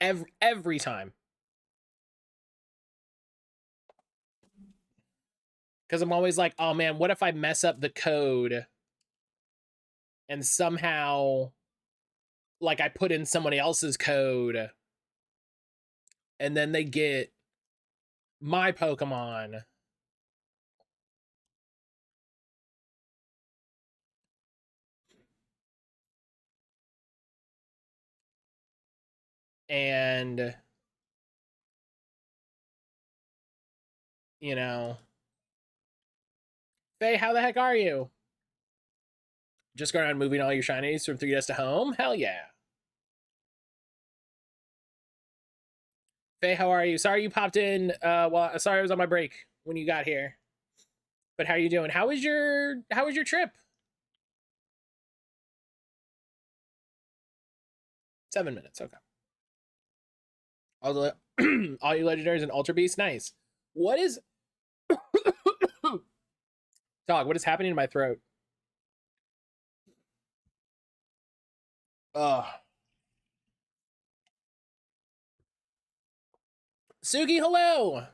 every time. Because I'm always like, oh man, what if I mess up the code and somehow, like, I put in somebody else's code and then they get my Pokemon. And, you know, Faye, how the heck are you? Just going around moving all your shinies from 3DS to home? Hell yeah. Faye, how are you? Sorry you popped in. Well, sorry I was on my break when you got here. But how are you doing? How was your trip? 7 minutes, okay. All the all you legendaries and ultra beasts, nice. What is dog? What is happening in my throat? Ugh. Sugi, hello.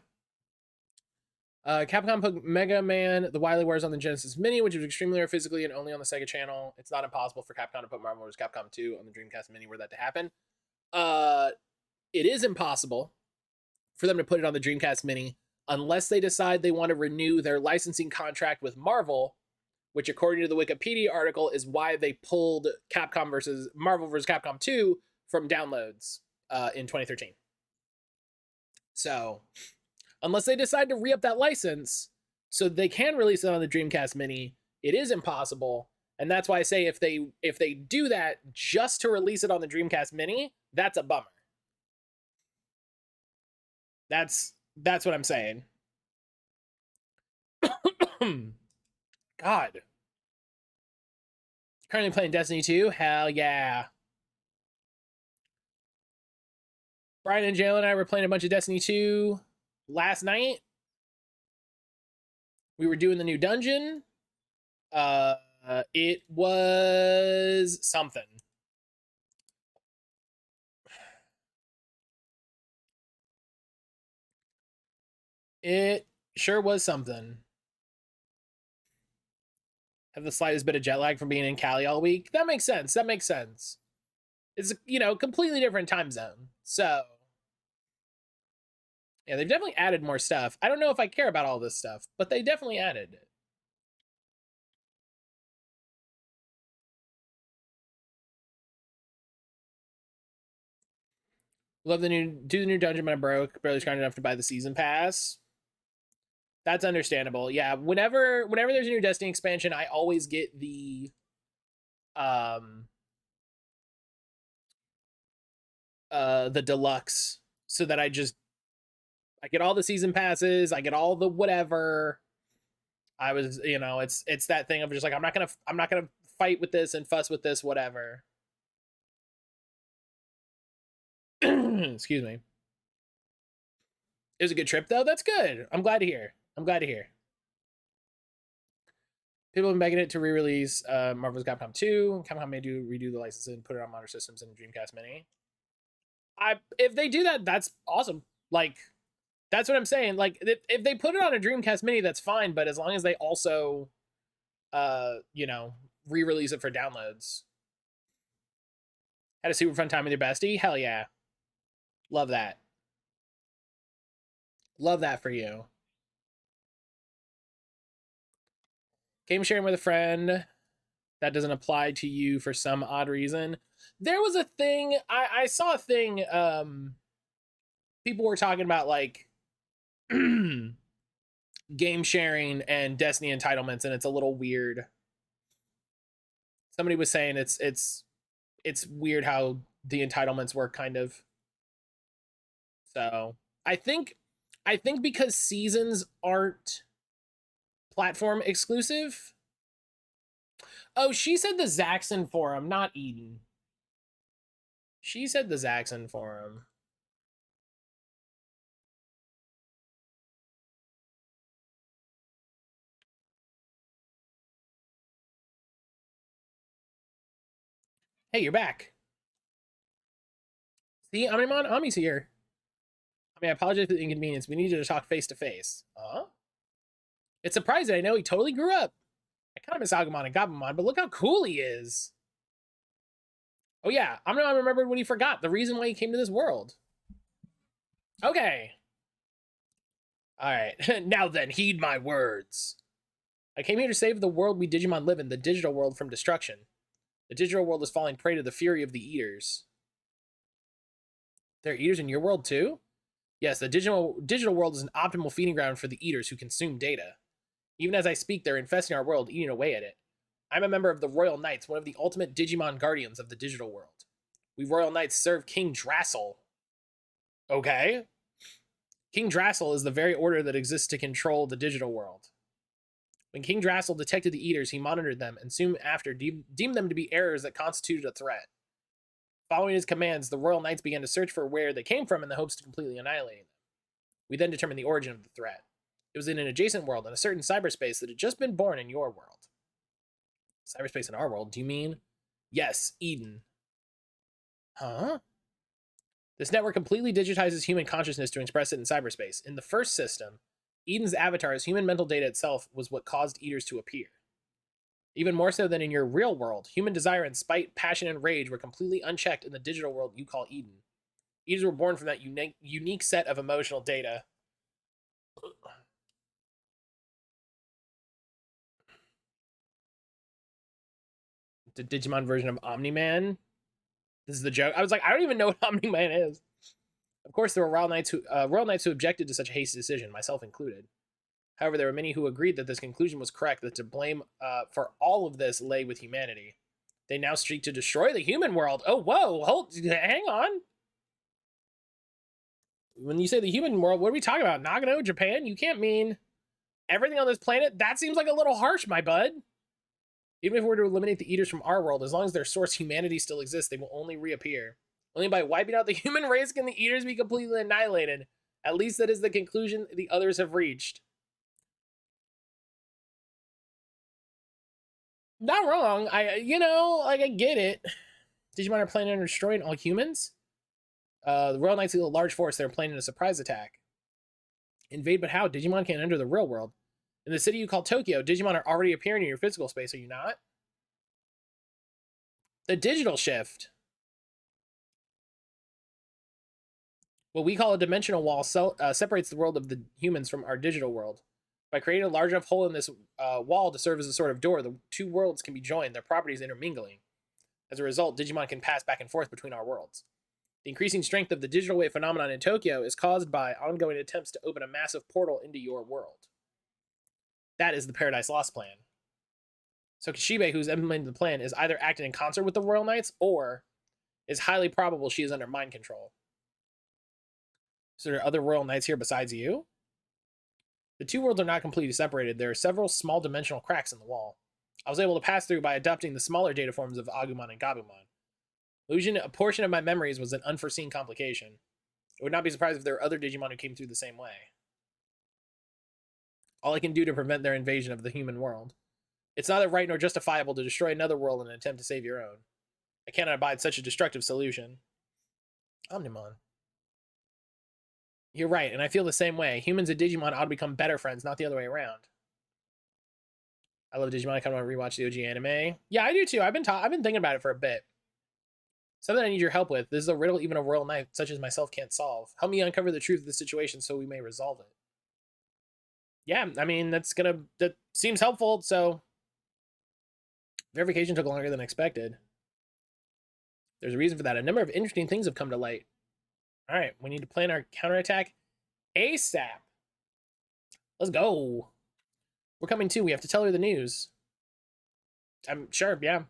Capcom put Mega Man the Wily Wars on the Genesis Mini, which was extremely rare physically and only on the Sega channel. It's not impossible for Capcom to put Marvel vs. Capcom 2 on the Dreamcast Mini were that to happen. It is impossible for them to put it on the Dreamcast Mini unless they decide they want to renew their licensing contract with Marvel, which according to the Wikipedia article is why they pulled Capcom versus Marvel vs. Capcom 2 from downloads in 2013. So, unless they decide to re-up that license so they can release it on the Dreamcast Mini, it is impossible. And that's why I say if they do that just to release it on the Dreamcast Mini, that's a bummer. That's what I'm saying. God. Currently playing Destiny 2? Hell yeah. Brian and Jalen and I were playing a bunch of Destiny 2 last night. We were doing the new dungeon. It was something. It sure was something. Have the slightest bit of jet lag from being in Cali all week. That makes sense. That makes sense. It's, you know, completely different time zone. So, yeah, they've definitely added more stuff. I don't know if I care about all this stuff, but they definitely added it. Love the new dungeon, but I'm broke. Barely scrounged enough to buy the season pass. That's understandable. Yeah, whenever there's a new Destiny expansion, I always get the deluxe so that I get all the season passes, I get all the whatever. I was, you know, it's that thing of just like I'm not gonna fight with this and fuss with this, whatever. Excuse me. It was a good trip though. That's good. I'm glad to hear. People have been begging it to re-release Marvel's Capcom 2. Capcom may redo the license and put it on modern systems and Dreamcast Mini. If they do that, that's awesome. Like, that's what I'm saying. Like, if they put it on a Dreamcast Mini, that's fine. But as long as they also, you know, re-release it for downloads. Had a super fun time with your bestie? Hell yeah. Love that. Love that for you. Game sharing with a friend. That doesn't apply to you for some odd reason. There was a thing, I saw a thing, people were talking about like game sharing and Destiny entitlements, and it's a little weird. Somebody was saying it's weird how the entitlements work, kind of. So I think because seasons aren't platform exclusive. Oh, she said the Zaxxon forum, not Eden. She said the Zaxxon forum. Hey, you're back. See, Omnimon, Omni's here. I apologize for the inconvenience. We need you to talk face to face. It's surprising. I know he totally grew up. I kind of miss Agumon and Gabumon, but look how cool he is. Oh yeah, Omnimon remembered what he forgot. The reason why he came to this world. Okay. Alright, now then, heed my words. I came here to save the world we Digimon live in, the digital world, from destruction. The digital world is falling prey to the fury of the Eaters. There are Eaters in your world too? Yes, the digital world is an optimal feeding ground for the Eaters who consume data. Even as I speak, they're infesting our world, eating away at it. I'm a member of the Royal Knights, one of the ultimate Digimon guardians of the digital world. We Royal Knights serve King Drassel. Okay. King Drassel is the very order that exists to control the digital world. When King Drassel detected the Eaters, he monitored them and soon after deemed them to be errors that constituted a threat. Following his commands, the Royal Knights began to search for where they came from in the hopes of completely annihilating them. We then determined the origin of the threat. It was in an adjacent world, in a certain cyberspace that had just been born in your world. Cyberspace in our world, do you mean? Yes, Eden. Huh? This network completely digitizes human consciousness to express it in cyberspace. In the first system, Eden's avatar's human mental data itself was what caused Eaters to appear. Even more so than in your real world, human desire and spite, passion, and rage were completely unchecked in the digital world you call Eden. Eaters were born from that unique set of emotional data. The Digimon version of Omni-Man. This is the joke. I was like, I don't even know what Omni-Man is. Of course, there were Royal Knights who objected to such a hasty decision, myself included. However, there were many who agreed that this conclusion was correct, that to blame for all of this lay with humanity. They now seek to destroy the human world. Oh, whoa, hang on. When you say the human world, what are we talking about? Nagano, Japan? You can't mean everything on this planet? That seems like a little harsh, my bud. Even if we were to eliminate the Eaters from our world, as long as their source humanity still exists, they will only reappear. Only by wiping out the human race can the Eaters be completely annihilated. At least that is the conclusion the others have reached. Not wrong. I get it. Digimon are planning on destroying all humans. The Royal Knights lead a large force. They're planning a surprise attack. Invade, but how? Digimon can't enter the real world. In the city you call Tokyo, Digimon are already appearing in your physical space, are you not? The digital shift. What we call a dimensional wall separates the world of the humans from our digital world. By creating a large enough hole in this wall to serve as a sort of door, the two worlds can be joined, their properties intermingling. As a result, Digimon can pass back and forth between our worlds. The increasing strength of the digital wave phenomenon in Tokyo is caused by ongoing attempts to open a massive portal into your world. That is the Paradise Lost plan. So Kishibe, who's implementing the plan, is either acting in concert with the Royal Knights, or is highly probable she is under mind control. So there are other Royal Knights here besides you? The two worlds are not completely separated. There are several small dimensional cracks in the wall. I was able to pass through by adopting the smaller data forms of Agumon and Gabumon. Losing a portion of my memories was an unforeseen complication. I would not be surprised if there were other Digimon who came through the same way. All I can do to prevent their invasion of the human world. It's neither right nor justifiable to destroy another world in an attempt to save your own. I cannot abide such a destructive solution. Omnimon. You're right, and I feel the same way. Humans and Digimon ought to become better friends, not the other way around. I love Digimon. I kind of want to rewatch the OG anime. Yeah, I do too. I've been thinking about it for a bit. Something I need your help with. This is a riddle even a Royal Knight such as myself can't solve. Help me uncover the truth of the situation so we may resolve it. Yeah, I mean, that seems helpful, so verification took longer than expected. There's a reason for that. A number of interesting things have come to light. All right, we need to plan our counterattack ASAP. Let's go. We're coming too. We have to tell her the news. I'm sure, yeah.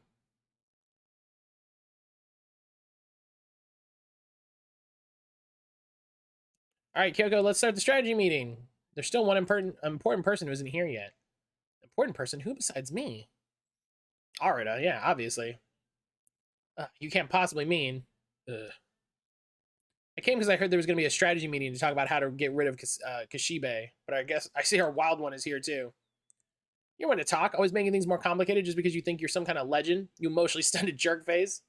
All right, Kyoko, let's start the strategy meeting. There's still one important person who isn't here yet. Important person? Who besides me? Arita, yeah, obviously. You can't possibly mean... Ugh. I came because I heard there was going to be a strategy meeting to talk about how to get rid of Kishibe, but I guess I see our wild one is here too. You want to talk, always making things more complicated just because you think you're some kind of legend, you emotionally stunted jerk face.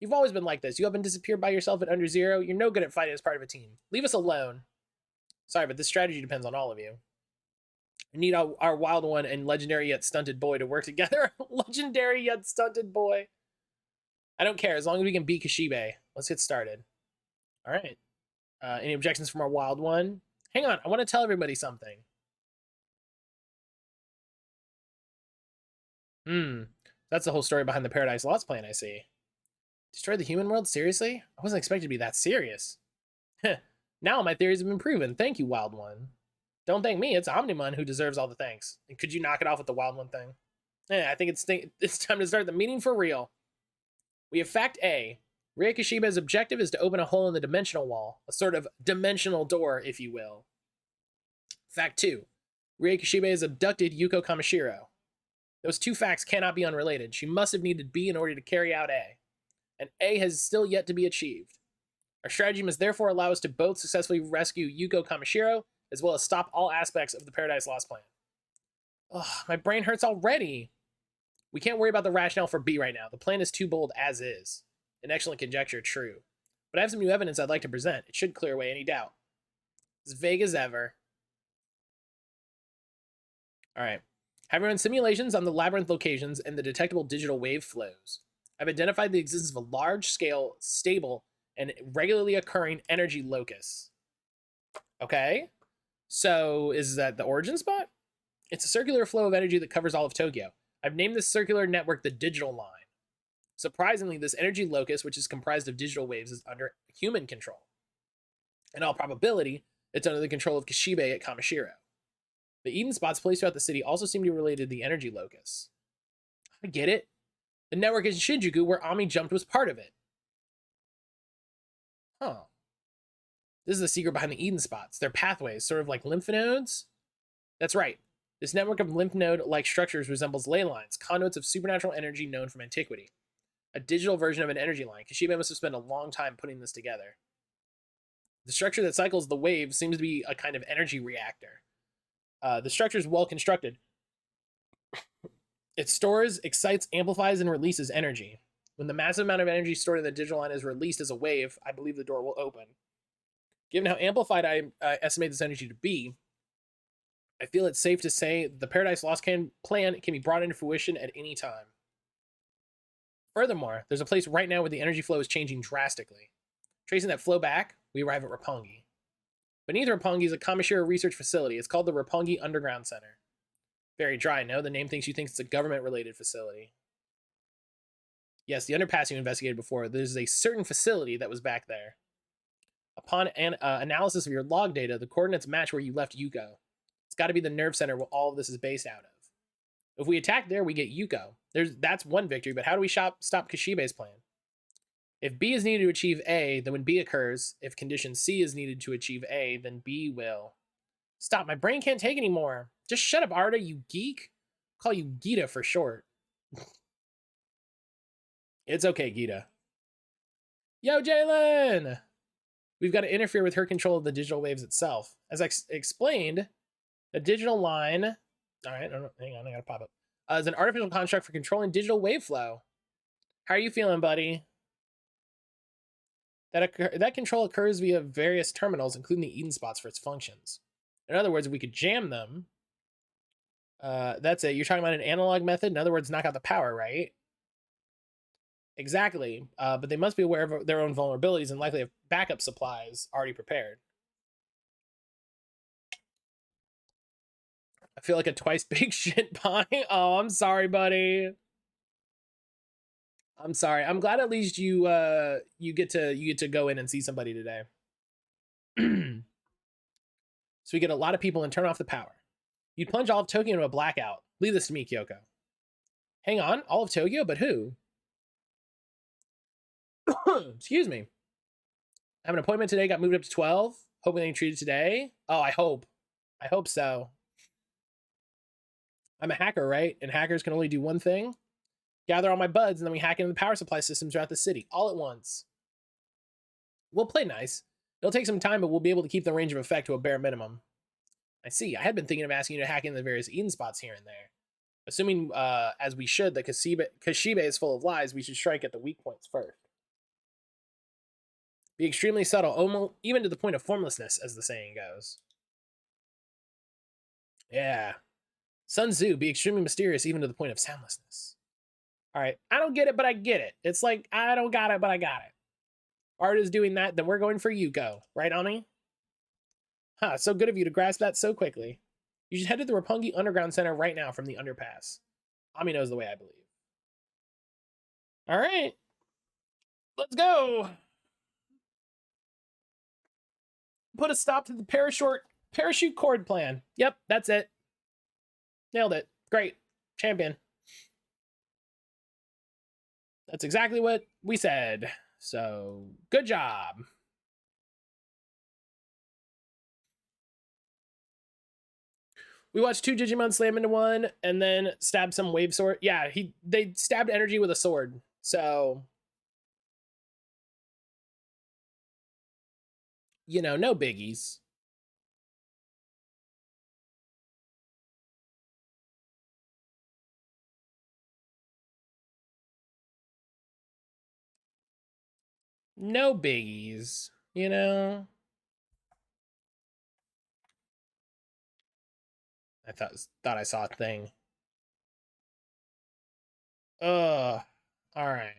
You've always been like this. You haven't disappeared by yourself at under zero. You're no good at fighting as part of a team. Leave us alone. Sorry, but this strategy depends on all of you. We need our wild one and legendary yet stunted boy to work together. Legendary yet stunted boy. I don't care, as long as we can beat Kashibe. Let's get started. All right. Any objections from our wild one? Hang on, I want to tell everybody something. That's the whole story behind the Paradise Lost plan, I see. Destroy the human world? Seriously? I wasn't expecting to be that serious. Now my theories have been proven. Thank you, wild one. Don't thank me, it's Omnimon who deserves all the thanks. And could you knock it off with the wild one thing? Yeah, I think it's time to start the meeting for real. We have fact A. Rie Kashibe's objective is to open a hole in the dimensional wall, a sort of dimensional door, if you will. Fact 2. Rie Kashibe has abducted Yuko Kamishiro. Those two facts cannot be unrelated. She must have needed B in order to carry out A. And A has still yet to be achieved. Our strategy must therefore allow us to both successfully rescue Yuko Kamishiro, as well as stop all aspects of the Paradise Lost plan. Ugh, my brain hurts already. We can't worry about the rationale for B right now. The plan is too bold as is. An excellent conjecture, true. But I have some new evidence I'd like to present. It should clear away any doubt. As vague as ever. Alright. Having run simulations on the labyrinth locations and the detectable digital wave flows, I've identified the existence of a large-scale, stable, and regularly occurring energy locus. Okay. So, is that the origin spot? It's a circular flow of energy that covers all of Tokyo. I've named this circular network the digital line. Surprisingly, this energy locus, which is comprised of digital waves, is under human control. In all probability, it's under the control of Kashibe at Kamishiro. The Eden spots placed throughout the city also seem to be related to the energy locus. I get it. The network in Shinjuku, where Ami jumped, was part of it. Huh. This is the secret behind the Eden spots. They're pathways, sort of like lymph nodes. That's right. This network of lymph node-like structures resembles ley lines, conduits of supernatural energy known from antiquity. A digital version of an energy line. Kashibe must have spent a long time putting this together. The structure that cycles the waves seems to be a kind of energy reactor. The structure is well constructed. It stores, excites, amplifies, and releases energy. When the massive amount of energy stored in the digital line is released as a wave, I believe the door will open. Given how amplified I estimate this energy to be, I feel it's safe to say the Paradise Lost plan can be brought into fruition at any time. Furthermore, there's a place right now where the energy flow is changing drastically. Tracing that flow back, we arrive at Roppongi. Beneath Roppongi is a Kamishiro research facility. It's called the Roppongi Underground Center. Very dry, no? The name thinks you think it's a government-related facility. Yes, the underpass you investigated before, there's a certain facility that was back there. Upon analysis of your log data, the coordinates match where you left Yuko. It's got to be the nerve center where all of this is based out of. If we attack there, we get Yuko. That's one victory, but how do we stop Kashibe's plan? If B is needed to achieve A, then when B occurs, if condition C is needed to achieve A, then B will. Stop, my brain can't take anymore. Just shut up, Arda, you geek. I'll call you Gita for short. It's okay, Gita. Yo, Jalen! We've got to interfere with her control of the digital waves itself. As I explained, the digital line... Alright, hang on, I gotta pop up. Is an artificial construct for controlling digital wave flow. How are you feeling, buddy? That control occurs via various terminals, including the Eden spots for its functions. In other words, if we could jam them... that's it. You're talking about an analog method? In other words, knock out the power, right? Exactly. But they must be aware of their own vulnerabilities and likely have backup supplies already prepared. I feel like a twice big shit pie. Oh, I'm sorry, buddy. I'm sorry. I'm glad at least you get to go in and see somebody today. So we get a lot of people and turn off the power. You'd plunge all of Tokyo into a blackout. Leave this to me, Kyoko. Hang on, all of Tokyo, but who? Excuse me. I have an appointment today, got moved up to 12. Hoping they treated today. Oh, I hope. I hope so. I'm a hacker, right? And hackers can only do one thing. Gather all my buds, and then we hack into the power supply systems throughout the city, all at once. We'll play nice. It'll take some time, but we'll be able to keep the range of effect to a bare minimum. I see. I had been thinking of asking you to hack into the various Eden spots here and there. Assuming, as we should, that Kashibe is full of lies, we should strike at the weak points first. Be extremely subtle, almost even to the point of formlessness, as the saying goes. Yeah. Sun Tzu, be extremely mysterious, even to the point of soundlessness. All right, I don't get it, but I get it. It's like, I don't got it, but I got it. Art is doing that, then we're going for Yuko. Right, Ani? Huh, so good of you to grasp that so quickly. You should head to the Roppongi Underground Center right now from the underpass. Ami knows the way, I believe. All right. Let's go. Put a stop to the parachute cord plan. Yep, that's it. Nailed it. Great. Champion. That's exactly what we said. So, good job. We watched 2 Digimon slam into one and then stab some wave sword. Yeah, they stabbed energy with a sword. So, you know, no biggies. No biggies, you know? I thought I saw a thing. Ugh. All right.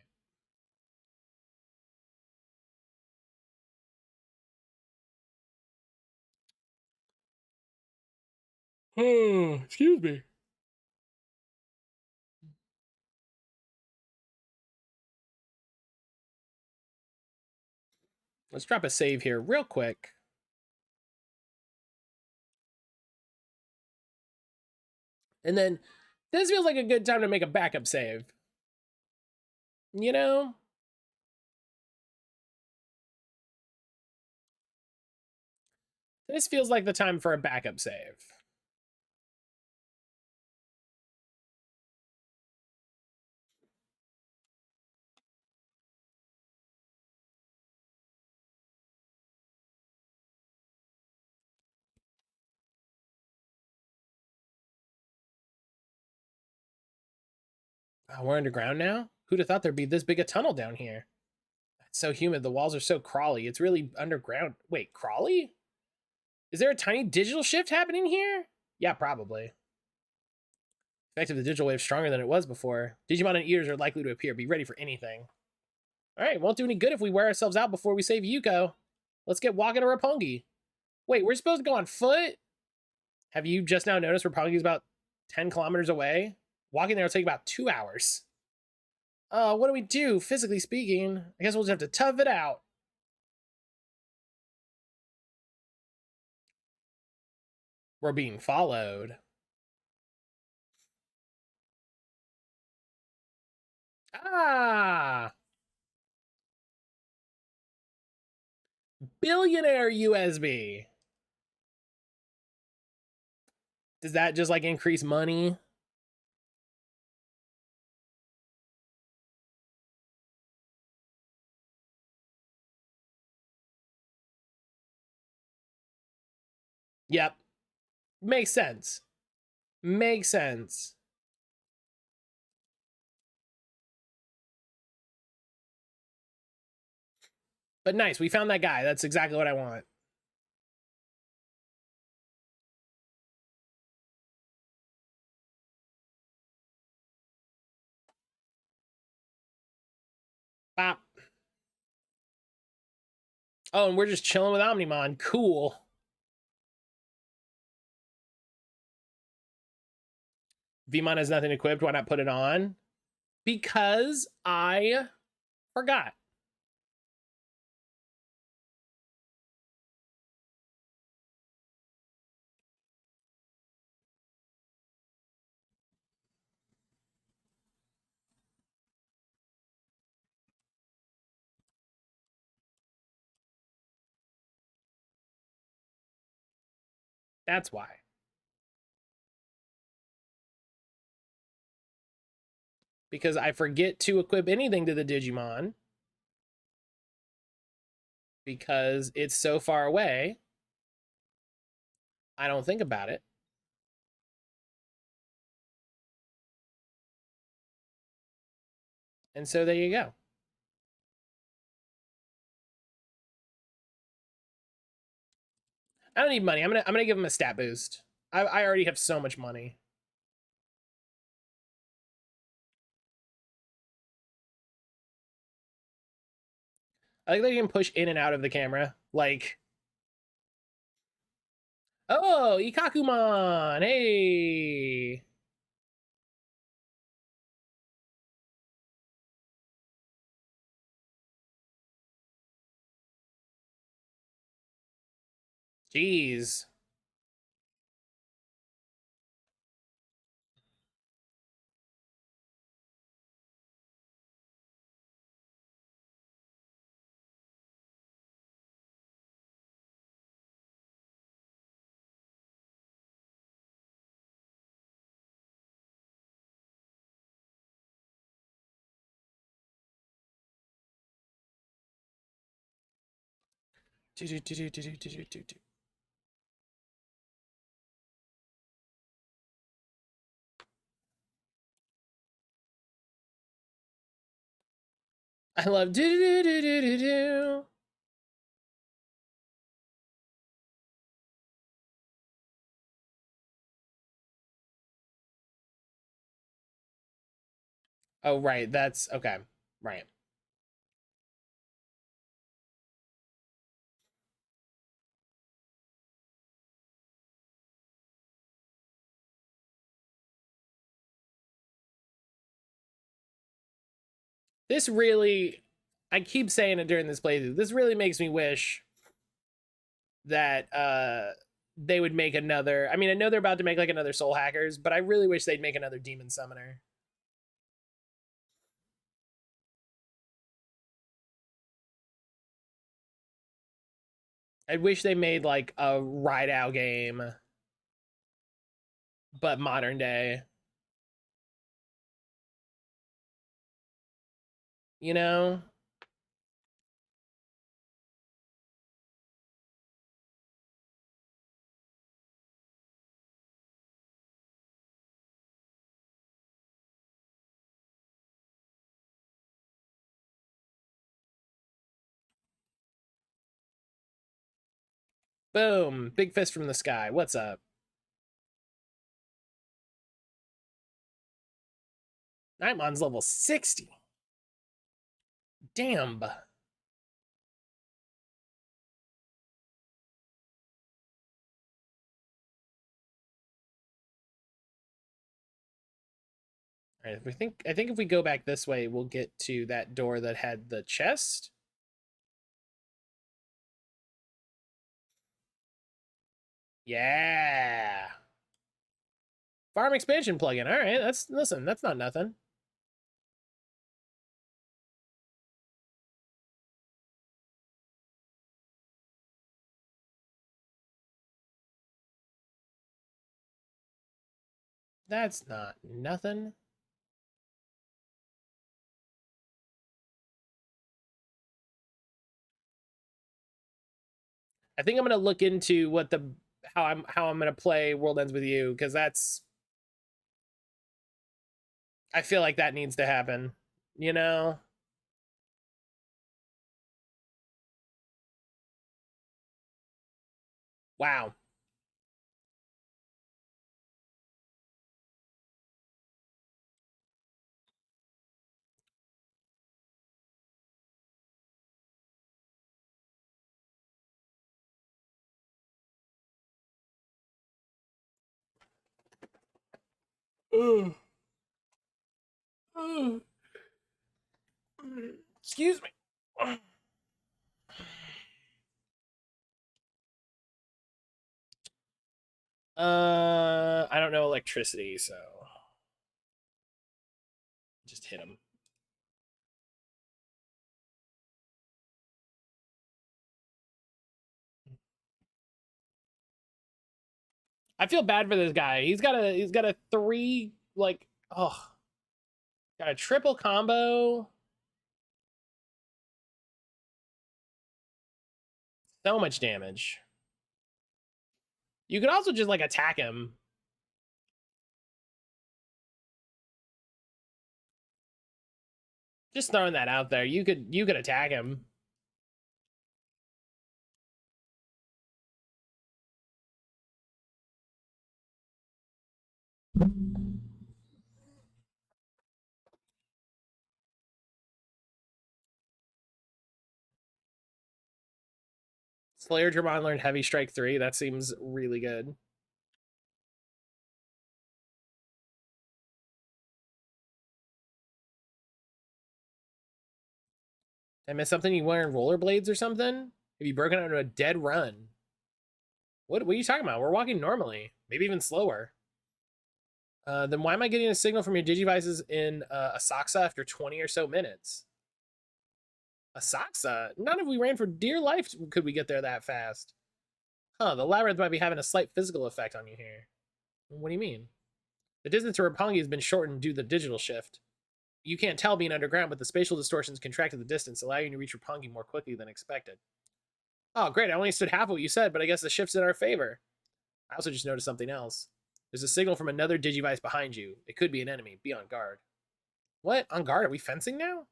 Excuse me. Let's drop a save here real quick. And then this feels like a good time to make a backup save. You know? This feels like the time for a backup save. Oh, we're underground now? Who'd have thought there'd be this big a tunnel down here? It's so humid. The walls are so crawly. It's really underground. Wait, crawly? Is there a tiny digital shift happening here? Yeah, probably. Effect of the digital wave stronger than it was before. Digimon and eaters are likely to appear. Be ready for anything. All right, won't do any good if we wear ourselves out before we save Yuko. Let's get walking to Roppongi. Wait, we're supposed to go on foot? Have you just now noticed Roppongi is about 10 kilometers away? Walking there will take about 2 hours. What do we do? Physically speaking, I guess we'll just have to tough it out. We're being followed. Ah! Billionaire USB. Does that just like increase money? Yep. Makes sense. Makes sense. But nice, we found that guy. That's exactly what I want. Bop. Oh, and we're just chilling with Omnimon. Cool. Vmon has nothing equipped. Why not put it on? Because I forgot. That's why. Because I forget to equip anything to the Digimon. Because it's so far away. I don't think about it. And so there you go. I don't need money. I'm gonna give him a stat boost. I already have so much money. I like that you can push in and out of the camera. Like, oh, Ikakumon, hey. Jeez. I love do do do do do do. Oh right, that's okay. Right. This really, I keep saying it during this playthrough. This really makes me wish that they would make another. I mean, I know they're about to make like another Soul Hackers, but I really wish they'd make another Demon Summoner. I wish they made like a Ride Out game, but modern day. You know? Boom. Big fist from the sky. What's up? Nightmon's level 60. Damn. All right, I think if we go back this way, we'll get to that door that had the chest. Yeah. Farm expansion plugin. All right, listen, that's not nothing. That's not nothing. I think I'm gonna look into what the how I'm gonna play World Ends with You, because that's, I feel like that needs to happen. You know? Wow. Excuse me. I don't know electricity, so just hit him. I feel bad for this guy. He's got a three, like, oh, got a triple combo. So much damage. You could also just like attack him. Just throwing that out there. You could attack him. Slayer Dramon learned Heavy Strike 3. That seems really good. Did I miss something? You wearing rollerblades or something? Have you broken out into a dead run? What are you talking about? We're walking normally. Maybe even slower. Then why am I getting a signal from your Digivices in Asakusa after 20 or so minutes? Asakusa? None of we ran for dear life could we get there that fast. Huh, the labyrinth might be having a slight physical effect on you here. What do you mean? The distance to Roppongi has been shortened due to the digital shift. You can't tell being underground, but the spatial distortions contracted the distance, allowing you to reach Roppongi more quickly than expected. Oh, great, I only stood half of what you said, but I guess the shift's in our favor. I also just noticed something else. There's a signal from another Digivice behind you. It could be an enemy. Be on guard. What? On guard? Are we fencing now?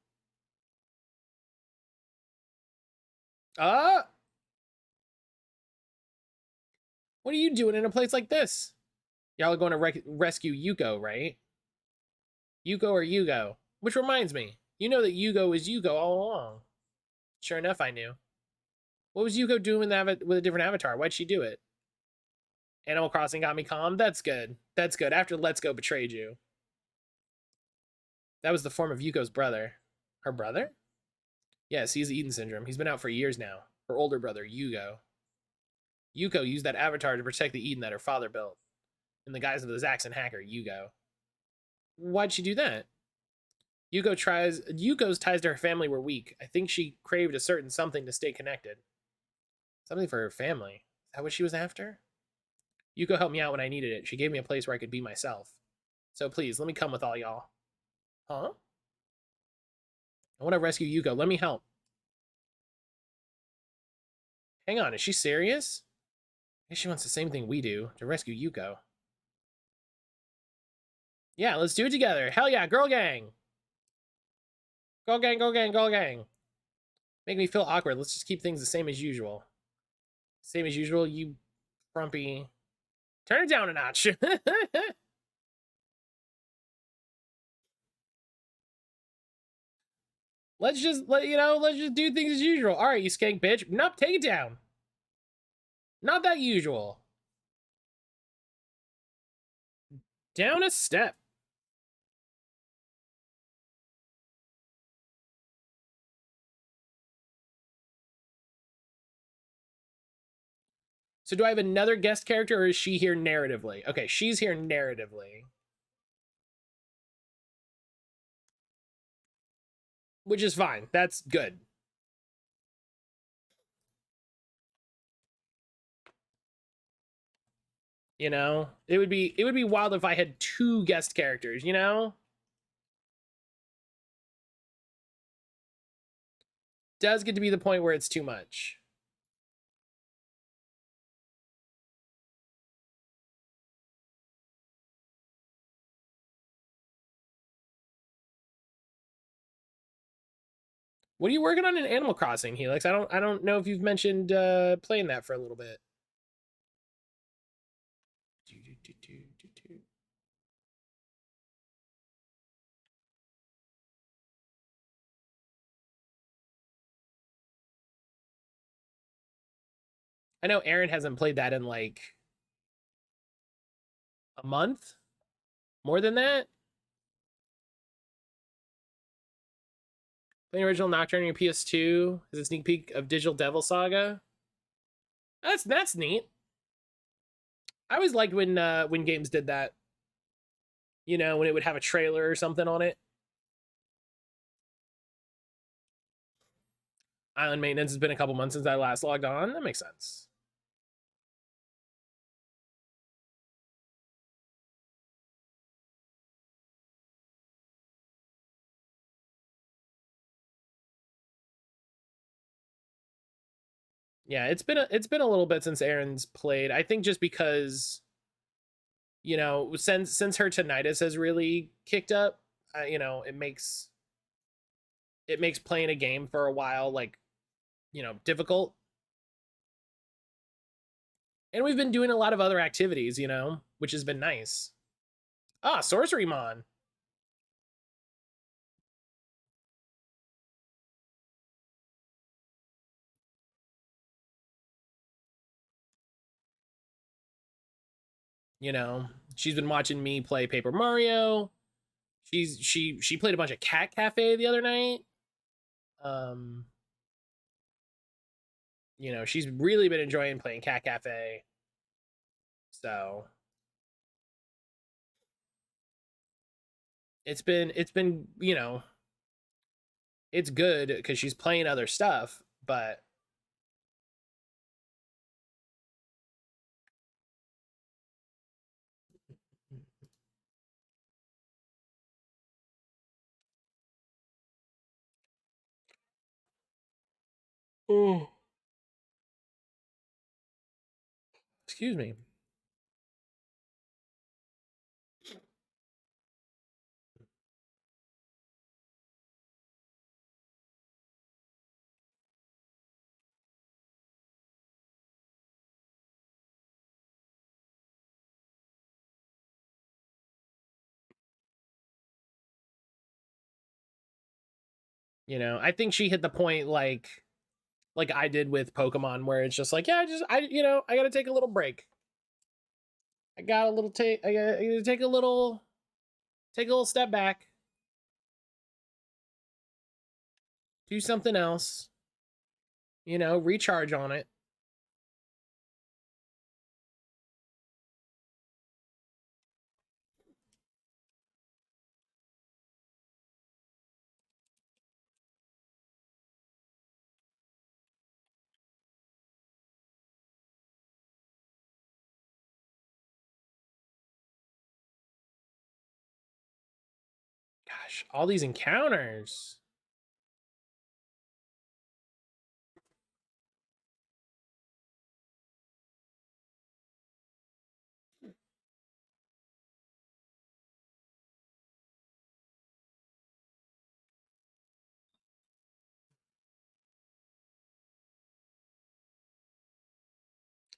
Uh? What are you doing in a place like this? Y'all are going to rescue Yuko, right? Yuko or Yugo? Which reminds me, you know that Yugo is Yugo all along. Sure enough, I knew. What was Yuko doing with a different avatar? Why'd she do it? Animal Crossing got me calm. That's good. That's good. After Let's Go betrayed you. That was the form of Yuko's brother. Her brother? Yes, he's Eden Syndrome. He's been out for years now. Her older brother, Yugo. Yuko used that avatar to protect the Eden that her father built. In the guise of the Zaxxon hacker, Yugo. Why'd she do that? Yuko's ties to her family were weak. I think she craved a certain something to stay connected. Something for her family. Is that what she was after? Yuko helped me out when I needed it. She gave me a place where I could be myself. So please, let me come with all y'all. Huh? I want to rescue Yuko. Let me help. Hang on, is she serious? I guess she wants the same thing we do, to rescue Yuko. Yeah, let's do it together. Hell yeah, girl gang. Girl gang, girl gang, girl gang. Make me feel awkward. Let's just keep things the same as usual. Same as usual, you frumpy. Turn it down a notch. let's just do things as usual. All right, you skank bitch. Nope, take it down. Not that usual. Down a step. So do I have another guest character, or is she here narratively? Okay, she's here narratively. Which is fine. That's good. You know? It would be wild if I had two guest characters, you know? Does get to be the point where it's too much. What are you working on in Animal Crossing, Helix? I don't know if you've mentioned playing that for a little bit. I know Aaron hasn't played that in like a month? More than that? Playing original Nocturne on your PS2 is a sneak peek of Digital Devil Saga. That's neat. I always liked when games did that. You know, when it would have a trailer or something on it. Island maintenance has been a couple months since I last logged on. That makes sense. Yeah, it's been a little bit since Aaron's played. I think just because, you know, since her tinnitus has really kicked up, you know, it makes playing a game for a while like, you know, difficult. And we've been doing a lot of other activities, you know, which has been nice. Ah, Sorcery Mon. You know, she's been watching me play Paper Mario. She played a bunch of Cat Cafe the other night. Um, you know, she's really been enjoying playing Cat Cafe. So it's been you know, it's good because she's playing other stuff, but oh, excuse me. You know, I think she hit the point like I did with Pokemon, where it's just like, yeah, you know, I got to take a little break. I gotta take a little step back, do something else, you know, recharge on it. Gosh, all these encounters.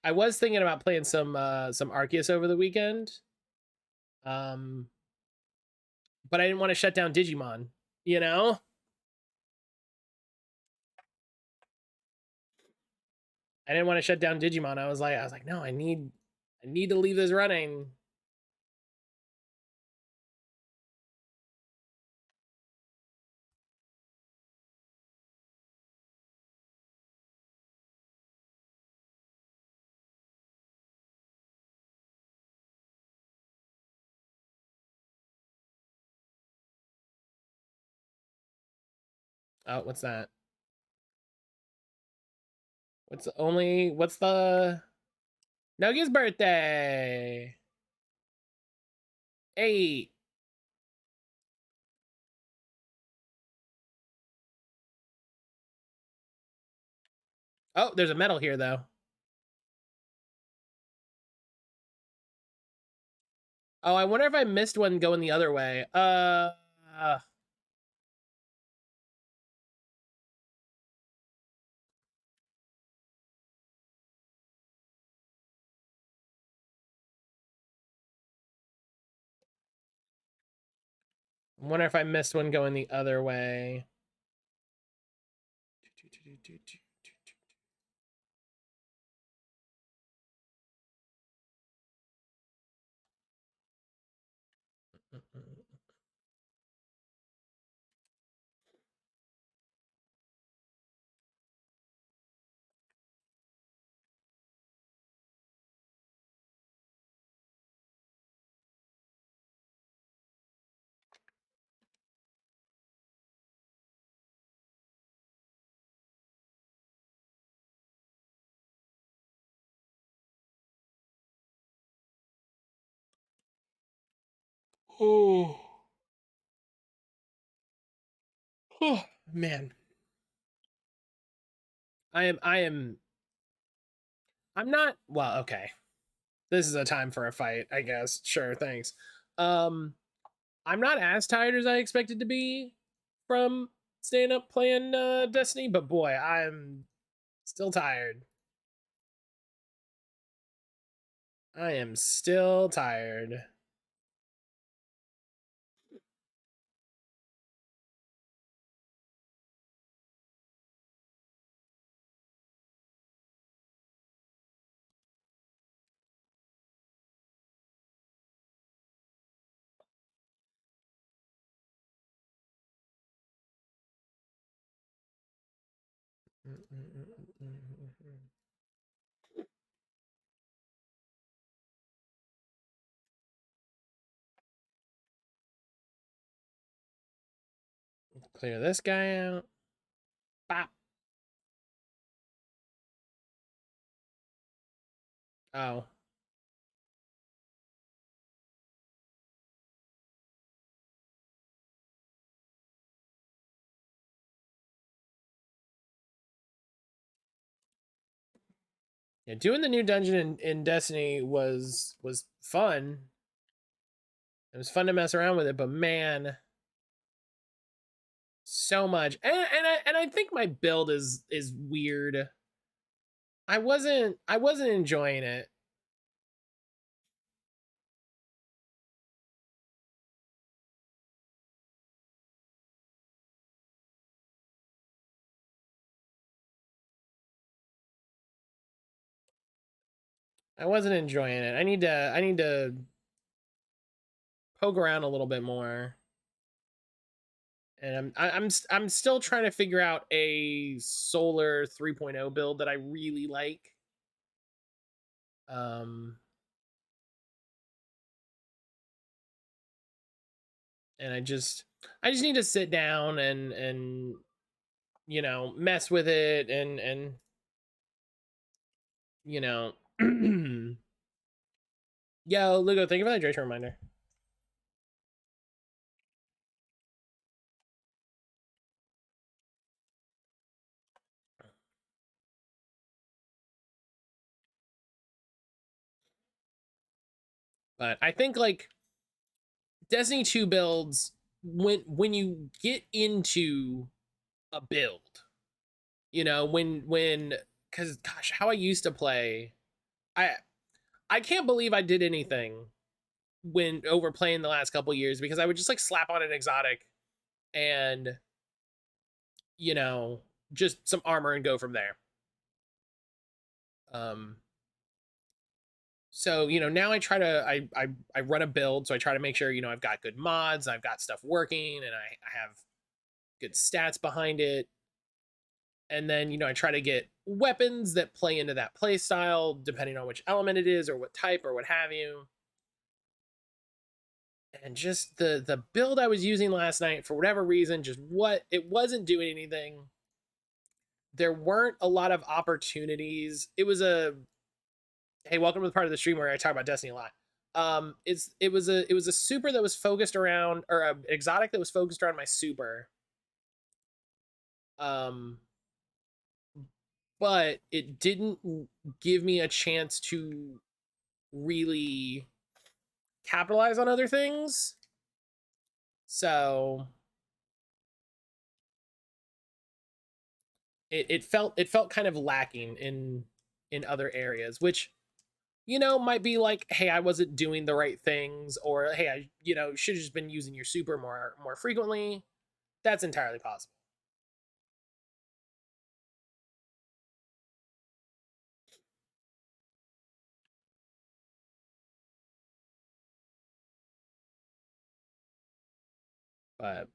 I was thinking about playing some Arceus over the weekend. Um but I didn't want to shut down Digimon, you know? I didn't want to shut down Digimon. I was like, no, I need to leave this running. Oh, what's that? What's the Nugget's birthday? Hey. Oh, there's a medal here though. Oh, I wonder if I missed one going the other way. I wonder if I missed one going the other way. Oh, oh man. I'm not well, okay. This is a time for a fight, I guess. Sure, thanks. Um I'm not as tired as I expected to be from staying up playing Destiny, but boy, I'm still tired. I am still tired. Clear this guy out. Bop. Oh. Yeah, doing the new dungeon in Destiny was fun. It was fun to mess around with it, but man, so much. And I think my build is weird. I wasn't enjoying it. I wasn't enjoying it. I need to poke around a little bit more. And I'm still trying to figure out a solar 3.0 build that I really like. And I just need to sit down and you know, mess with it and you know yo, Lugo, thank you for that Drake reminder. But I think like Destiny 2 builds, when you get into a build, you know, when cuz gosh, how I used to play, I I can't believe I did anything when overplaying the last couple years because I would just like slap on an exotic and you know, just some armor and go from there. Um so you know, now I try to I run a build, so I try to make sure, you know, I've got good mods, I've got stuff working, and I have good stats behind it. And then, you know, I try to get weapons that play into that play style depending on which element it is or what type or what have you. And just the build I was using last night, for whatever reason, just what it wasn't doing anything. There weren't a lot of opportunities. It was a hey, welcome to the part of the stream where I talk about Destiny a lot. It was a super that was focused around, or a exotic that was focused around my super. Um, but it didn't give me a chance to really capitalize on other things. So it felt kind of lacking in other areas, which, you know, might be like, hey, I wasn't doing the right things, or hey, I, you know, should have just been using your super more frequently. That's entirely possible. But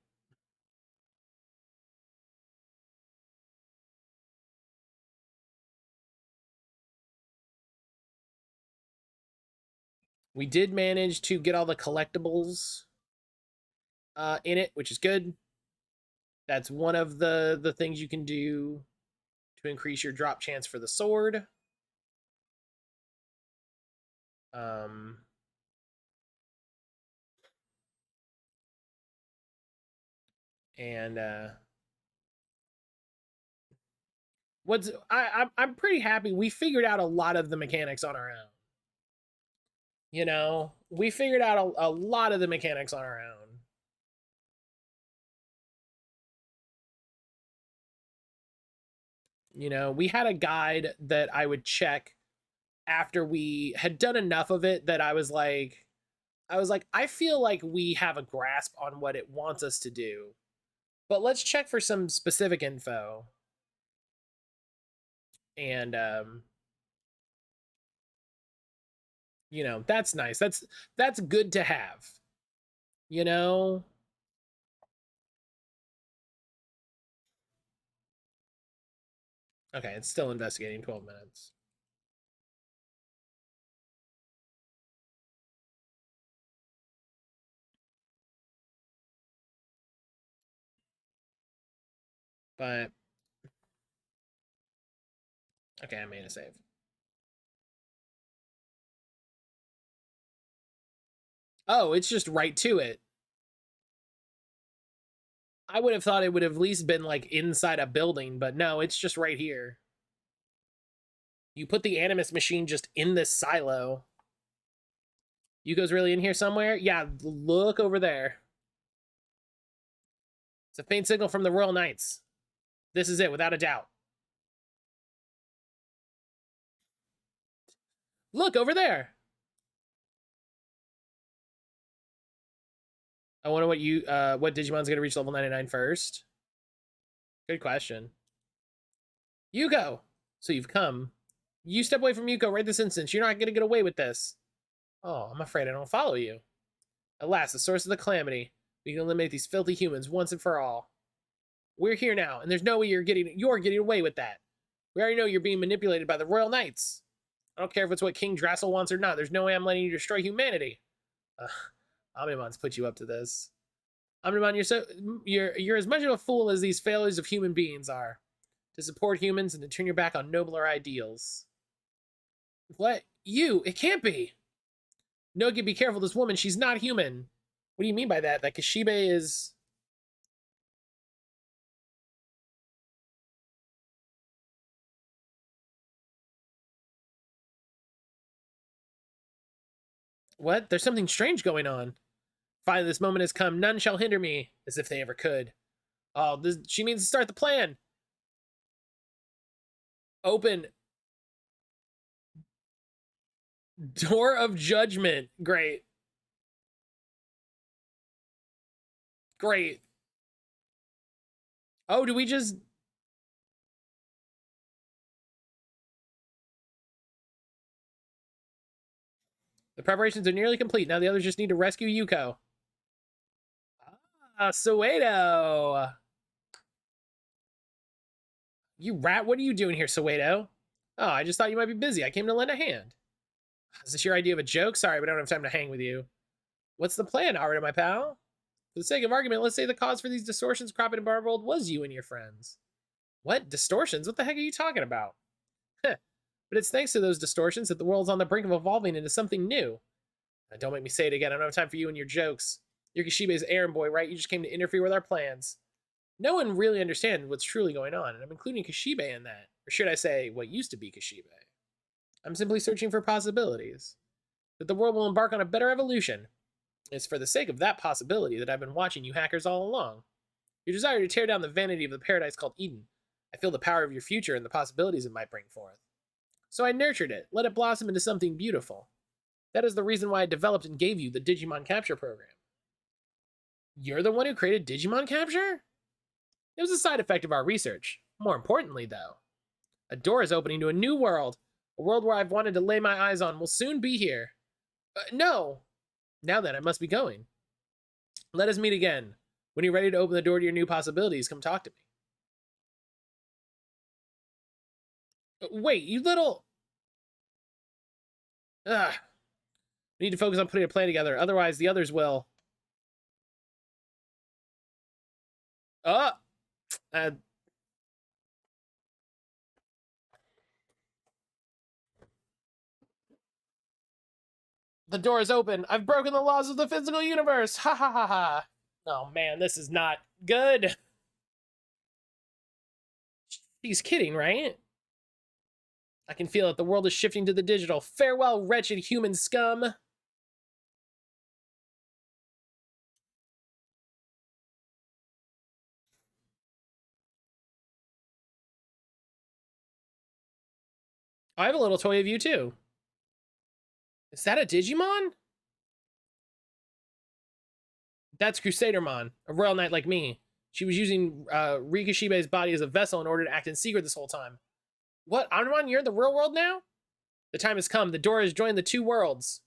we did manage to get all the collectibles in it, which is good. That's one of the things you can do to increase your drop chance for the sword. Um, and what's I'm pretty happy we figured out a lot of the mechanics on our own. You know, we figured out a lot of the mechanics on our own. You know, we had a guide that I would check after we had done enough of it that I was like, I feel like we have a grasp on what it wants us to do, but let's check for some specific info. And you know, that's nice. That's good to have. You know, Okay, it's still investigating 12 minutes. But, okay, I made a save. Oh, it's just right to it. I would have thought it would have at least been like inside a building, but no, it's just right here. You put the Animus machine just in this silo. Yuko's really in here somewhere? Yeah, look over there. It's a faint signal from the Royal Knights. This is it, without a doubt. Look over there. I wonder what Digimon's gonna reach level 99 first. Good question. Yuko! So you've come. You step away from Yuko right this instant. You're not gonna get away with this. Oh, I'm afraid I don't follow you. Alas, the source of the calamity. We can eliminate these filthy humans once and for all. We're here now, and there's no way you're getting away with that. We already know you're being manipulated by the Royal Knights. I don't care if it's what King Drassel wants or not. There's no way I'm letting you destroy humanity. Omnimon's put you up to this. Omnimon, you're as much of a fool as these failures of human beings are. To support humans and to turn your back on nobler ideals. What? You? It can't be. Nogi, be careful. This woman, she's not human. What do you mean by that? That Kishibe is... What? There's something strange going on. Finally, this moment has come. None shall hinder me, as if they ever could. Oh, she means to start the plan. Open. Door of Judgment. Great. Great. Oh, do we just... The preparations are nearly complete. Now the others just need to rescue Yuko. Ah, Soweto. You rat, what are you doing here, Soweto? Oh, I just thought you might be busy. I came to lend a hand. Is this your idea of a joke? Sorry, but I don't have time to hang with you. What's the plan, Arita, my pal? For the sake of argument, let's say the cause for these distortions cropping in our world was you and your friends. What? Distortions? What the heck are you talking about? Heh. But it's thanks to those distortions that the world's on the brink of evolving into something new. Now, don't make me say it again. I don't have time for you and your jokes. You're Kishibe's errand boy, right? You just came to interfere with our plans. No one really understands what's truly going on, and I'm including Kishibe in that. Or should I say, what used to be Kishibe. I'm simply searching for possibilities. That the world will embark on a better evolution. It's for the sake of that possibility that I've been watching you hackers all along. Your desire to tear down the vanity of the paradise called Eden. I feel the power of your future and the possibilities it might bring forth. So I nurtured it, let it blossom into something beautiful. That is the reason why I developed and gave you the Digimon Capture program. You're the one who created Digimon Capture? It was a side effect of our research. More importantly, though, a door is opening to a new world. A world where I've wanted to lay my eyes on will soon be here. No! Now then, I must be going. Let us meet again. When you're ready to open the door to your new possibilities, come talk to me. Wait, you little... Ugh. We need to focus on putting a plan together, otherwise the others will... The door is open. I've broken the laws of the physical universe. Ha ha ha ha. Oh man, this is not good. He's kidding, right? I can feel it. The world is shifting to the digital. Farewell, wretched human scum. I have a little toy of you too. Is that a Digimon? That's Crusadermon, a royal knight like me. She was using Rikishibe's body as a vessel in order to act in secret this whole time. What, Omnimon, you're in the real world now? The time has come. The door has joined the two worlds.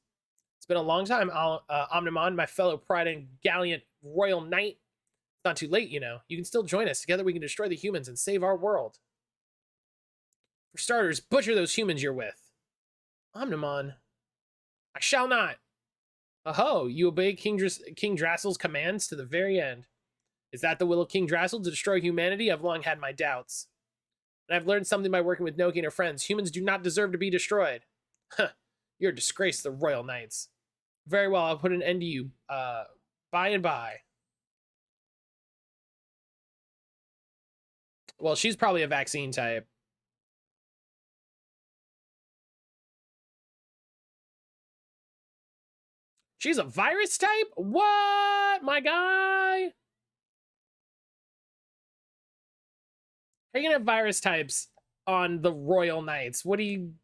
It's been a long time, Omnimon, my fellow pride and gallant royal knight. It's not too late, you know. You can still join us. Together we can destroy the humans and save our world. For starters, butcher those humans you're with. Omnimon. I shall not. Aho, you obey King Drassil's commands to the very end. Is that the will of King Drassel to destroy humanity? I've long had my doubts. And I've learned something by working with Noki and her friends. Humans do not deserve to be destroyed. Huh. You're a disgrace to the Royal Knights. Very well, I'll put an end to you. By and by. Well, she's probably a vaccine type. She's a virus type? What, my guy? How are you gonna have virus types on the Royal Knights? What do you...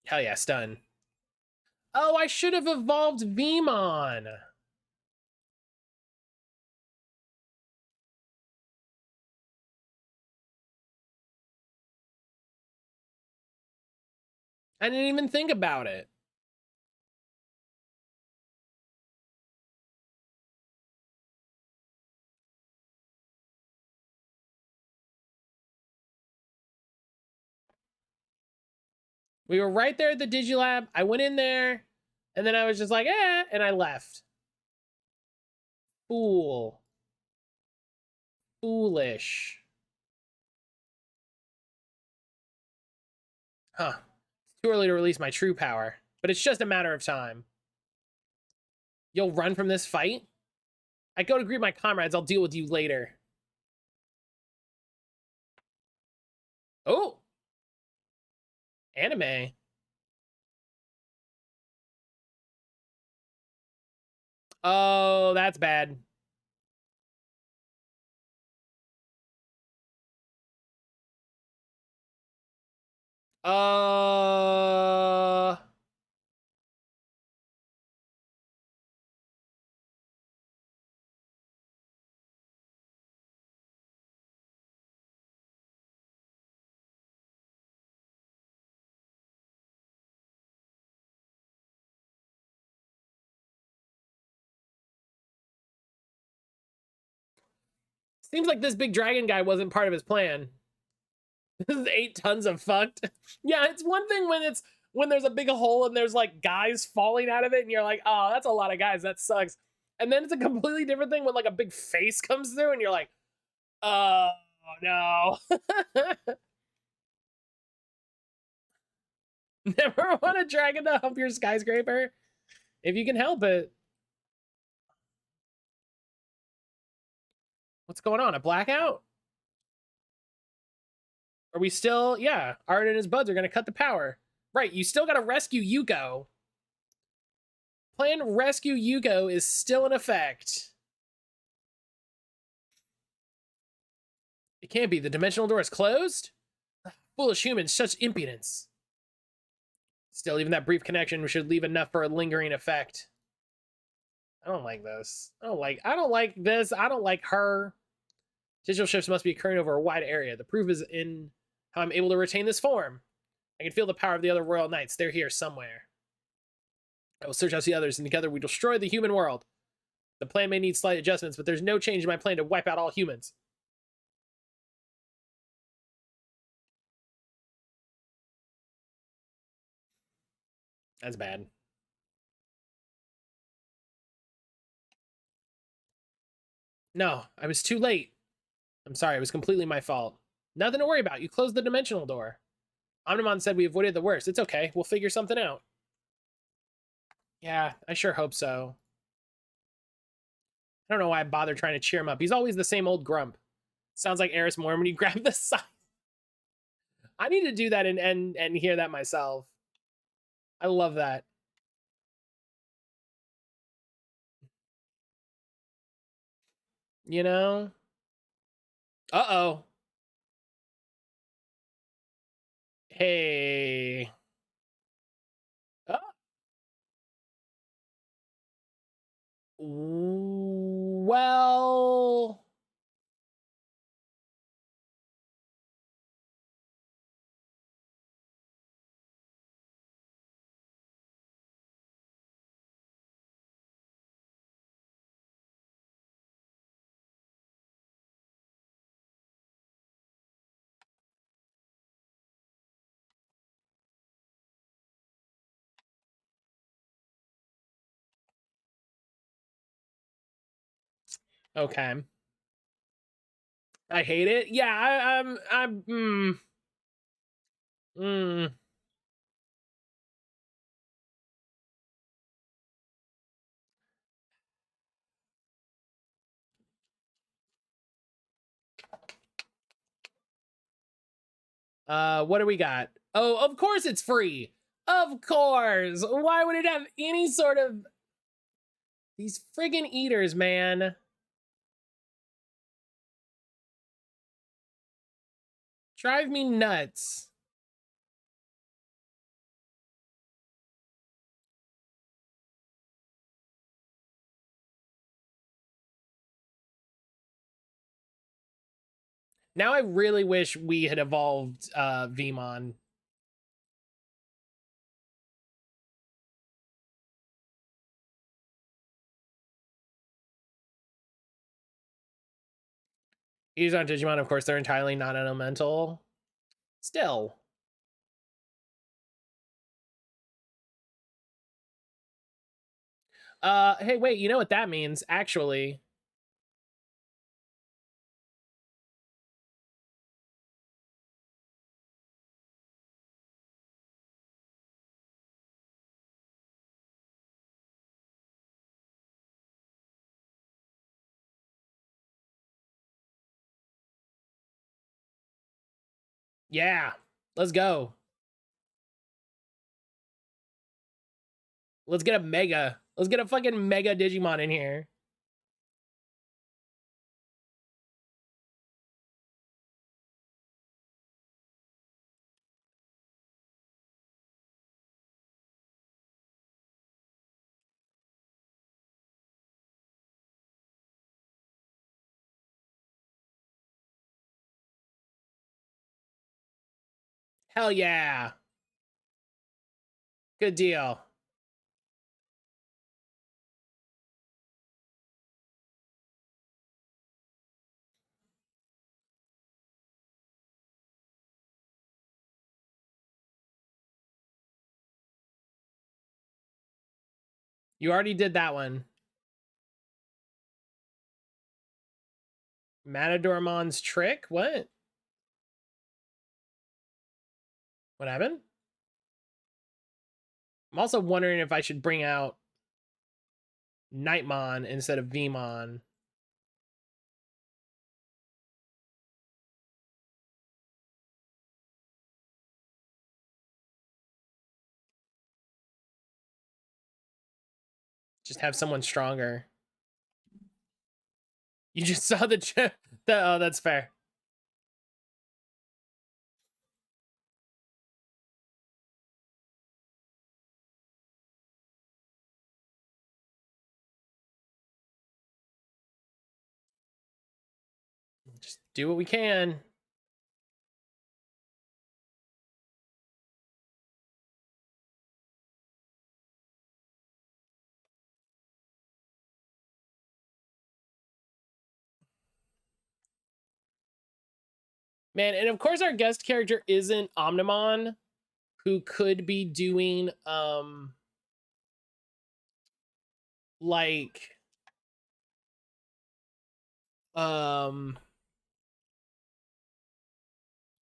Hell yeah, stun. Oh, I should have evolved Veemon. I didn't even think about it. We were right there at the Digilab. I went in there, and then I was just like, eh, and I left. Fool. Foolish. Huh. It's too early to release my true power, but it's just a matter of time. You'll run from this fight? I go to greet my comrades. I'll deal with you later. Oh! Anime. Oh, that's bad. Uh... Seems like this big dragon guy wasn't part of his plan. This is 8 tons of fucked. Yeah, it's one thing when there's a big hole and there's like guys falling out of it and you're like, oh, that's a lot of guys. That sucks. And then it's a completely different thing when like a big face comes through and you're like, oh no. Never want a dragon to hump your skyscraper if you can help it. What's going on? A blackout? Are we still? Yeah, Art and his buds are going to cut the power. Right, you still got to rescue Yuko. Plan rescue Yuko is still in effect. It can't be. The dimensional door is closed? Foolish humans, such impudence. Still, even that brief connection should leave enough for a lingering effect. I don't like this. I don't like this. I don't like her. Digital shifts must be occurring over a wide area. The proof is in how I'm able to retain this form. I can feel the power of the other royal knights. They're here somewhere. I will search out the others, and together we destroy the human world. The plan may need slight adjustments, but there's no change in my plan to wipe out all humans. That's bad. No, I was too late. I'm sorry, it was completely my fault. Nothing to worry about. You closed the dimensional door. Omnimon said we avoided the worst. It's okay. We'll figure something out. Yeah, I sure hope so. I don't know why I bother trying to cheer him up. He's always the same old grump. Sounds like Eris Morn when you grab the sign. I need to do that and hear that myself. I love that. You know? Uh-oh. Hey. Oh. Well... Okay. I hate it. Yeah, I'm mm. What do we got? Oh, of course it's free. Of course. Why would it have any sort of these friggin' eaters, man? Drive me nuts. Now I really wish we had evolved Vmon. These aren't Digimon, of course, they're entirely non-elemental. Still. Hey, wait, you know what that means, actually? Yeah, let's go. Let's get a mega. Let's get a fucking mega Digimon in here. Hell yeah. Good deal. You already did that one. Matadormon's trick? What? What happened? I'm also wondering if I should bring out Nightmon instead of Vmon. Just have someone stronger. You just saw the oh, that's fair. Just do what we can. Man, and of course our guest character isn't Omnimon, who could be doing like um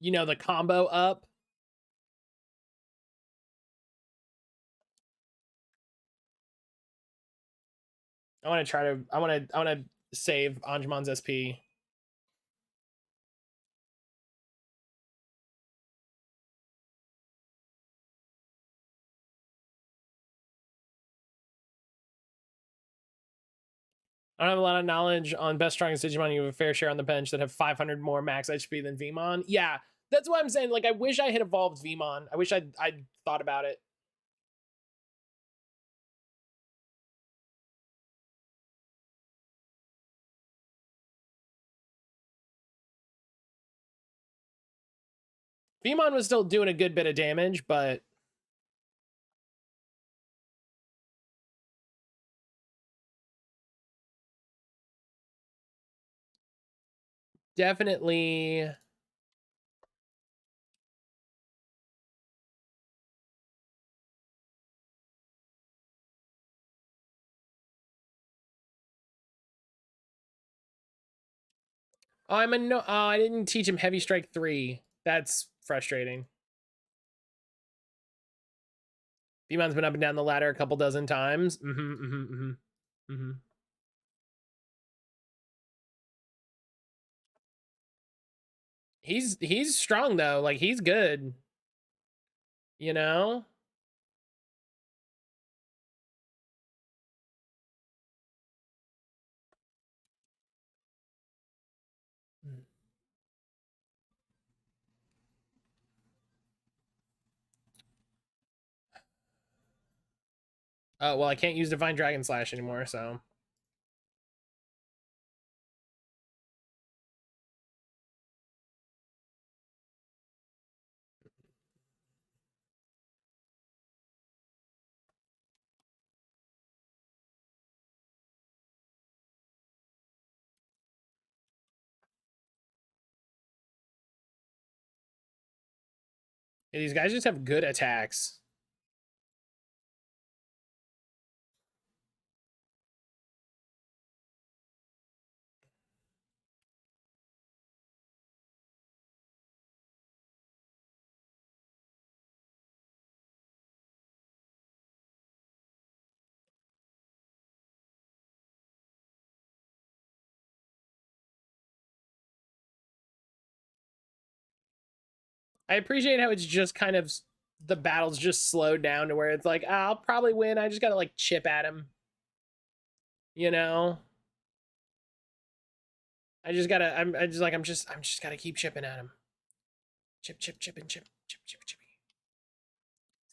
you know, the combo up. I want to save Anjumon's SP. I don't have a lot of knowledge on best strongest Digimon. You have a fair share on the bench that have 500 more max HP than Vmon. Yeah, that's what I'm saying. Like, I wish I had evolved Vmon. I wish I'd thought about it. Vmon was still doing a good bit of damage, but definitely. Oh, I didn't teach him Heavy Strike 3. That's frustrating. Demon's been up and down the ladder a couple dozen times. He's strong though. Like he's good. You know? Oh, well, I can't use Divine Dragon Slash anymore, so. Yeah, these guys just have good attacks. I appreciate how it's just kind of the battle's just slowed down to where it's like, I'll probably win. I just gotta like chip at him. You know? I'm just gotta keep chipping at him. Chip, chip, chip, and chip, chip, chip, chip.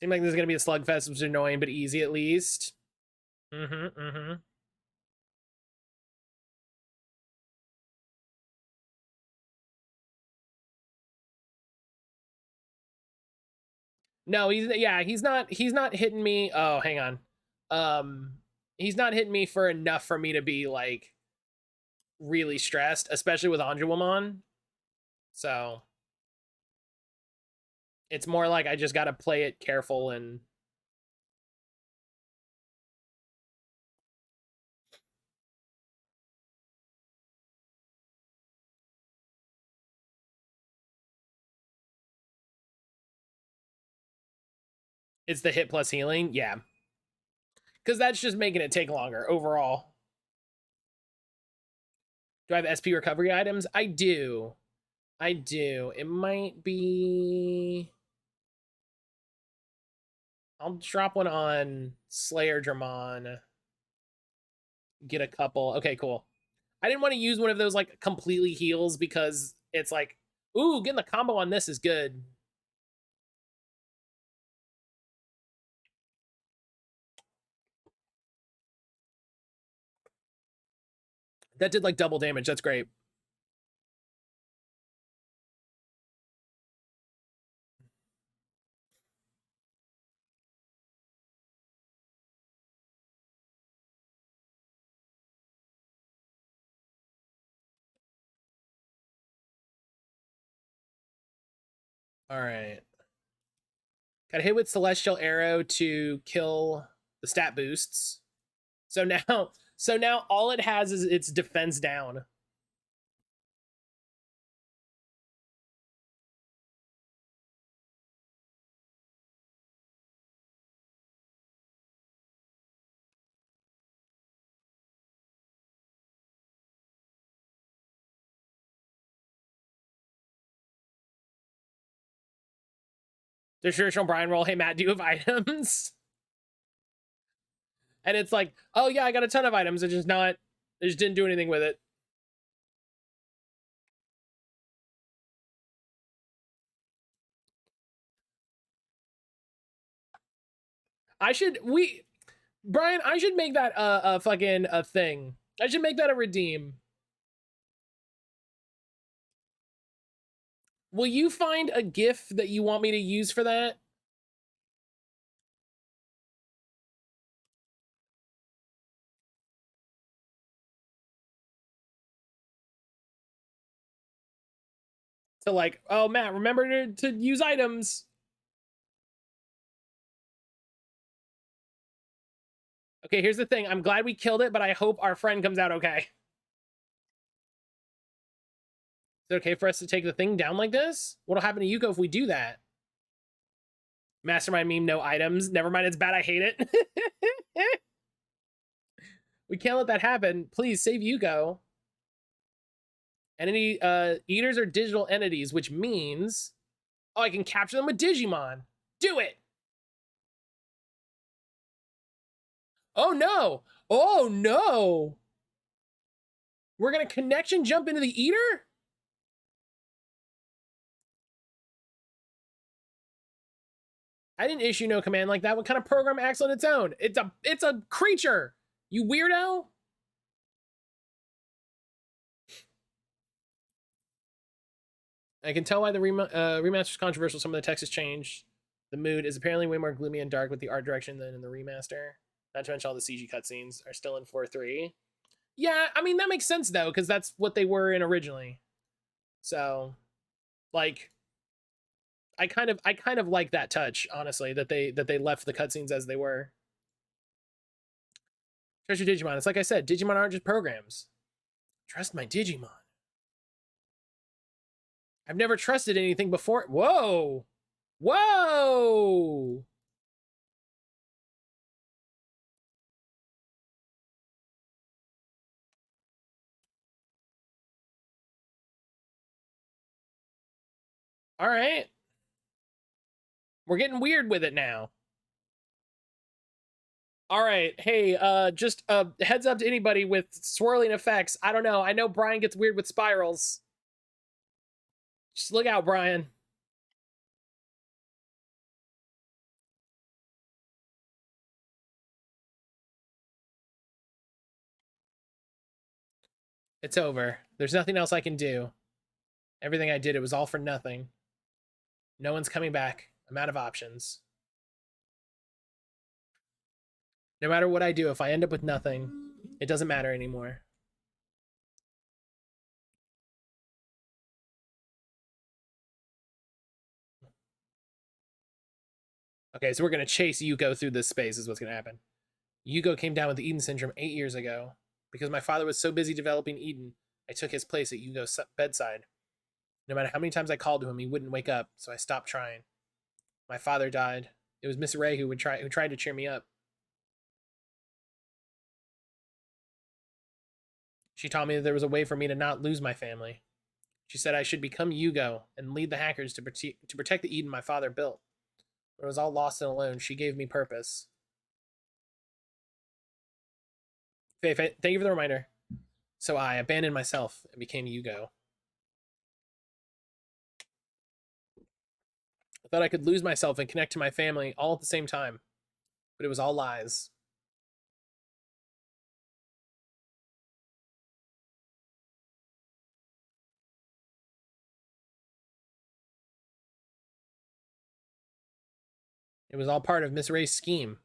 Seems like this is gonna be a slugfest, which is annoying, but easy at least. No, he's not hitting me. Oh, hang on. He's not hitting me for enough for me to be like really stressed, especially with Anjouamon. So it's more like I just gotta play it careful and it's the hit plus healing. Yeah. Because that's just making it take longer overall. Do I have SP recovery items? I do. I do. It might be. I'll drop one on Slayer Dramon. Get a couple. Okay, cool. I didn't want to use one of those like completely heals because it's like, ooh, getting the combo on this is good. That did like double damage. That's great. All right. Got hit with Celestial Arrow to kill the stat boosts. So now all it has is its defense down. The traditional Brian roll. Hey Matt, do you have items? And it's like, oh yeah, I got a ton of items. I just didn't do anything with it. Brian, I should make that a fucking a thing. I should make that a redeem. Will you find a GIF that you want me to use for that? To like, oh Matt, remember to use items. Okay, here's the thing. I'm glad we killed it, but I hope our friend comes out okay. it okay for us to take the thing down like this? What'll happen to Yuko if we do that? Mastermind meme, no items. Never mind, it's bad, I hate it. We can't let that happen. Please, save Yuko. Entity, eaters are digital entities, which means... Oh, I can capture them with Digimon. Do it! Oh, no! Oh, no! We're gonna connection jump into the eater? I didn't issue no command like that. What kind of program acts on its own? It's a creature! You weirdo! I can tell why the remaster's controversial. Some of the text has changed. The mood is apparently way more gloomy and dark with the art direction than in the remaster. Not to mention all the CG cutscenes are still in 4.3. Yeah, I mean, that makes sense, though, because that's what they were in originally. So, like, I kind of like that touch, honestly, that they left the cutscenes as they were. Treasure Digimon. It's like I said, Digimon aren't just programs. Trust my Digimon. I've never trusted anything before. Whoa! Whoa! All right. We're getting weird with it now. All right. Hey, just heads up to anybody with swirling effects. I don't know. I know Brian gets weird with spirals. Just look out, Brian. It's over. There's nothing else I can do. Everything I did, it was all for nothing. No one's coming back. I'm out of options. No matter what I do, if I end up with nothing, it doesn't matter anymore. Okay, so we're going to chase Yuko through this space is what's going to happen. Yuko came down with Eden syndrome 8 years ago. Because my father was so busy developing Eden, I took his place at Yuko's bedside. No matter how many times I called to him, he wouldn't wake up, so I stopped trying. My father died. It was Miss Ray who tried to cheer me up. She taught me that there was a way for me to not lose my family. She said I should become Yugo and lead the hackers to protect the Eden my father built. When I was all lost and alone, she gave me purpose. Faye, thank you for the reminder. So I abandoned myself and became Yugo. I thought I could lose myself and connect to my family all at the same time, but it was all lies. It was all part of Miss Ray's scheme.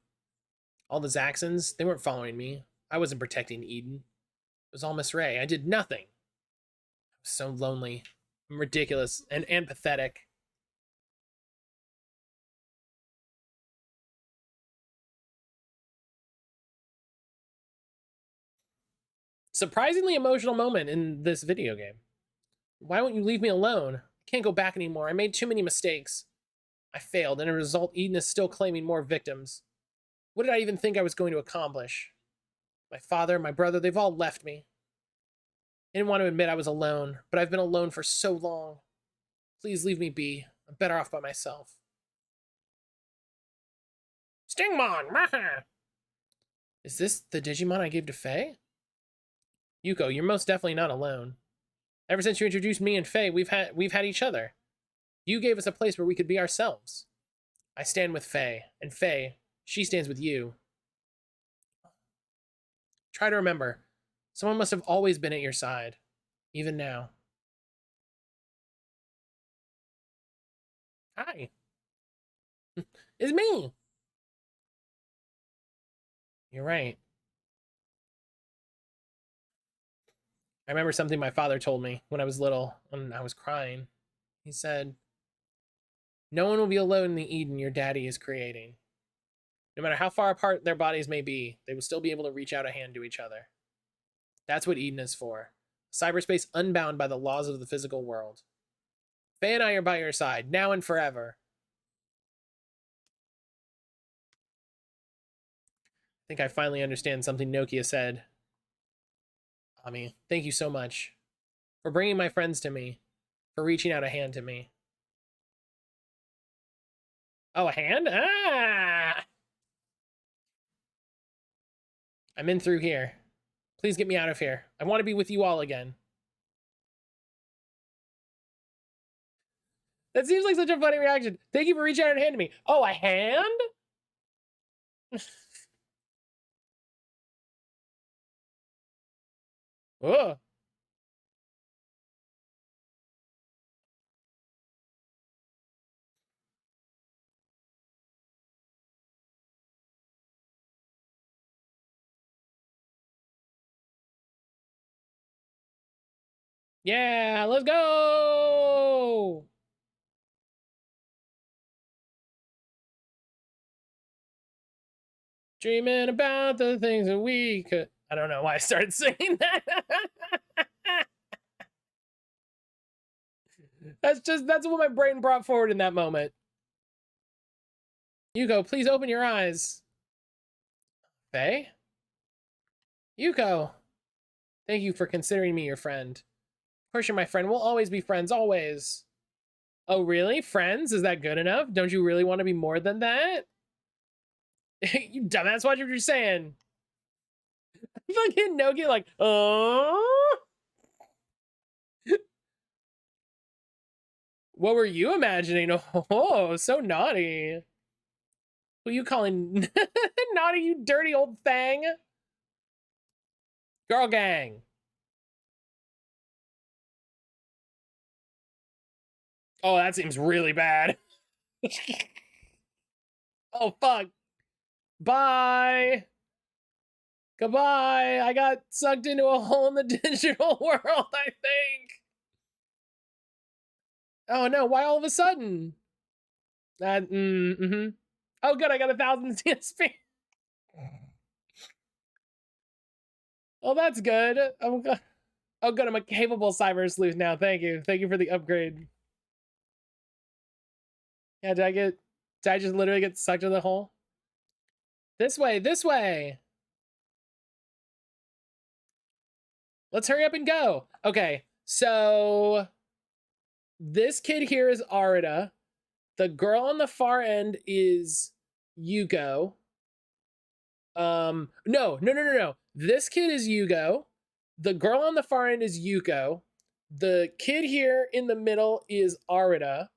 All the Zaxxons, they weren't following me. I wasn't protecting Eden. It was all Miss Ray. I did nothing. I was so lonely. I'm ridiculous and pathetic. Surprisingly emotional moment in this video game. Why won't you leave me alone? I can't go back anymore. I made too many mistakes. I failed, and as a result, Eden is still claiming more victims. What did I even think I was going to accomplish? My father, my brother, they've all left me. I didn't want to admit I was alone, but I've been alone for so long. Please leave me be. I'm better off by myself. Stingmon! Is this the Digimon I gave to Faye? Yuko, you're most definitely not alone. Ever since you introduced me and Faye, we've had each other. You gave us a place where we could be ourselves. I stand with Faye, and Faye, she stands with you. Try to remember. Someone must have always been at your side, even now. Hi. It's me. You're right. I remember something my father told me when I was little, when I was crying. He said, no one will be alone in the Eden your daddy is creating. No matter how far apart their bodies may be, they will still be able to reach out a hand to each other. That's what Eden is for. A cyberspace unbound by the laws of the physical world. Faye and I are by your side, now and forever. I think I finally understand something Nokia said. Ami, thank you so much for bringing my friends to me, for reaching out a hand to me. Oh, a hand? Ah! I'm in through here. Please get me out of here. I want to be with you all again. That seems like such a funny reaction. Thank you for reaching out a hand to me. Oh, a hand? Oh. Yeah, let's go! Dreaming about the things that we could. I don't know why I started singing that. That's what my brain brought forward in that moment. Yuko, please open your eyes. Faye? Yuko! Thank you for considering me your friend. Of course you're my friend. We'll always be friends, always. Oh, really? Friends? Is that good enough? Don't you really want to be more than that? You dumbass, watch what you're saying. Fucking Nokia like, oh. What were you imagining? Oh, so naughty. Who you calling naughty, you dirty old thing? Girl gang. Oh, that seems really bad. Oh, fuck. Bye. Goodbye. I got sucked into a hole in the digital world, I think. Oh, no. Why all of a sudden? Oh, good. I got 1,000 CSP. Oh, that's good. Oh, good. I'm a capable cyber sleuth now. Thank you. Thank you for the upgrade. Yeah, did I just literally get sucked into the hole? This way, this way. Let's hurry up and go. Okay, so this kid here is Arida. The girl on the far end is Yugo. No. This kid is Yugo. The girl on the far end is Yuko. The kid here in the middle is Arida.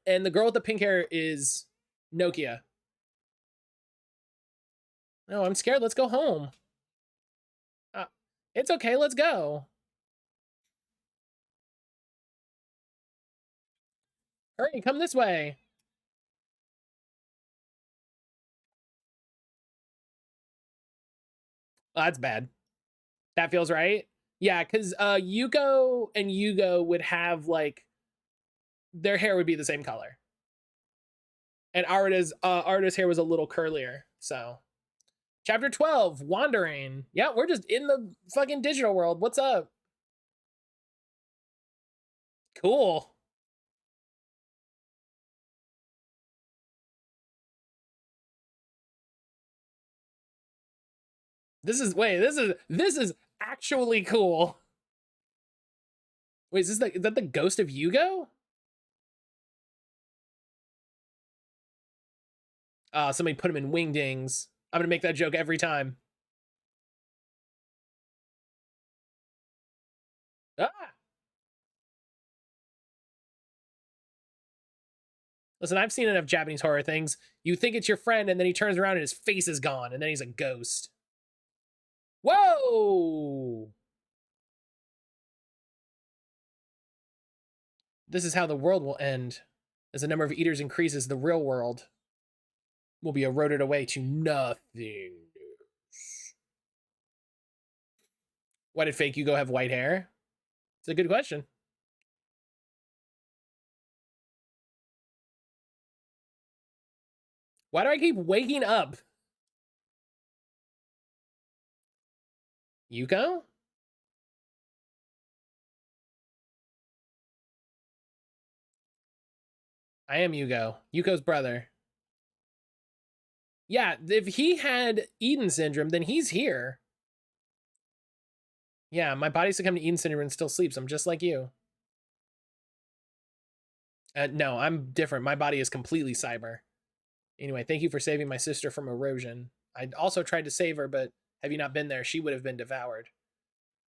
And the girl with the pink hair is Nokia. No, I'm scared. Let's go home. It's okay. Let's go. Hurry, come this way. Oh, that's bad. That feels right. Yeah, because Yuko and Yugo would have like their hair would be the same color, and Arida's hair was a little curlier. So, chapter 12, wandering. Yeah, we're just in the fucking digital world. What's up? Cool. This is actually cool. Wait, is that the ghost of Yugo? Somebody put him in wingdings. I'm gonna make that joke every time. Ah! Listen, I've seen enough Japanese horror things. You think it's your friend, and then he turns around and his face is gone, and then he's a ghost. Whoa! This is how the world will end. As the number of eaters increases, the real world will be eroded away to nothing. Why did fake Hugo have white hair? It's a good question. Why do I keep waking up? Yuko? I am Yugo. Yuko's brother. Yeah, if he had Eden syndrome, then he's here. Yeah, my body succumbed to Eden syndrome and still sleeps. I'm just like you. No, I'm different. My body is completely cyber. Anyway, thank you for saving my sister from erosion. I also tried to save her, but have you not been there, she would have been devoured.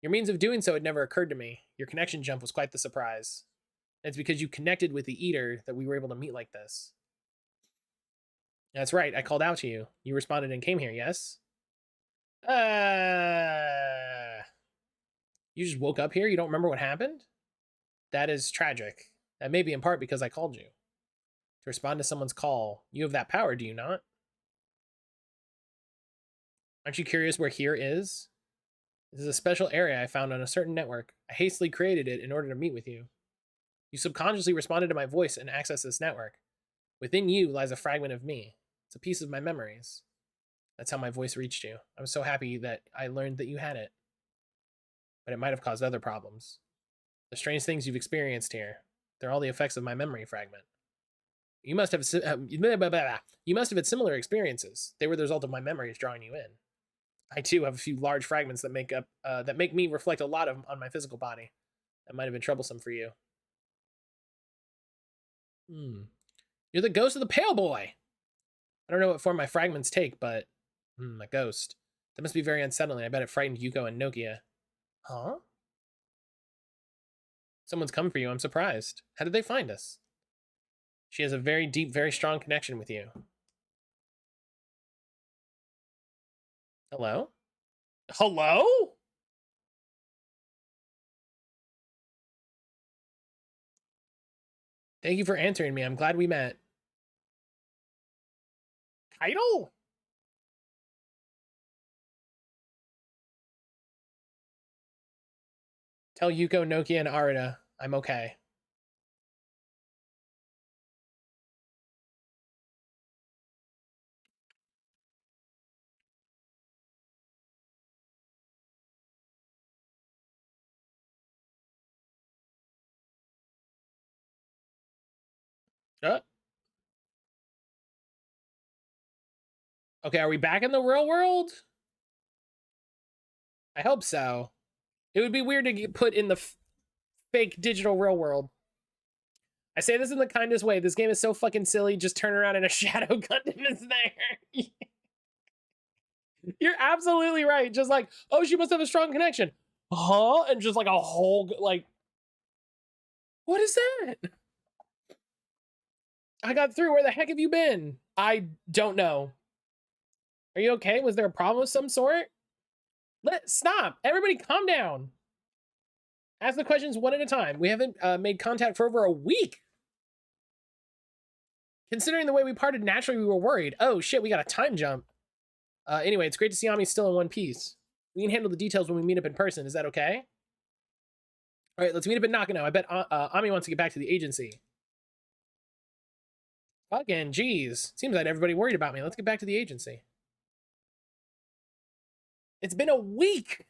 Your means of doing so had never occurred to me. Your connection jump was quite the surprise. And it's because you connected with the Eater that we were able to meet like this. That's right, I called out to you. You responded and came here, yes? You just woke up here? You don't remember what happened? That is tragic. That may be in part because I called you. To respond to someone's call. You have that power, do you not? Aren't you curious where here is? This is a special area I found on a certain network. I hastily created it in order to meet with you. You subconsciously responded to my voice and accessed this network. Within you lies a fragment of me. It's a piece of my memories. That's how my voice reached you. I was so happy that I learned that you had it. But it might have caused other problems. The strange things you've experienced here, they're all the effects of my memory fragment. You must have had similar experiences. They were the result of my memories drawing you in. I too have a few large fragments that make me reflect a lot on my physical body. That might have been troublesome for you. You're the ghost of the Pale Boy. I don't know what form my fragments take, but a ghost. That must be very unsettling. I bet it frightened Yuko and Nokia. Huh? Someone's come for you. I'm surprised. How did they find us? She has a very deep, very strong connection with you. Hello? Hello? Thank you for answering me. I'm glad we met. Title? Tell Yuko, Nokia, and Arita I'm okay. Okay, are we back in the real world? I hope so. It would be weird to get put in the fake digital real world. I say this in the kindest way. This game is so fucking silly. Just turn around and a Shadow Gundam is there. You're absolutely right. Just like, oh, she must have a strong connection. Huh? And just like a whole, like, what is that? I got through. Where the heck have you been? I don't know. Are you okay? Was there a problem of some sort? Stop. Everybody calm down. Ask the questions one at a time. We haven't made contact for over a week. Considering the way we parted, naturally we were worried. Oh shit, we got a time jump. Anyway, it's great to see Ami still in one piece. We can handle the details when we meet up in person. Is that okay? All right, let's meet up at Nakano. I bet Ami wants to get back to the agency. Fucking jeez. Seems like everybody worried about me. Let's get back to the agency. It's been a week.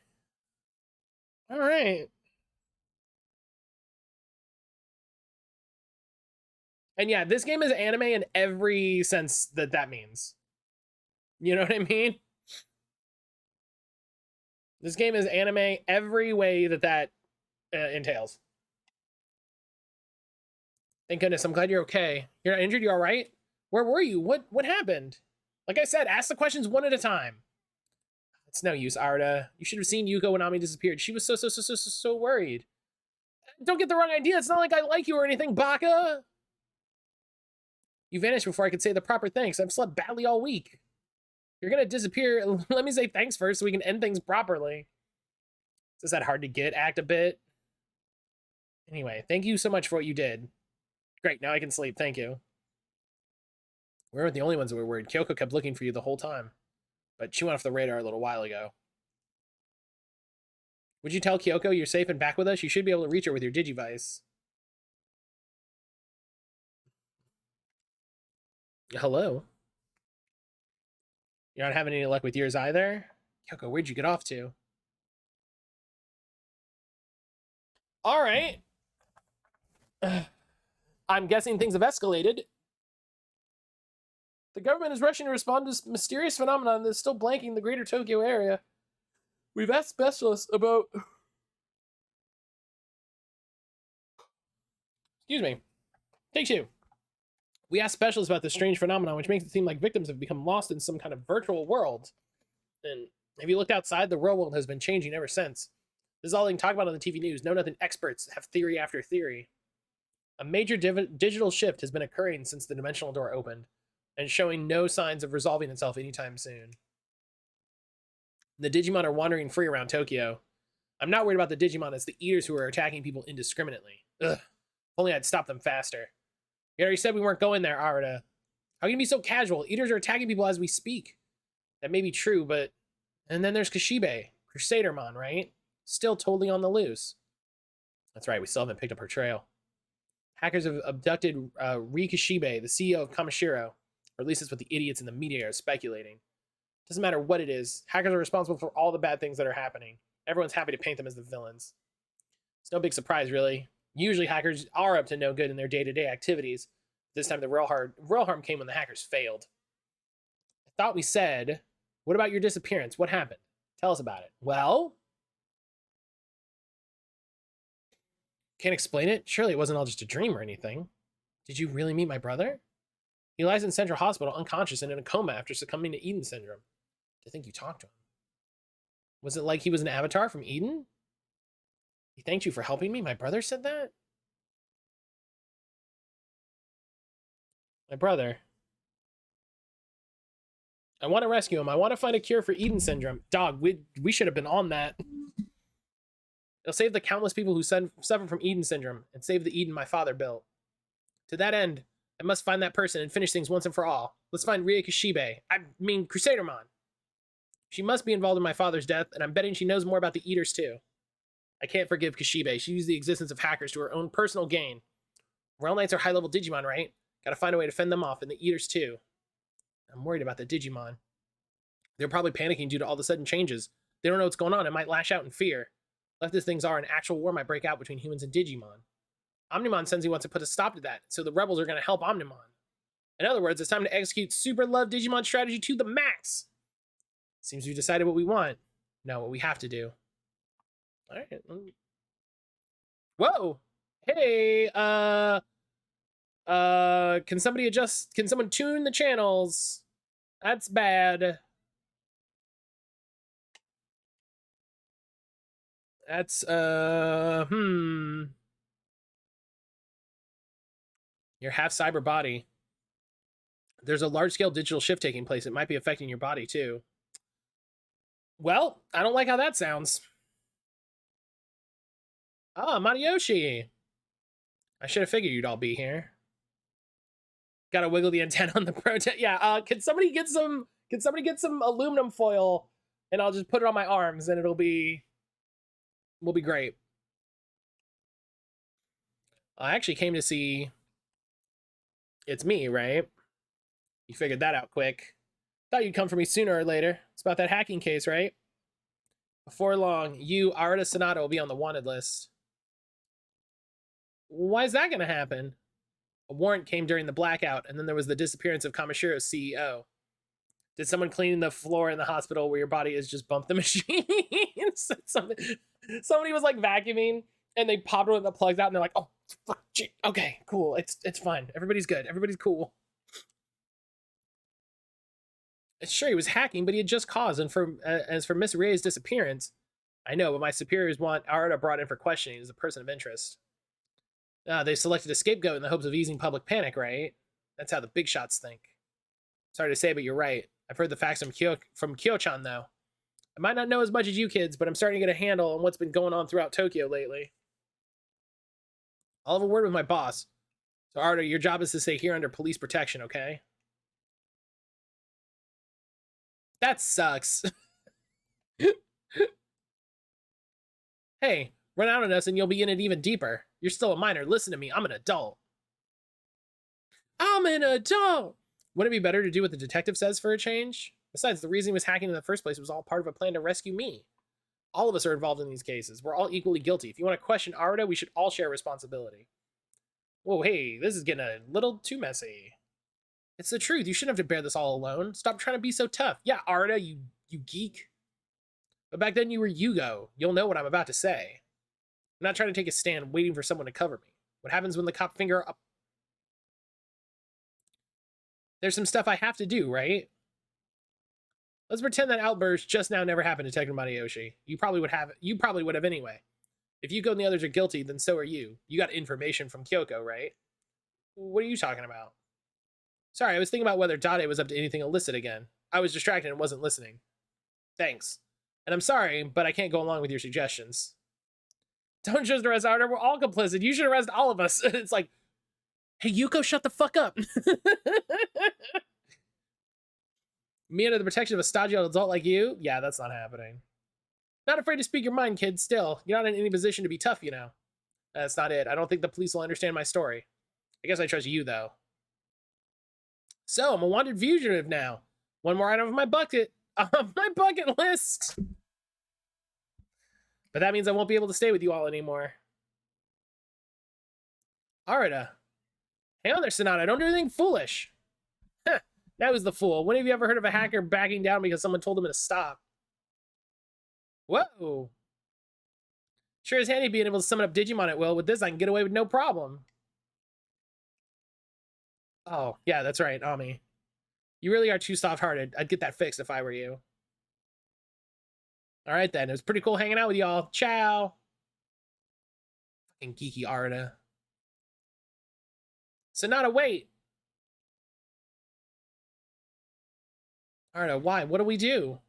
All right. And yeah, this game is anime in every sense that means. You know what I mean? This game is anime every way that entails. Thank goodness. I'm glad you're okay. You're not injured? You all right? Where were you? What happened? Like I said, ask the questions one at a time. It's no use, Arda. You should have seen Yuko when Ami disappeared. She was so worried. Don't get the wrong idea. It's not like I like you or anything, Baka. You vanished before I could say the proper thanks. I've slept badly all week. You're gonna disappear. Let me say thanks first so we can end things properly. Is that hard to get? Act a bit. Anyway, thank you so much for what you did. Great, now I can sleep. Thank you. We weren't the only ones that were worried. Kyoko kept looking for you the whole time. But she went off the radar a little while ago. Would you tell Kyoko you're safe and back with us? You should be able to reach her with your Digivice. Hello? You're not having any luck with yours either? Kyoko, where'd you get off to? All right. I'm guessing things have escalated. The government is rushing to respond to this mysterious phenomenon that is still blanking the greater Tokyo area. We've asked specialists about... Excuse me. Take two. We asked specialists about this strange phenomenon, which makes it seem like victims have become lost in some kind of virtual world. And if you looked outside, the real world has been changing ever since. This is all they can talk about on the TV news. No nothing experts have theory after theory. A major digital shift has been occurring since the dimensional door opened, and showing no signs of resolving itself anytime soon. The Digimon are wandering free around Tokyo. I'm not worried about the Digimon, it's the Eaters who are attacking people indiscriminately. Ugh. If only I'd stop them faster. You already said we weren't going there, Arata. How can you be so casual? Eaters are attacking people as we speak. That may be true, but... And then there's Kishibe, Crusadermon, right? Still totally on the loose. That's right, we still haven't picked up her trail. Hackers have abducted Ri Kishibe, the CEO of Kamishiro. Or at least it's what the idiots in the media are speculating. Doesn't matter what it is. Hackers are responsible for all the bad things that are happening. Everyone's happy to paint them as the villains. It's no big surprise, really. Usually hackers are up to no good in their day-to-day activities. This time the real harm came when the hackers failed. I thought we said, what about your disappearance? What happened? Tell us about it. Well? Can't explain it? Surely it wasn't all just a dream or anything. Did you really meet my brother? He lies in Central Hospital unconscious and in a coma after succumbing to Eden syndrome. To think you talked to him. Was it like he was an avatar from Eden? He thanked you for helping me? My brother said that? My brother. I want to rescue him. I want to find a cure for Eden syndrome. Dog, we should have been on that. It'll save the countless people who suffer from Eden syndrome and save the Eden my father built. To that end, I must find that person and finish things once and for all. Let's find Ria Kishibe. I mean, Crusadermon. She must be involved in my father's death, and I'm betting she knows more about the Eaters, too. I can't forgive Kishibe. She used the existence of hackers to her own personal gain. Realm Knights are high-level Digimon, right? Gotta find a way to fend them off, and the Eaters, too. I'm worried about the Digimon. They're probably panicking due to all the sudden changes. They don't know what's going on and might lash out in fear. Left as things are, an actual war might break out between humans and Digimon. Omnimon says he wants to put a stop to that, so the rebels are going to help Omnimon. In other words, it's time to execute Super Love Digimon strategy to the max. Seems we've decided what we want. No, what we have to do. All right. Whoa. Hey, can someone tune the channels? That's bad. That's, Your half cyber body. There's a large-scale digital shift taking place. It might be affecting your body, too. Well, I don't like how that sounds. Ah, Mariyoshi. I should have figured you'd all be here. Gotta wiggle the antenna on the proton. Yeah, can somebody get some aluminum foil and I'll just put it on my arms and will be great. I actually came to see it's me, right? You figured that out quick. Thought you'd come for me sooner or later. It's about that hacking case, right? Before long, you, Arata Sonata, will be on the wanted list. Why is that going to happen? A warrant came during the blackout, and then there was the disappearance of Kamashiro's CEO. Did someone clean the floor in the hospital where your body is just bumped the machine? Somebody was like vacuuming, and they popped one of the plugs out, and they're like, "Oh, fuck, shit. Okay, cool. It's fine. Everybody's good. Everybody's cool." Sure, he was hacking, but he had just cause. And as for Miss Ray's disappearance, I know, but my superiors want Arata brought in for questioning as a person of interest. They selected a scapegoat in the hopes of easing public panic, right? That's how the big shots think. Sorry to say, but you're right. I've heard the facts from Kyo-chan, though. I might not know as much as you kids, but I'm starting to get a handle on what's been going on throughout Tokyo lately. I'll have a word with my boss. So, Arata, your job is to stay here under police protection, okay? That sucks. Hey, run out on us and you'll be in it even deeper. You're still a minor. Listen to me. I'm an adult. I'm an adult! Wouldn't it be better to do what the detective says for a change? Besides, the reason he was hacking in the first place was all part of a plan to rescue me. All of us are involved in these cases. We're all equally guilty. If you want to question Arata, we should all share responsibility. Whoa, hey, this is getting a little too messy. It's the truth. You shouldn't have to bear this all alone. Stop trying to be so tough. Yeah, Arda, you geek. But back then you were Yugo. You'll know what I'm about to say. I'm not trying to take a stand waiting for someone to cover me. What happens when the cop finger up? There's some stuff I have to do, right? Let's pretend that outburst just now never happened to Tekken Matayoshi. You probably would have anyway. If Yuko and the others are guilty, then so are you. You got information from Kyoko, right? What are you talking about? Sorry, I was thinking about whether Dade was up to anything illicit again. I was distracted and wasn't listening. Thanks. And I'm sorry, but I can't go along with your suggestions. Don't just arrest Arda, we're all complicit. You should arrest all of us. It's like, hey, Yuko, shut the fuck up. Me under the protection of a stodgy old adult like you? Yeah, that's not happening. Not afraid to speak your mind, kid, still. You're not in any position to be tough, you know. That's not it. I don't think the police will understand my story. I guess I trust you, though. So, I'm a wanted fugitive now. One more item of my bucket list. But that means I won't be able to stay with you all anymore. Arda. Hang on there, Sonata. Don't do anything foolish. Huh. That was the fool. When have you ever heard of a hacker backing down because someone told him to stop? Whoa. Sure is handy being able to summon up Digimon at will. With this, I can get away with no problem. Oh, yeah, that's right, Ami. You really are too soft-hearted. I'd get that fixed if I were you. All right, then. It was pretty cool hanging out with y'all. Ciao. Fucking geeky Arda. Sonata, wait. Arda, why? What do we do?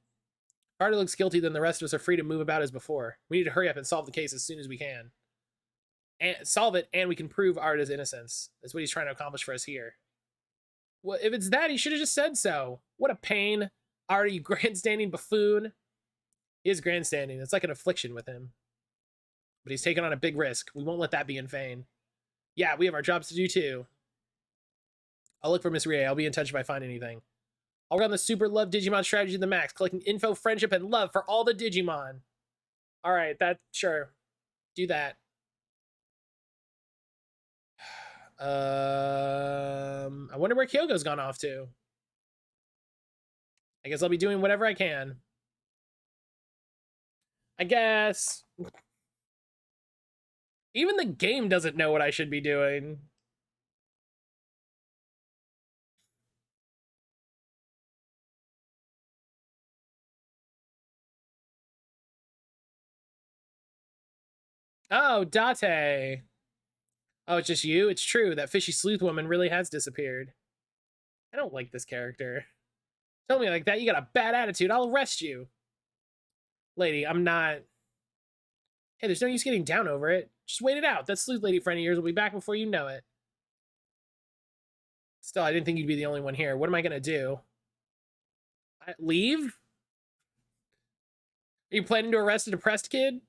Arda looks guilty, then the rest of us are free to move about as before. We need to hurry up and solve the case as soon as we can. And solve it, and we can prove Arda's innocence. That's what he's trying to accomplish for us here. Well, if it's that, he should have just said so. What a pain. Arda, you grandstanding buffoon. He is grandstanding. It's like an affliction with him. But he's taken on a big risk. We won't let that be in vain. Yeah, we have our jobs to do too. I'll look for Miss Rie. I'll be in touch if I find anything. I'll run the super love Digimon strategy to the max, collecting info, friendship, and love for all the Digimon. All right, sure. Do that. I wonder where Kyogo's gone off to. I guess I'll be doing whatever I can. I guess. Even the game doesn't know what I should be doing. Oh, Date. Oh, it's just you? It's true. That fishy sleuth woman really has disappeared. I don't like this character. Tell me like that, you got a bad attitude. I'll arrest you. Lady, I'm not... Hey, there's no use getting down over it. Just wait it out. That sleuth lady friend of yours will be back before you know it. Still, I didn't think you'd be the only one here. What am I gonna do? Leave? Are you planning to arrest a depressed kid?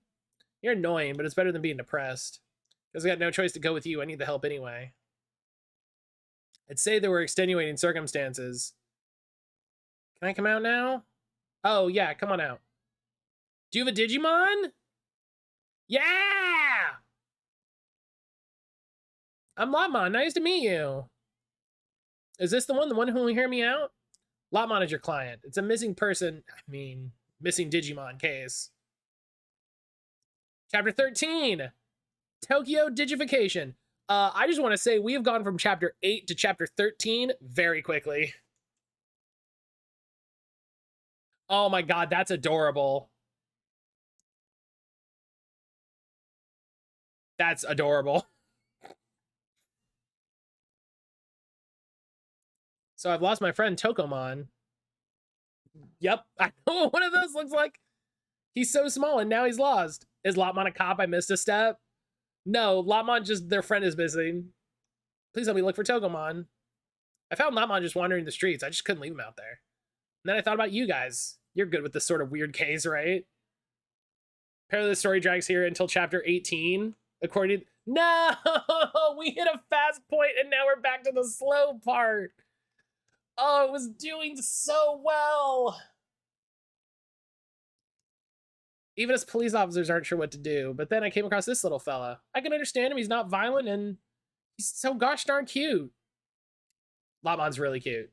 You're annoying, but it's better than being depressed. Because I got no choice to go with you. I need the help anyway. I'd say there were extenuating circumstances. Can I come out now? Oh, yeah, come on out. Do you have a Digimon? Yeah! I'm Lotmon. Nice to meet you. Is this the one who will hear me out? Lotmon is your client. It's a missing Digimon case. Chapter 13. Tokyo Digification. I just want to say we have gone from chapter 8 to chapter 13 very quickly. Oh my god, that's adorable. That's adorable. So I've lost my friend Tokomon. Yep, I know what one of those looks like. He's so small and now he's lost. Is Lotmon a cop? I missed a step. No, Lotmon just, their friend is missing. Please help me look for Tokomon. I found Lotmon just wandering the streets. I just couldn't leave him out there. And then I thought about you guys. You're good with this sort of weird case, right? Apparently the story drags here until chapter 18. According to... No! We hit a fast point and now we're back to the slow part. Oh, it was doing so well. Even as police officers aren't sure what to do. But then I came across this little fella. I can understand him. He's not violent and He's so gosh darn cute. Lopmon's really cute.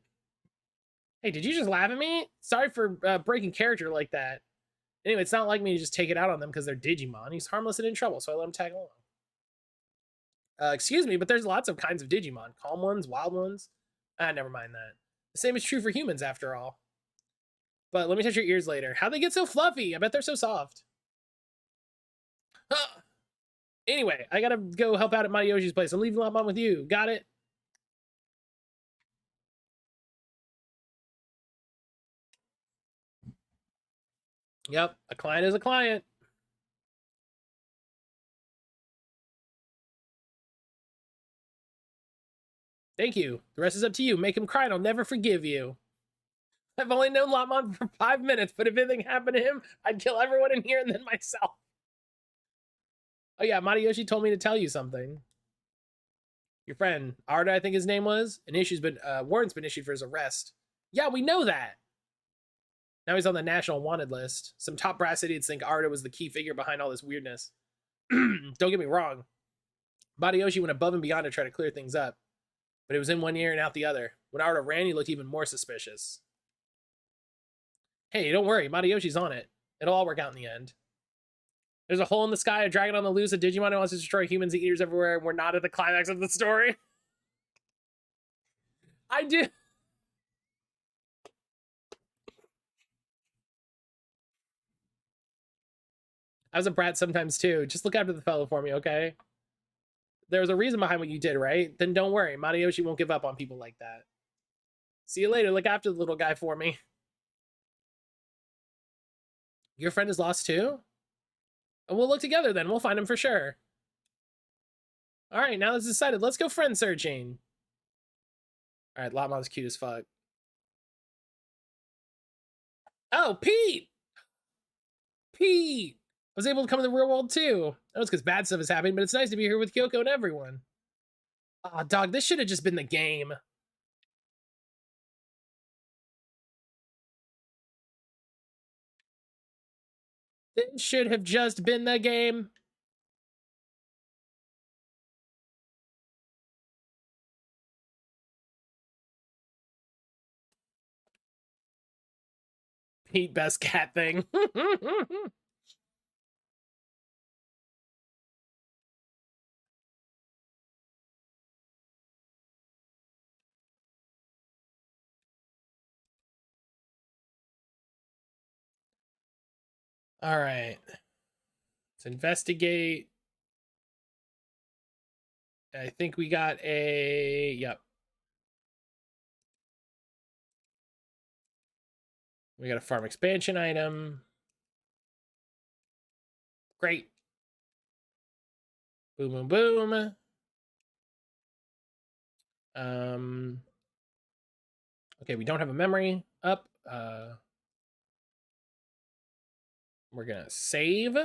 Hey, did you just laugh at me? Sorry for breaking character like that. Anyway, it's not like me to just take it out on them because they're Digimon. He's harmless and in trouble, so I let him tag along. Excuse me, but there's lots of kinds of Digimon. Calm ones, wild ones. Never mind that. The same is true for humans, after all. But let me touch your ears later. How'd they get so fluffy? I bet they're so soft. Anyway, I gotta go help out at Madayoshi's place. I'm leaving Lopmon with you. Got it? Yep, a client is a client. Thank you. The rest is up to you. Make him cry and I'll never forgive you. I've only known Lopmon for 5 minutes, but if anything happened to him, I'd kill everyone in here and then myself. Oh yeah, Matayoshi told me to tell you something. Your friend, Arda, I think his name was, warrant's been issued for his arrest. Yeah, we know that. Now he's on the national wanted list. Some top brass idiots think Arda was the key figure behind all this weirdness. Don't get me wrong. Matayoshi went above and beyond to try to clear things up. But it was in one ear and out the other. When Arda ran, he looked even more suspicious. Hey, don't worry, Matayoshi's on it. It'll all work out in the end. There's a hole in the sky, a dragon on the loose, a Digimon who wants to destroy humans and eaters everywhere, and we're not at the climax of the story. I do. I was a brat sometimes too. Just look after the fellow for me, okay? There was a reason behind what you did, right? Then don't worry, Matayoshi won't give up on people like that. See you later. Look after the little guy for me. Your friend is lost too? We'll look together then. We'll find him for sure. All right, now it's decided. Let's go friend searching. All right, Lopmon's cute as fuck. Oh, Pete! Pete! I was able to come in the real world too. I know it's because bad stuff is happening, but it's nice to be here with Kyoko and everyone. Aw, dog, this should have just been the game. This should have just been the game. Pete, best cat thing. All right. Let's investigate. I think we got a... Yep. We got a farm expansion item. Great. Boom, boom, boom. Okay, we don't have a memory up. We're gonna save.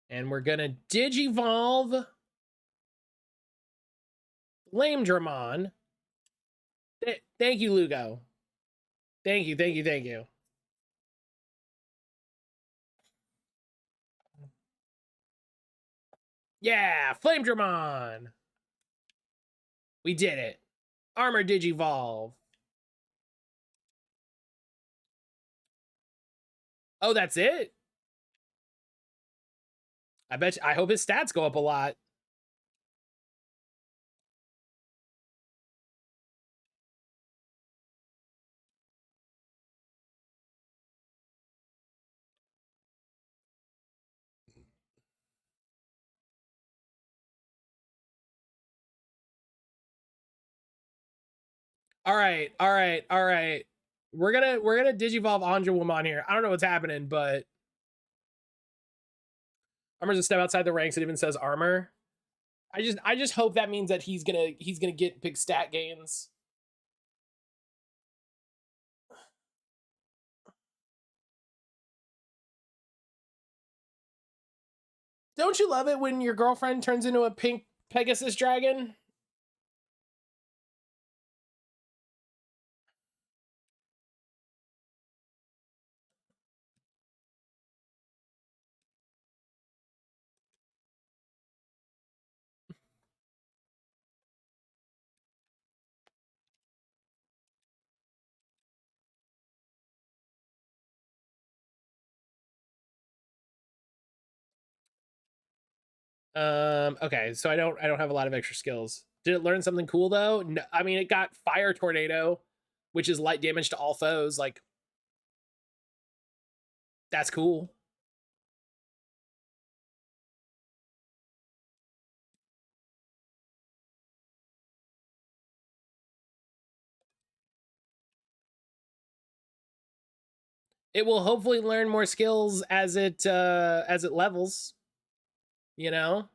And we're gonna digivolve Lame Dramon. Thank you, Lugo. Thank you, thank you, thank you. Yeah, Flame Dramon. We did it. Armor Digivolve. Oh, that's it? I hope his stats go up a lot. All right, all right, all right. We're gonna digivolve Anjawamon here. I don't know what's happening, but Armor's a step outside the ranks. It even says armor. I just hope that means that he's gonna get big stat gains. Don't you love it when your girlfriend turns into a pink Pegasus dragon? Okay, so I don't have a lot of extra skills. Did it learn something cool though? No, I mean, it got fire tornado, which is light damage to all foes. Like, that's cool. It will hopefully learn more skills as it levels, you know?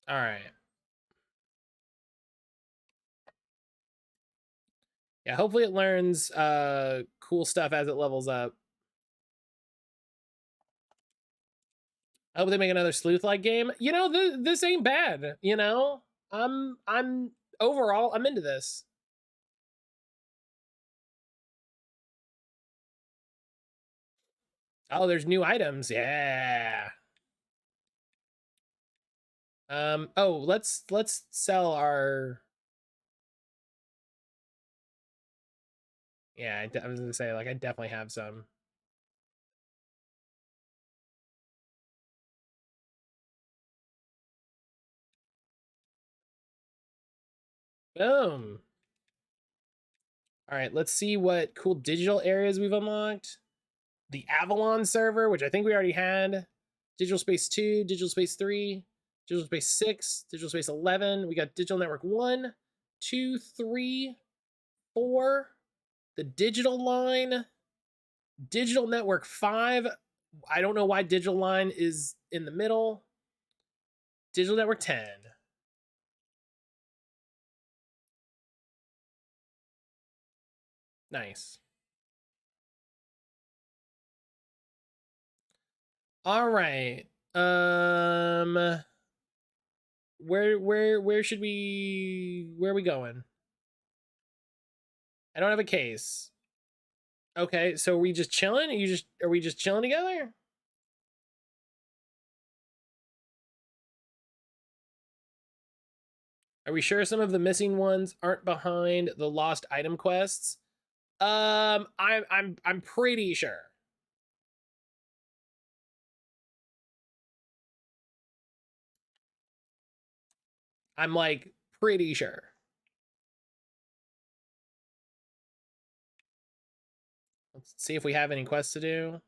All right. Yeah, hopefully it learns cool stuff as it levels up. I hope they make another sleuth-like game. You know, this ain't bad, you know? I'm overall I'm into this. Oh, there's new items. Yeah. Oh, let's sell our. Yeah, I was gonna say, like, I definitely have some. Boom. All right, let's see what cool digital areas we've unlocked. The Avalon server, which I think we already had. Digital Space 2, Digital Space 3, Digital Space 6, Digital Space 11. We got Digital Network 1, 2, 3, 4. The digital line, Digital Network 5. I don't know why digital line is in the middle. Digital Network 10. Nice. All right. Where should where are we going? I don't have a case. Okay, so are we just chilling? Are we just chilling together? Are we sure some of the missing ones aren't behind the lost item quests? I'm pretty sure. I'm like pretty sure. Let's see if we have any quests to do.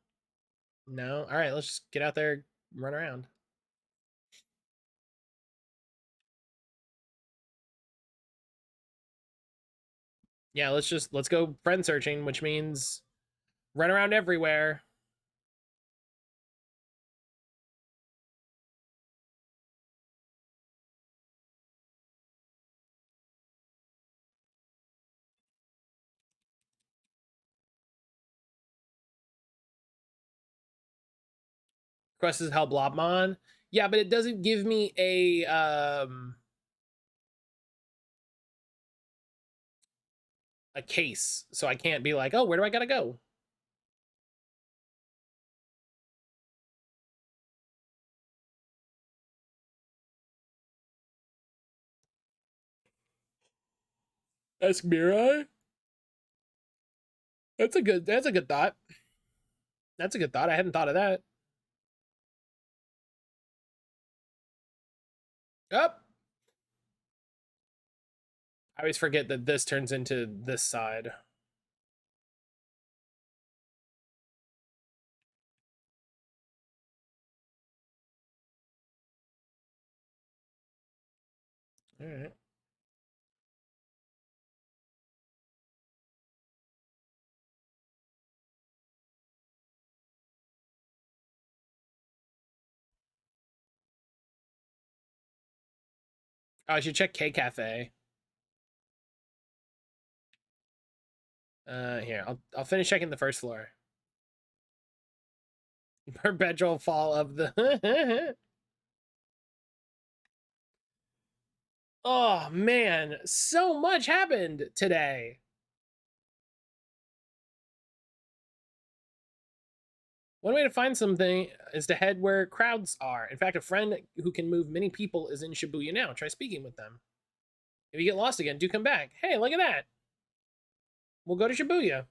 No. All right, let's just get out there, run around. Yeah, let's go friend searching, which means run around everywhere. Quest is help Blobmon. Yeah, but it doesn't give me a case, so I can't be like, oh, where do I gotta go? Ask Mirai. That's a good thought. That's a good thought. I hadn't thought of that. Up. Oh, I always forget that this turns into this side. All right. Oh, I should check K Cafe. Here, I'll finish checking the first floor. Perpetual fall of the. Oh man, so much happened today. One way to find something is to head where crowds are. In fact, a friend who can move many people is in Shibuya now. Try speaking with them. If you get lost again, do come back. Hey, look at that. We'll go to Shibuya.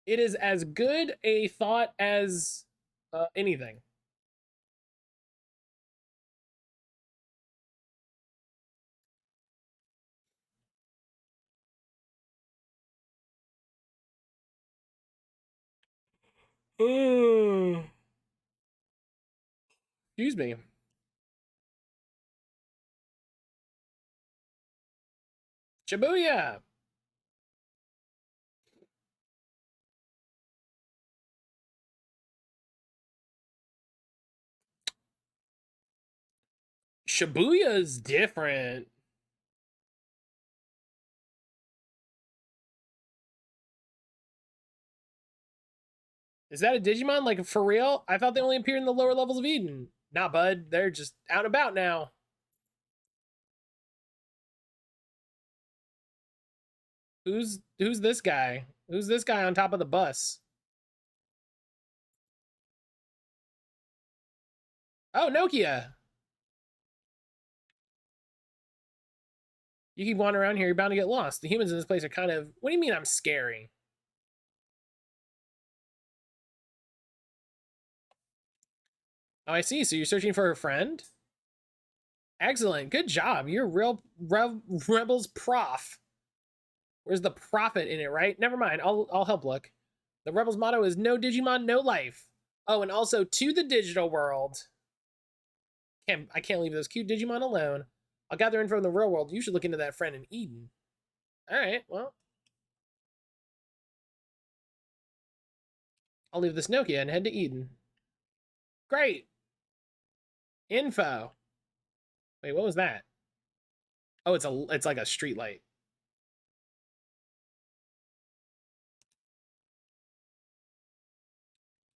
It is as good a thought as anything. Excuse me. Shibuya. Shibuya's different. Is that a Digimon? Like, for real? I thought they only appeared in the lower levels of Eden. Nah, bud. They're just out and about now. Who's this guy? Who's this guy on top of the bus? Oh, Nokia. You keep wandering around here, you're bound to get lost. The humans in this place are kind of... What do you mean I'm scary? Oh, I see. So you're searching for a friend? Excellent. Good job. You're real Rebels prof. Where's the profit in it, right? Never mind. I'll help look. The Rebels motto is no Digimon, no life. Oh, and also to the digital world. I can't leave those cute Digimon alone. I'll gather info in the real world. You should look into that friend in Eden. All right, well. I'll leave this Nokia and head to Eden. Great. Info. Wait, what was that? Oh, it's like a street light.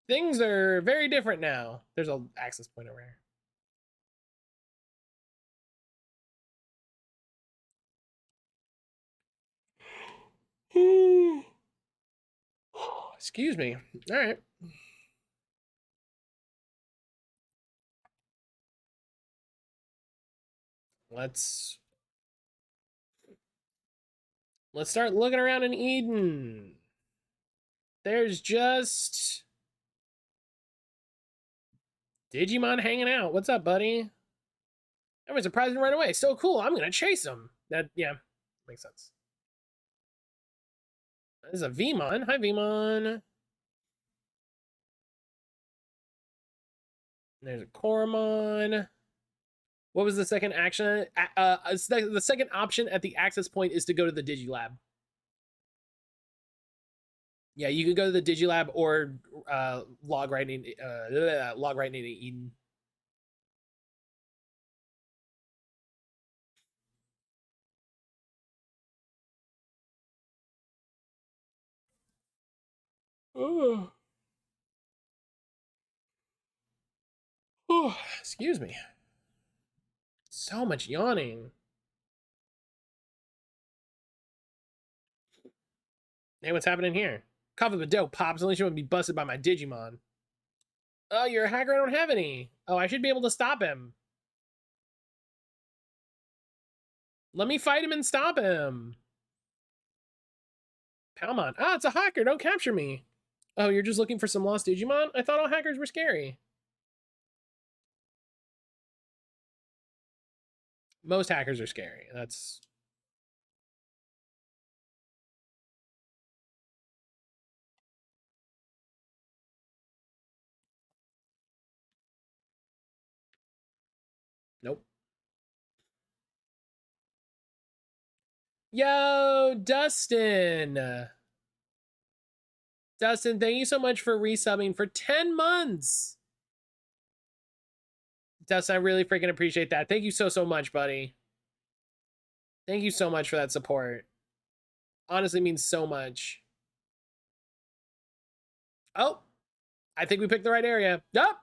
Things are very different now. There's an access point over here. Excuse me. All right. Let's start looking around in Eden. There's just Digimon hanging out. What's up, buddy? Everyone surprised me right away. So cool. I'm gonna chase him. That, yeah, makes sense. This is a Vmon. Hi, Vmon. There's a Koromon. What was the second action? The second option at the access point is to go to the Digilab. Yeah, you can go to the Digilab or log right into Eden. Oh. Oh, excuse me. So much yawning. Hey, what's happening here? Cough up a dope, Pops. At least you won't be busted by my Digimon. Oh, you're a hacker. I don't have any. Oh, I should be able to stop him. Let me fight him and stop him. Palmon. Ah, it's a hacker. Don't capture me. Oh, you're just looking for some lost Digimon? I thought all hackers were scary. Most hackers are scary. That's... Nope. Yo, Dustin. Dustin, thank you so much for resubbing for 10 months. Dustin, I really freaking appreciate that. Thank you so much, buddy. Thank you so much for that support. Honestly means so much. Oh, I think we picked the right area. Nope.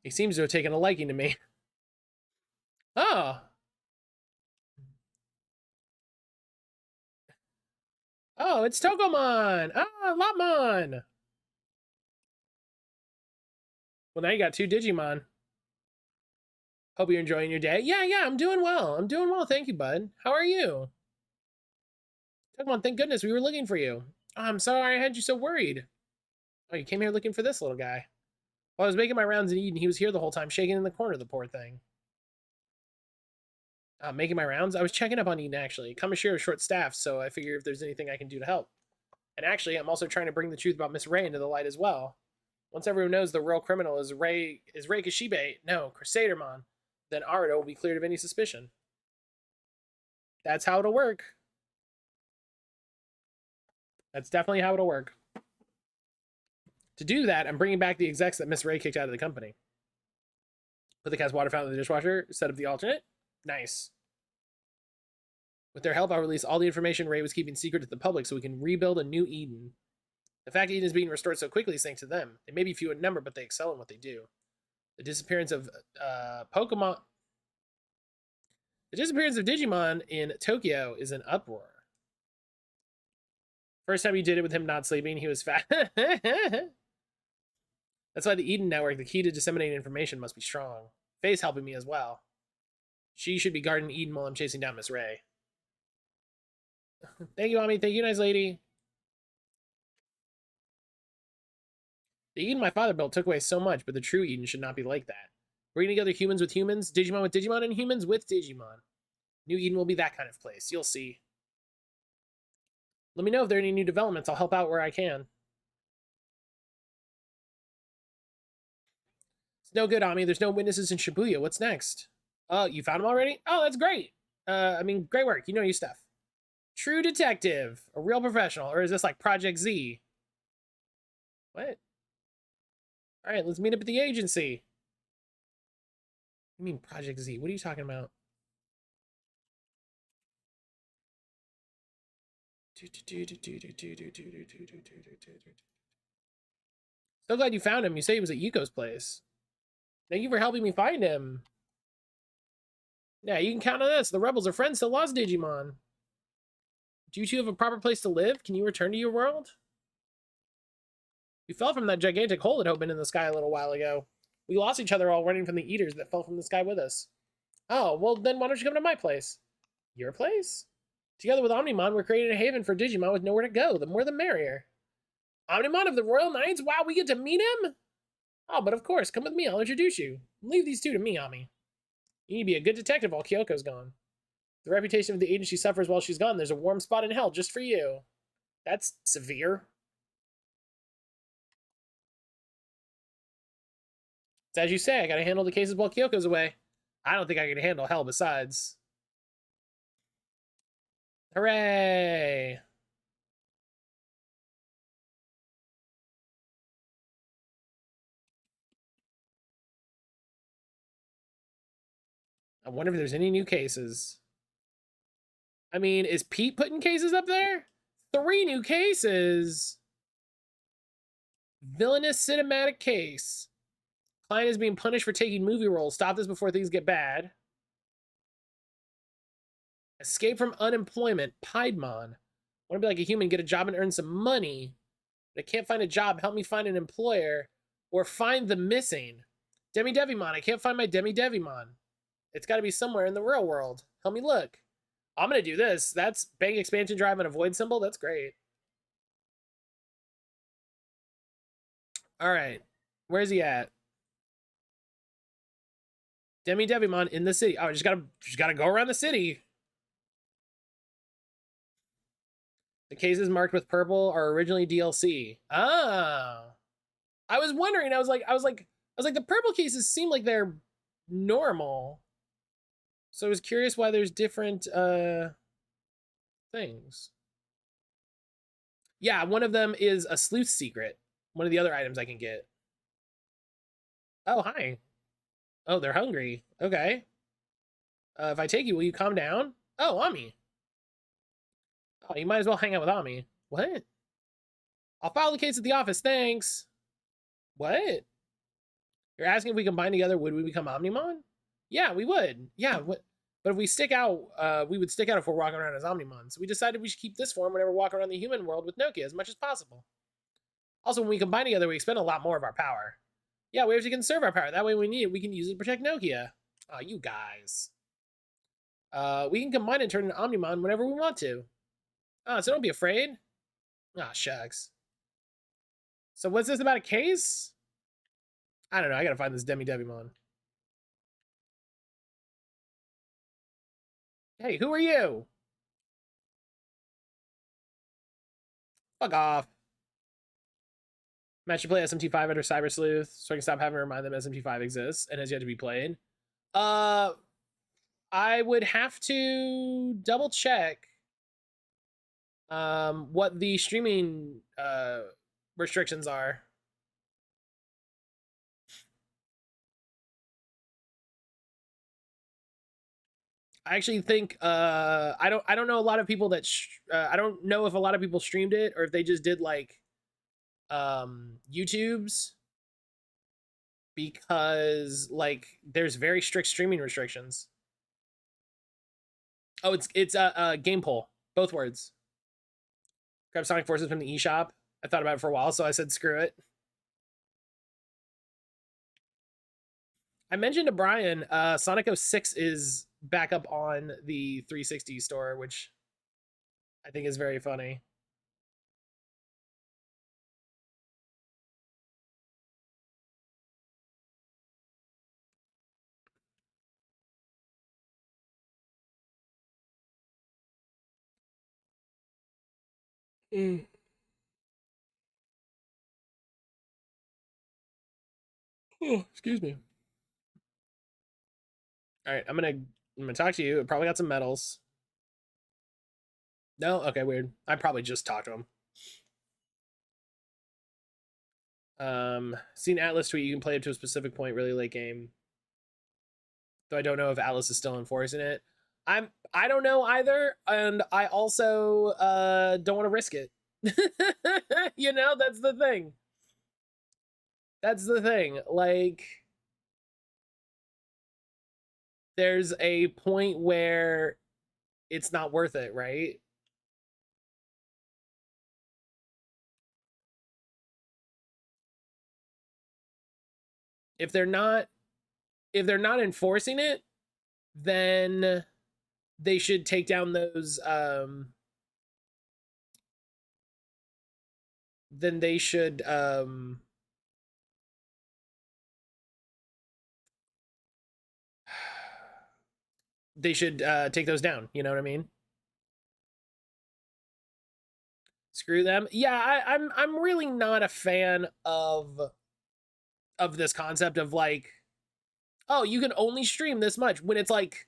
He seems to have taken a liking to me. Oh. Oh, it's Tokomon! Ah, Lopmon! Well, now you got 2 Digimon. Hope you're enjoying your day. Yeah, I'm doing well. I'm doing well, thank you, bud. How are you? Tokomon, thank goodness we were looking for you. Oh, I'm sorry I had you so worried. Oh, you came here looking for this little guy. While I was making my rounds in Eden, he was here the whole time, shaking in the corner, the poor thing. Making my rounds? I was checking up on Eden, actually. Kamishiro is short-staffed, so I figure if there's anything I can do to help. And actually, I'm also trying to bring the truth about Miss Ray into the light as well. Once everyone knows the real criminal is Ray Kishibe, no, Crusadermon, then Aruto will be cleared of any suspicion. That's how it'll work. That's definitely how it'll work. To do that, I'm bringing back the execs that Miss Ray kicked out of the company. Put the cat's water fountain in the dishwasher, set up the alternate. Nice. With their help, I'll release all the information Ray was keeping secret to the public so we can rebuild a new Eden. The fact Eden is being restored so quickly is thanks to them. They may be few in number, but they excel in what they do. The disappearance of Pokemon... The disappearance of Digimon in Tokyo is an uproar. First time you did it with him not sleeping, he was fat. That's why the Eden Network, the key to disseminating information, must be strong. Faye's helping me as well. She should be guarding Eden while I'm chasing down Miss Ray. Thank you, Ami. Thank you, nice lady. The Eden my father built took away so much, but the true Eden should not be like that. Bringing together humans with humans, Digimon with Digimon, and humans with Digimon. New Eden will be that kind of place. You'll see. Let me know if there are any new developments. I'll help out where I can. It's no good, Ami. There's no witnesses in Shibuya. What's next? Oh, you found them already? Oh, that's great. Great work. You know your stuff. True detective. A real professional. Or is this like Project Z? What? All right, let's meet up at the agency. You mean Project Z? What are you talking about? So glad you found him. You say he was at Yuko's place. Thank you for helping me find him. Yeah, you can count on us. The rebels are friends to lost Digimon. Do you two have a proper place to live? Can you return to your world? We fell from that gigantic hole that opened in the sky a little while ago. We lost each other while running from the eaters that fell from the sky with us. Oh, well then why don't you come to my place? Your place? Together with Omnimon, we're creating a haven for Digimon with nowhere to go. The more the merrier. Omnimon of the Royal Knights? Wow, we get to meet him? Oh, but of course, come with me. I'll introduce you. Leave these two to me, Ami. You need to be a good detective while Kyoko's gone. The reputation of the agency suffers while she's gone. There's a warm spot in hell just for you. That's severe. It's as you say, I gotta handle the cases while Kyoko's away. I don't think I can handle hell besides. Hooray! I wonder if there's any new cases. I mean, is Pete putting cases up there? 3 new cases! Villainous cinematic case. Client is being punished for taking movie roles. Stop this before things get bad. Escape from unemployment. Piedmon. Want to be like a human, get a job and earn some money. But I can't find a job. Help me find an employer. Or find the missing. Demi-Devimon. I can't find my Demi-Devimon. It's got to be somewhere in the real world. Help me look. I'm going to do this. That's bank expansion drive and a void symbol. That's great. All right. Where's he at? Demi-Devimon in the city. Oh, I just gotta go around the city. The cases marked with purple are originally DLC. Ah. I was wondering, I was like, the purple cases seem like they're normal. So I was curious why there's different things. Yeah, one of them is a sleuth secret. One of the other items I can get. Oh, hi. Oh, they're hungry. Okay. If I take you, will you calm down? Oh, Ami. Oh, you might as well hang out with Ami. What? I'll file the case at the office, thanks. What? You're asking if we combine together, would we become Omnimon? Yeah, we would. Yeah, but if we stick out, we would stick out if we're walking around as Omnimon. So we decided we should keep this form whenever we walk around the human world with Nokia as much as possible. Also, when we combine together, we expend a lot more of our power. Yeah, we have to conserve our power. That way, when we need it, we can use it to protect Nokia. Oh, you guys. We can combine and turn into Omnimon whenever we want to. So don't be afraid. Ah, shucks. So what's this about a case? I don't know. I gotta find this Devimon. Hey, who are you? Fuck off. Match to play SMT5 under Cyber Sleuth, so I can stop having to remind them SMT5 exists and has yet to be played. I would have to double check what the streaming restrictions are. I actually think I don't know a lot of people that I don't know if a lot of people streamed it or if they just did like YouTube's, because like there's very strict streaming restrictions. Oh, it's a game poll, both words. Grab Sonic Forces from the eShop. I thought about it for a while, so I said screw it. I mentioned to Brian, Sonic 06 is back up on the 360 store, which I think is very funny. Mm. Oh, excuse me. All right, I'm gonna talk to you. I probably got some medals. No, okay, weird. I probably just talked to him. Seen Atlas tweet you can play it to a specific point really late game. Though I don't know if Atlas is still enforcing it. I don't know either, and I also don't want to risk it. You know, that's the thing. That's the thing. Like, there's a point where it's not worth it, right? If they're not enforcing it, then they should take down those then they should take those down, you know what I mean? Screw them. Yeah, I'm really not a fan of this concept of like, oh, you can only stream this much when it's like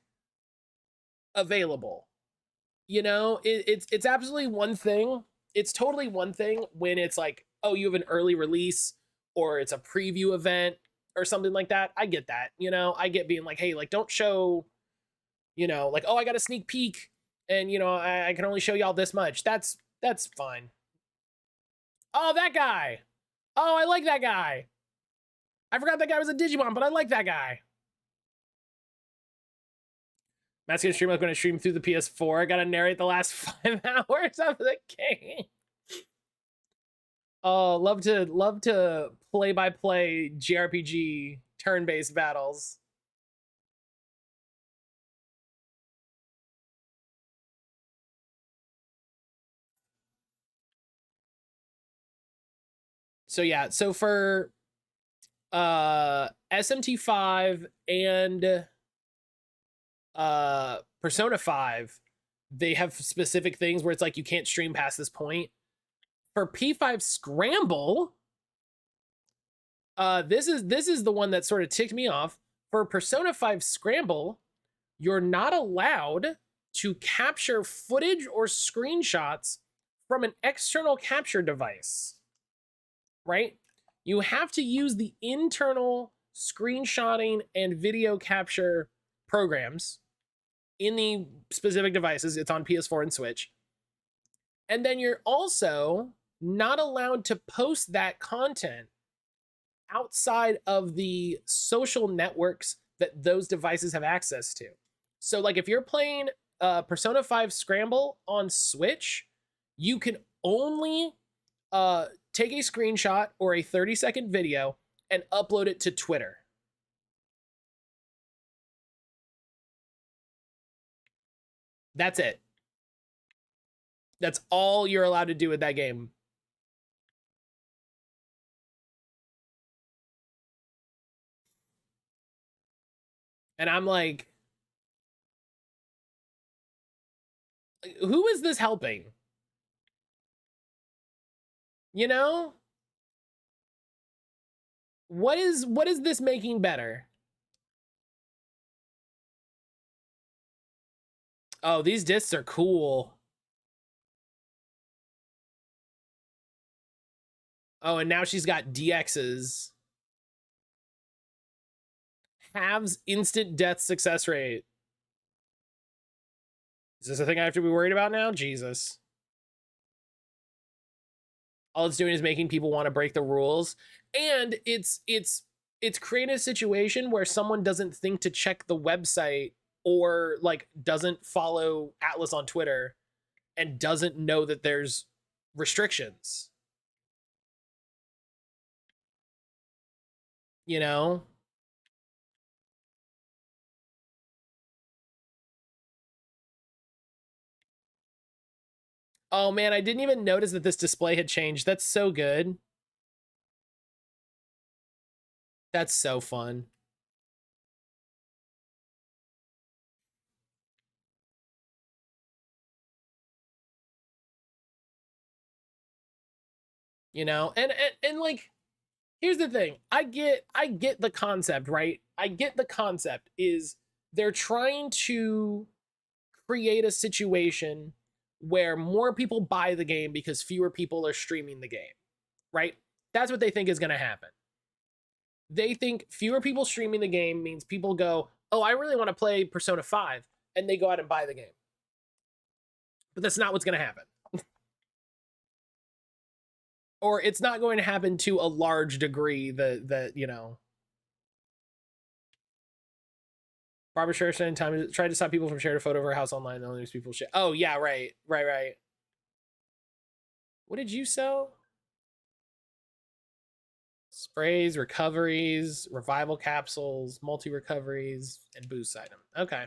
available. You know, it's absolutely one thing. It's totally one thing when it's like, oh, you have an early release or it's a preview event or something like that. I get that. You know, I get being like, hey, like don't show, you know, like, oh, I got a sneak peek and you know, I can only show y'all this much. That's fine. Oh, that guy. Oh, I like that guy. I forgot that guy was a Digimon, but I like that guy. Matt's gonna stream like when I stream through the PS4. I gotta narrate the last 5 hours of the game. Oh, love to play by play JRPG turn-based battles. So yeah, so for SMT5 and Persona 5, they have specific things where it's like you can't stream past this point. For P5 Scramble, this is the one that sort of ticked me off. For Persona 5 Scramble, you're not allowed to capture footage or screenshots from an external capture device. Right? You have to use the internal screenshotting and video capture programs in the specific devices. It's on PS4 and Switch. And then you're also not allowed to post that content outside of the social networks that those devices have access to. So, like, if you're playing Persona 5 Scramble on Switch, you can only take a screenshot or a 30-second video and upload it to Twitter. That's it. That's all you're allowed to do with that game. And I'm like, who is this helping? You know? What is this making better? Oh, these discs are cool. Oh, and now she's got DXs. Halves instant death success rate. Is this a thing I have to be worried about now? Jesus. All it's doing is making people want to break the rules. And it's creating a situation where someone doesn't think to check the website or like doesn't follow Atlas on Twitter and doesn't know that there's restrictions. You know? Oh man, I didn't even notice that this display had changed. That's so good. That's so fun. You know? And like, here's the thing. I get the concept, right? I get the concept is they're trying to create a situation where more people buy the game because fewer people are streaming the game, right? That's what they think is going to happen. They think fewer people streaming the game means people go, oh, I really want to play Persona 5, and they go out and buy the game. But that's not what's going to happen. Or it's not going to happen to a large degree that you know. Barbara Streisand time tried to stop people from sharing a photo of her house online. Only people share. Oh yeah, right. What did you sell? Sprays, recoveries, revival capsules, multi recoveries, and boost item. Okay.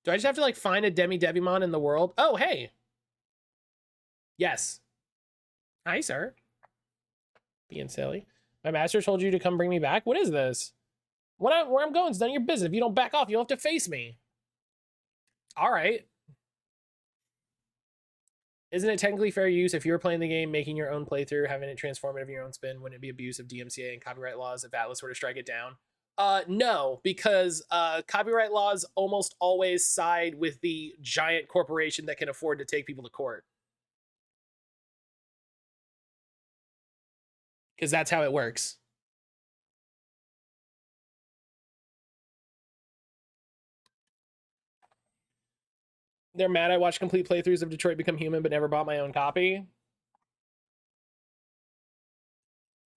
Do I just have to like find a Digimon in the world? Oh, hey. Yes. Hi, sir. Being silly. My master told you to come bring me back. What is this? Where I'm going is none of your business. If you don't back off, you'll have to face me. All right. Isn't it technically fair use if you were playing the game, making your own playthrough, having it transformative in your own spin? Wouldn't it be abuse of DMCA and copyright laws if Atlas were to strike it down? No, because copyright laws almost always side with the giant corporation that can afford to take people to court. Because that's how it works. They're mad I watched complete playthroughs of Detroit Become Human but never bought my own copy.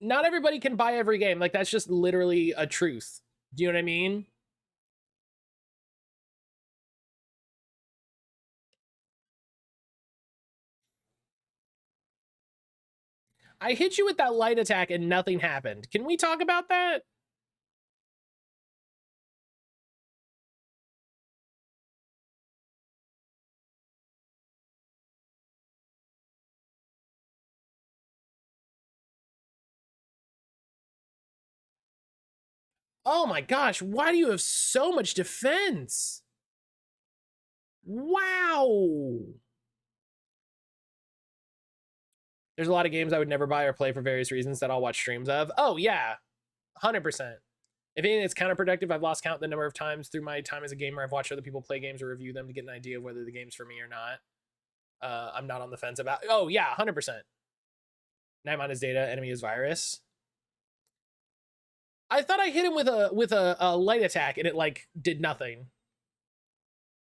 Not everybody can buy every game. Like, that's just literally a truth. Do you know what I mean? I hit you with that light attack and nothing happened. Can we talk about that? Oh my gosh, why do you have so much defense? Wow. There's a lot of games I would never buy or play for various reasons that I'll watch streams of. Oh, yeah, 100%. If anything, it's counterproductive. I've lost count the number of times through my time as a gamer I've watched other people play games or review them to get an idea of whether the game's for me or not. I'm not on the fence about. Oh, yeah, 100%. Nightmon is data, enemy is virus. I thought I hit him with a light attack and it like did nothing.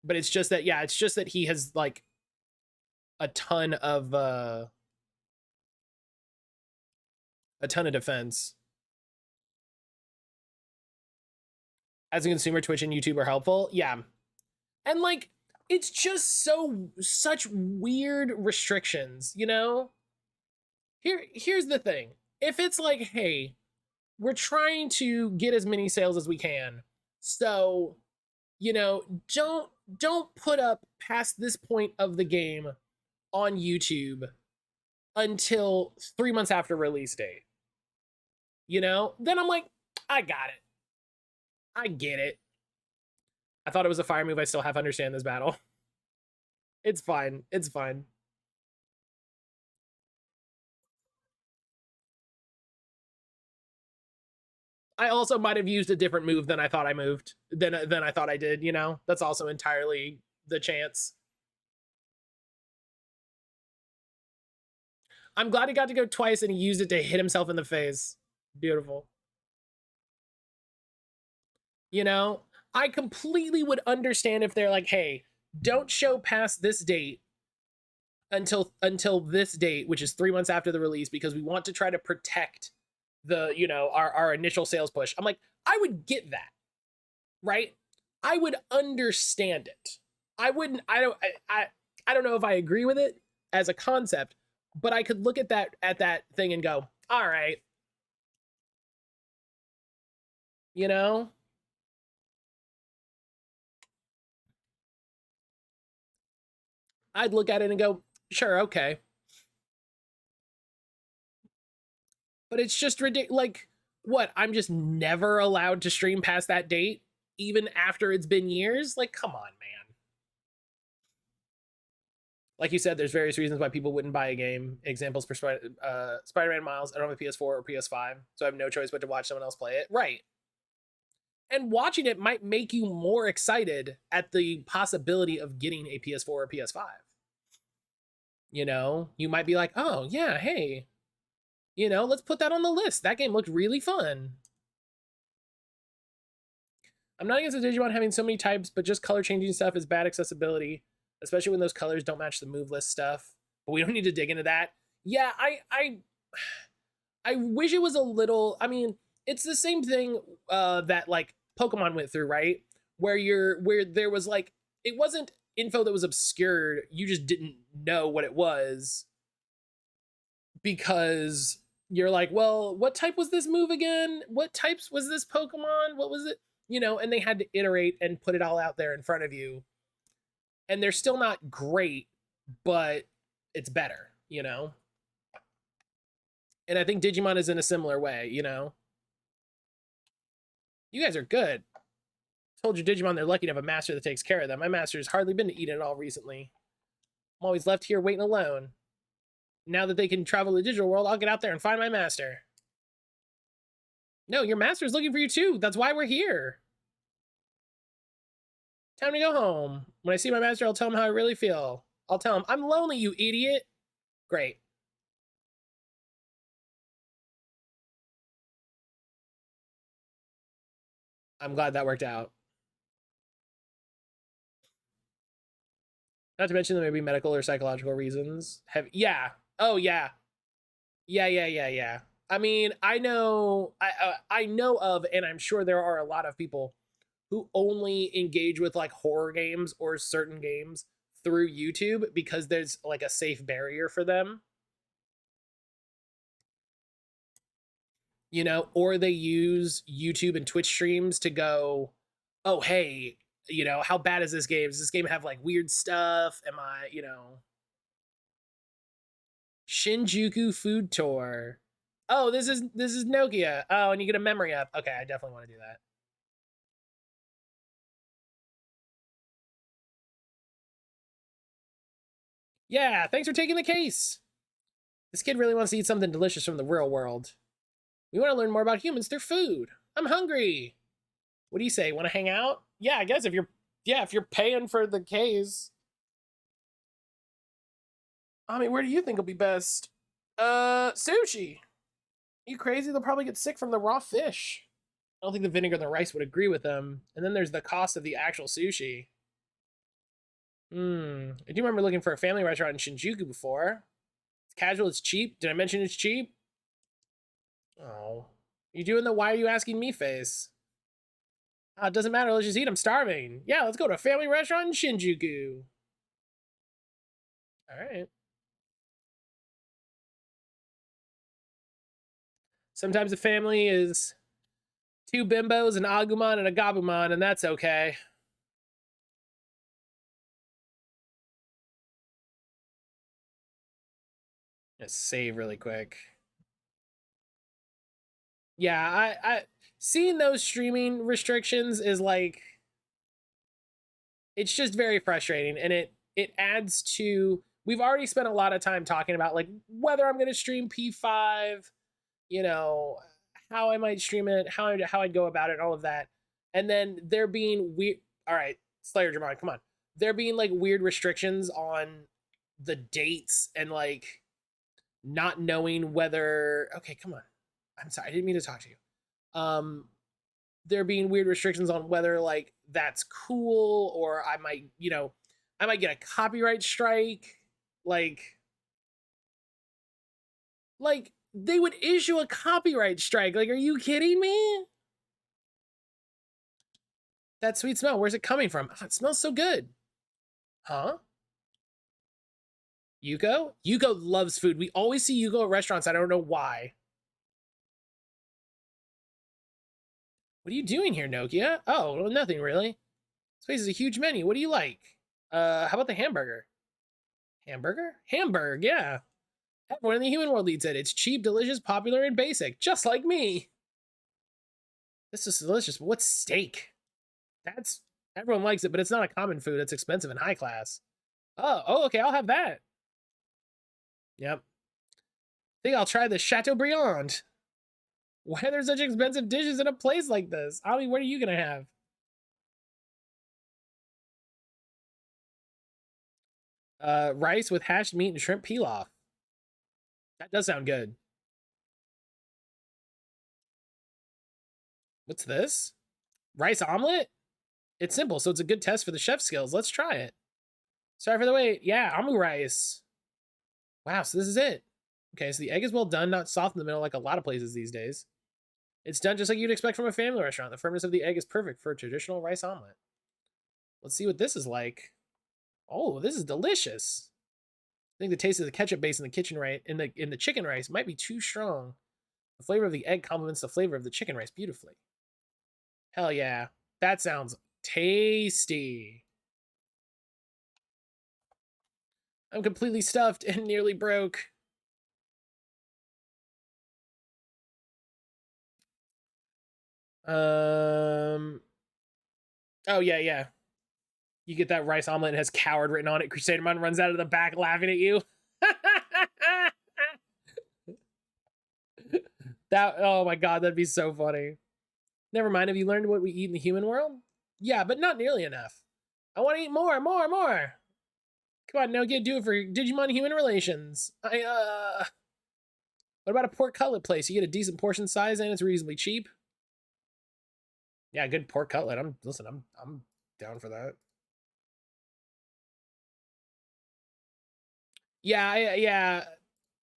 But it's just that, yeah, it's just that he has like a ton of defense. As a consumer, Twitch and YouTube are helpful. Yeah. And like, it's just such weird restrictions, you know? Here's the thing. If it's like, hey, we're trying to get as many sales as we can. So, you know, don't put up past this point of the game on YouTube until 3 months after release date. You know? Then I'm like, I got it. I get it. I thought it was a fire move. I still have to understand this battle. It's fine. It's fine. I also might have used a different move than I thought I moved than I thought I did, you know? That's also entirely the chance. I'm glad he got to go twice and he used it to hit himself in the face. Beautiful. You know, I completely would understand if they're like, hey, don't show past this date until this date, which is 3 months after the release, because we want to try to protect the, you know, our initial sales push. I'm like, I would get that, right? I would understand it. I wouldn't, I don't know if I agree with it as a concept, but I could look at that thing and go, all right, you know? I'd look at it and go, sure, okay. But it's just ridiculous. Like, what? I'm just never allowed to stream past that date, even after it's been years? Like, come on, man. Like you said, there's various reasons why people wouldn't buy a game. Examples for Spider-Man Miles. I don't have a PS4 or PS5, so I have no choice but to watch someone else play it. Right. And watching it might make you more excited at the possibility of getting a PS4 or PS5. You know, you might be like, oh, yeah, hey, you know, let's put that on the list. That game looked really fun. I'm not against the Digimon having so many types, but just color changing stuff is bad accessibility, especially when those colors don't match the move list stuff. But we don't need to dig into that. Yeah, I wish it was a little. I mean, it's the same thing that like Pokemon went through, right? Where there was like, it wasn't info that was obscured. You just didn't know what it was because you're like, well, what type was this move again? What types was this Pokemon? What was it? You know, and they had to iterate and put it all out there in front of you. And they're still not great, but it's better, you know? And I think Digimon is in a similar way, you know? You guys are good. Told your Digimon they're lucky to have a master that takes care of them. My master's hardly been to Eden at all recently. I'm always left here waiting alone. Now that they can travel the digital world, I'll get out there and find my master. No, your master's looking for you too. That's why we're here. Time to go home. When I see my master, I'll tell him how I really feel. I'll tell him, I'm lonely, you idiot. Great. I'm glad that worked out. Not to mention there may be medical or psychological reasons. Yeah. Oh yeah. Yeah. I mean, I know of, and I'm sure there are a lot of people who only engage with like horror games or certain games through YouTube because there's like a safe barrier for them. You know, or they use YouTube and Twitch streams to go, oh, hey, you know, how bad is this game? Does this game have like weird stuff? Am I, you know, Shinjuku food tour? Oh, this is Nokia. Oh, and you get a memory up. Okay, I definitely want to do that. Yeah, thanks for taking the case. This kid really wants to eat something delicious from the real world. We want to learn more about humans through food. I'm hungry. What do you say? Want to hang out? Yeah, I guess if you're paying for the case. I mean, where do you think will be best? Sushi. You crazy? They'll probably get sick from the raw fish. I don't think the vinegar and the rice would agree with them. And then there's the cost of the actual sushi. I do remember looking for a family restaurant in Shinjuku before. It's casual, it's cheap. Did I mention it's cheap? Oh. You doing the why are you asking me face? It doesn't matter, let's just eat, I'm starving. Yeah, let's go to a family restaurant in Shinjuku. Alright. Sometimes a family is 2 bimbos, an agumon, and a gabumon, and that's okay. Just save really quick. Yeah, I seeing those streaming restrictions is like, it's just very frustrating, and it adds to, we've already spent a lot of time talking about like whether I'm going to stream P5, you know, how I might stream it, how I'd go about it, all of that. And then there being weird, all right, Slayer Dramon, come on. There being like weird restrictions on the dates and like not knowing whether, okay, come on. I'm sorry, I didn't mean to talk to you. There being weird restrictions on whether like that's cool, or I might, I might get a copyright strike. Like they would issue a copyright strike. Like, are you kidding me? That sweet smell, where's it coming from? Oh, it smells so good. Huh? Yuko? Yuko loves food. We always see Yuko at restaurants. I don't know why. What are you doing here, Nokia? Oh, well, nothing really. This place is a huge menu. What do you like? How about the hamburger? Hamburger? Hamburg, yeah. Everyone in the human world eats it. It's cheap, delicious, popular, and basic, just like me. This is delicious. What's steak? That's everyone likes it, but it's not a common food. It's expensive and high class. Oh, okay, I'll have that. Yep. Think I'll try the Chateaubriand. Why are there such expensive dishes in a place like this? Ali, what are you gonna have? Rice with hashed meat and shrimp pilaf. That does sound good. What's this? Rice omelet? It's simple, so it's a good test for the chef skills. Let's try it. Sorry for the wait. Yeah, omu rice. Wow, so this is it. Okay, so the egg is well done, not soft in the middle like a lot of places these days. It's done just like you'd expect from a family restaurant. The firmness of the egg is perfect for a traditional rice omelet. Let's see what this is like. Oh, this is delicious. I think the taste of the ketchup base in the kitchen rice in the chicken rice might be too strong. The flavor of the egg complements the flavor of the chicken rice beautifully. Hell yeah. That sounds tasty. I'm completely stuffed and nearly broke. Oh yeah, yeah. You get that rice omelet and has coward written on it. Crusadermon runs out of the back laughing at you. That, oh my god, that'd be so funny. Never mind, have you learned what we eat in the human world? Yeah, but not nearly enough. I want to eat more, more, more. Come on, Nokia, do it for Digimon human relations. What about a pork cutlet place? You get a decent portion size and it's reasonably cheap. Yeah, good pork cutlet. I'm down for that. Yeah.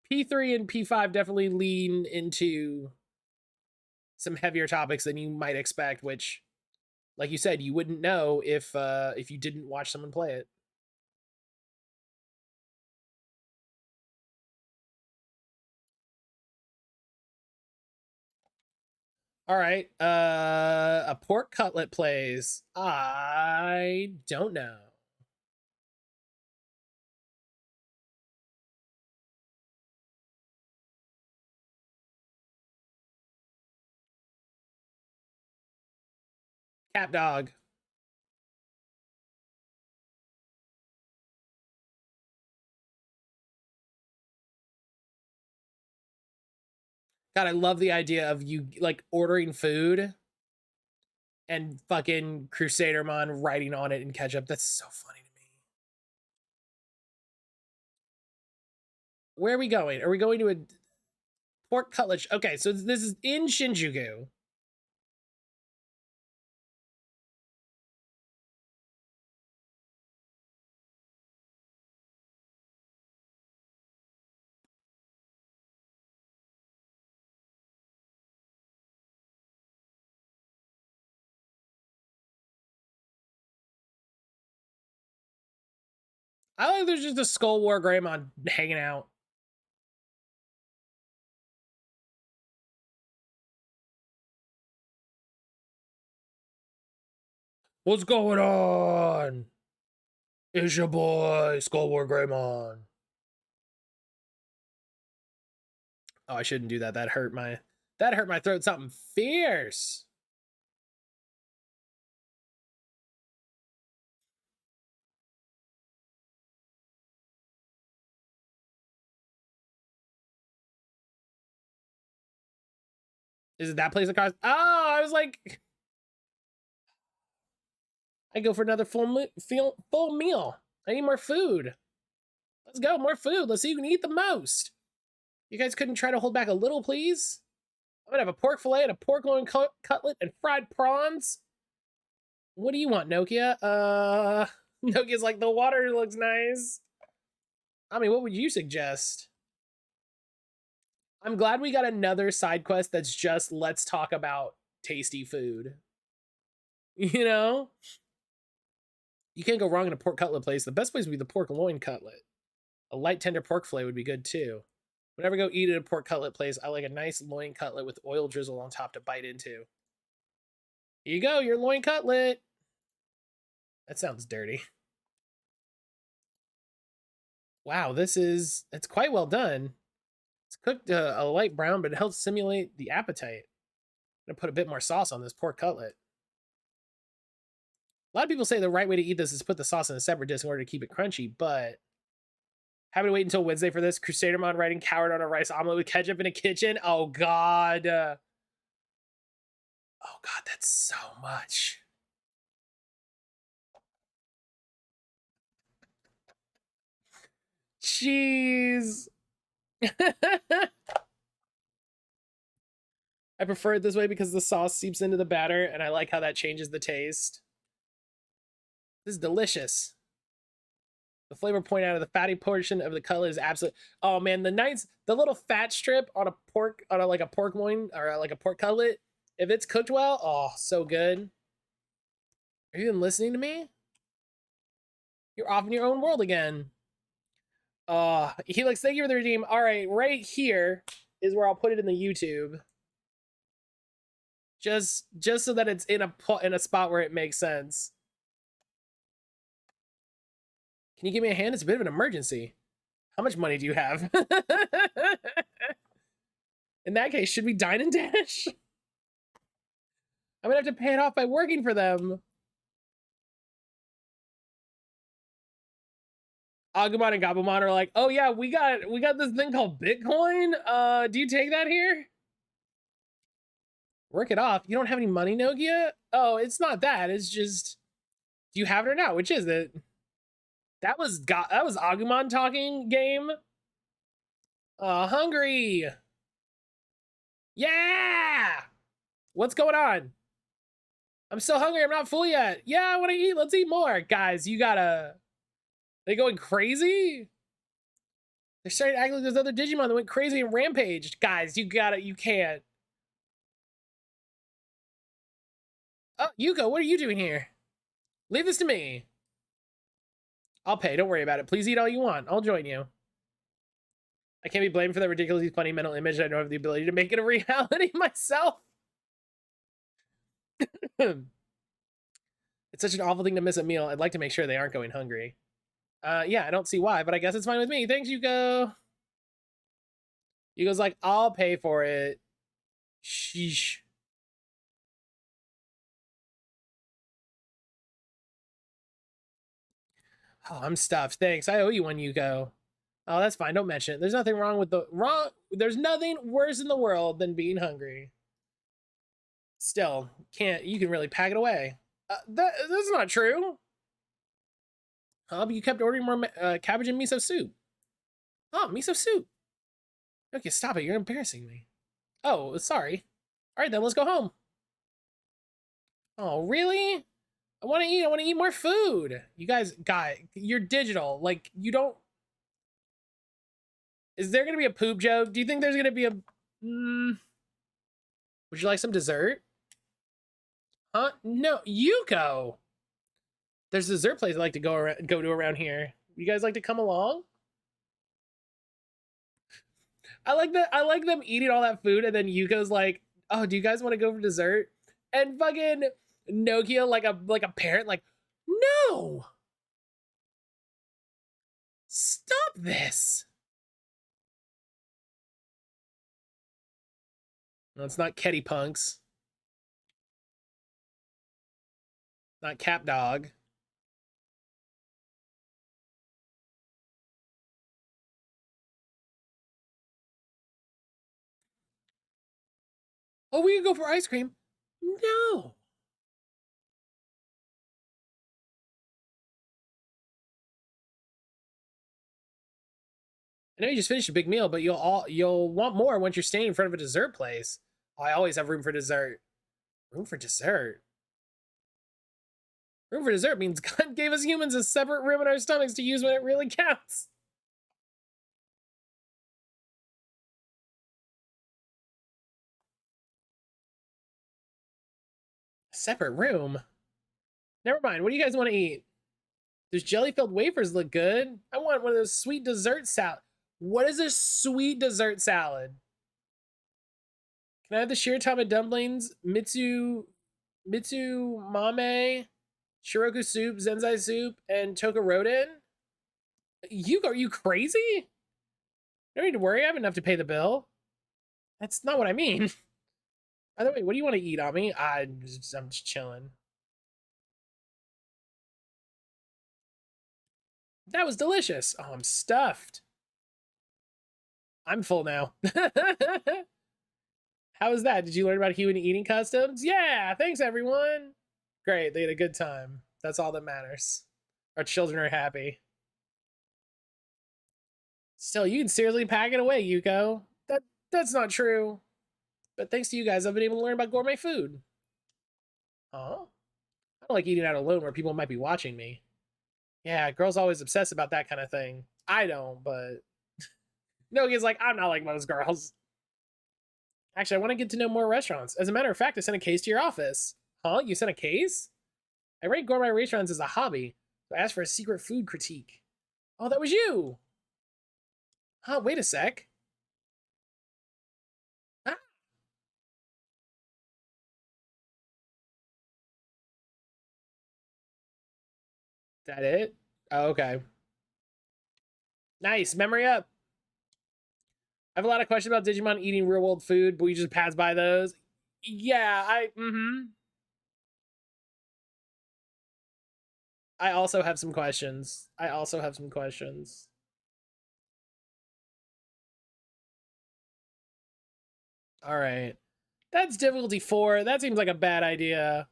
P3 and P5 definitely lean into some heavier topics than you might expect, which, like you said, you wouldn't know if you didn't watch someone play it. All right, a pork cutlet plays. I don't know. Cat dog. God, I love the idea of you like ordering food and fucking Crusadermon writing on it in ketchup. That's so funny to me. Where are we going? Are we going to a pork cutlet? Okay, so this is in Shinjuku. I like there's just a Skull War Greymon hanging out. What's going on? It's your boy, Skull War Greymon. Oh, I shouldn't do that. That hurt my throat. Something fierce. Is it that place of cars? Oh, I was like, I go for another full meal. I need more food. Let's go, more food. Let's see who can eat the most. You guys couldn't try to hold back a little, please? I'm gonna have a pork fillet and a pork loin cutlet and fried prawns. What do you want, Nokia? Nokia's like, the water looks nice. I mean, what would you suggest? I'm glad we got another side quest that's just let's talk about tasty food. You know? You can't go wrong in a pork cutlet place. The best place would be the pork loin cutlet. A light tender pork fillet would be good too. Whenever I go eat at a pork cutlet place, I like a nice loin cutlet with oil drizzle on top to bite into. Here you go, your loin cutlet. That sounds dirty. Wow, it's quite well done. It's cooked a light brown, but it helps simulate the appetite. I'm gonna put a bit more sauce on this pork cutlet. A lot of people say the right way to eat this is put the sauce in a separate dish in order to keep it crunchy, but having to wait until Wednesday for this. Crusadermon writing coward on a rice omelet with ketchup in a kitchen. Oh, God. Oh, God, that's so much. Jeez. I prefer it this way because the sauce seeps into the batter, and I like how that changes the taste. This is delicious. The flavor point out of the fatty portion of the cutlet is absolute. Oh man, the little fat strip on a pork, like a pork loin or like a pork cutlet, if it's cooked well, oh, so good. Are you even listening to me? You're off in your own world again. Helix, thank you for the redeem. All right, right here is where I'll put it in the YouTube. Just so that it's in a spot where it makes sense. Can you give me a hand? It's a bit of an emergency. How much money do you have? In that case, should we dine and dash? I'm gonna have to pay it off by working for them. Agumon and Gabumon are like, oh yeah, we got this thing called Bitcoin. Do you take that here? Work it off. You don't have any money, Nokia? Oh, it's not that. It's just, do you have it or not? Which is it? That was Agumon talking game. Hungry. Yeah. What's going on? I'm still hungry. I'm not full yet. Yeah, I want to eat. Let's eat more. Guys, you gotta... They going crazy? They're starting to act like there's other Digimon that went crazy and rampaged. Guys, you can't. Oh, Yuko, what are you doing here? Leave this to me. I'll pay. Don't worry about it. Please eat all you want. I'll join you. I can't be blamed for that ridiculously funny mental image. I don't have the ability to make it a reality myself. It's such an awful thing to miss a meal. I'd like to make sure they aren't going hungry. Yeah, I don't see why, but I guess it's fine with me. Thanks, Yuko. Yuko's like, I'll pay for it. Sheesh. Oh, I'm stuffed. Thanks. I owe you one, Yuko. Oh, that's fine. Don't mention it. There's nothing wrong with there's nothing worse in the world than being hungry. Still, you can really pack it away. That's not true. But you kept ordering more cabbage and miso soup. Oh, miso soup. Okay, stop it. You're embarrassing me. Oh, sorry. All right, then let's go home. Oh, really? I want to eat. I want to eat more food. You guys, you're digital. Like, you don't... Is there going to be a poop joke? Do you think there's going to be a... Would you like some dessert? Huh? No, Yuko. There's a dessert place I like to go to around here. You guys like to come along? I like that. I like them eating all that food, and then Yuko's like, "Oh, do you guys want to go for dessert?" And fucking Nokia, like a parent, like, "No, stop this." No, it's not Ketty Punks, not Cap Dog. Oh, we could go for ice cream. No. I know you just finished a big meal, but you'll want more once you're standing in front of a dessert place. Oh, I always have room for dessert. Room for dessert. Room for dessert means God gave us humans a separate room in our stomachs to use when it really counts. A separate room? Never mind. What do you guys want to eat? Those jelly-filled wafers look good. I want one of those sweet dessert salad. What is a sweet dessert salad? Can I have the shiratama dumplings, mitsu mame, shiroku soup, zenzai soup, and tokaroden? Are you crazy? No need to worry. I have enough to pay the bill. That's not what I mean. By the way, what do you want to eat, Ami? I'm just chilling. That was delicious. Oh, I'm stuffed. I'm full now. How was that? Did you learn about human eating customs? Yeah, thanks everyone. Great, they had a good time. That's all that matters. Our children are happy. Still, you can seriously pack it away, Yuko. That's not true. But thanks to you guys, I've been able to learn about gourmet food. Huh? I don't like eating out alone where people might be watching me. Yeah, girls always obsess about that kind of thing. I don't, but no, he's like, I'm not like most girls. Actually, I want to get to know more restaurants. As a matter of fact, I sent a case to your office. Huh? You sent a case? I rate gourmet restaurants as a hobby, so I asked for a secret food critique. Oh, that was you! Huh, wait a sec. Ah, that it? Oh, okay. Nice, memory up. I have a lot of questions about Digimon eating real world food, but we just pass by those. Yeah, I also have some questions. I also have some questions. All right. That's difficulty 4. That seems like a bad idea.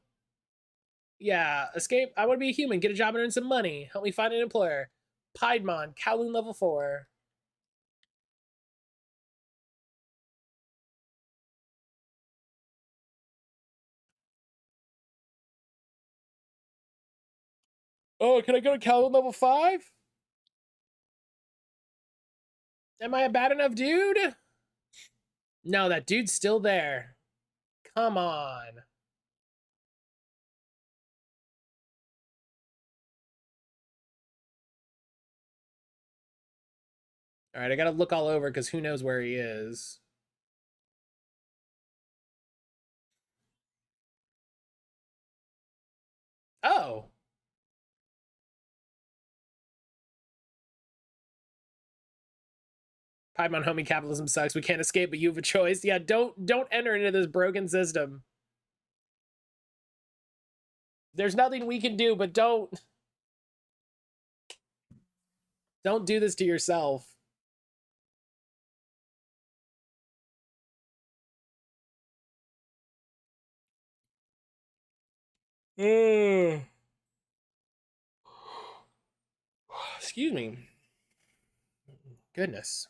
Yeah, escape. I want to be a human, get a job and earn some money. Help me find an employer. Piedmon, Kowloon level 4. Oh, can I go to Kowloon level 5? Am I a bad enough dude? No, that dude's still there. Come on. All right, I gotta look all over because who knows where he is. Oh, Piedmon homie, capitalism sucks. We can't escape, but you have a choice. Yeah, don't enter into this broken system. There's nothing we can do, but don't do this to yourself. Excuse me. Goodness.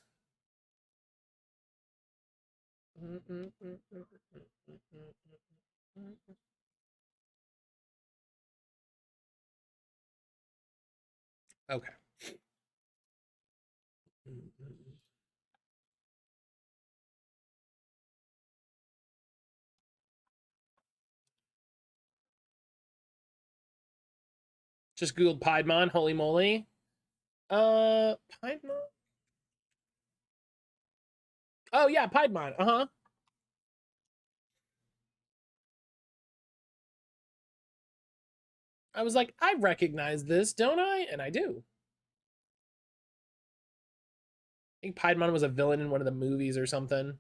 Okay. Just Googled Piedmon, holy moly. Piedmon? Oh yeah, Piedmon. Uh-huh. I was like, I recognize this, don't I? And I do. I think Piedmon was a villain in one of the movies or something.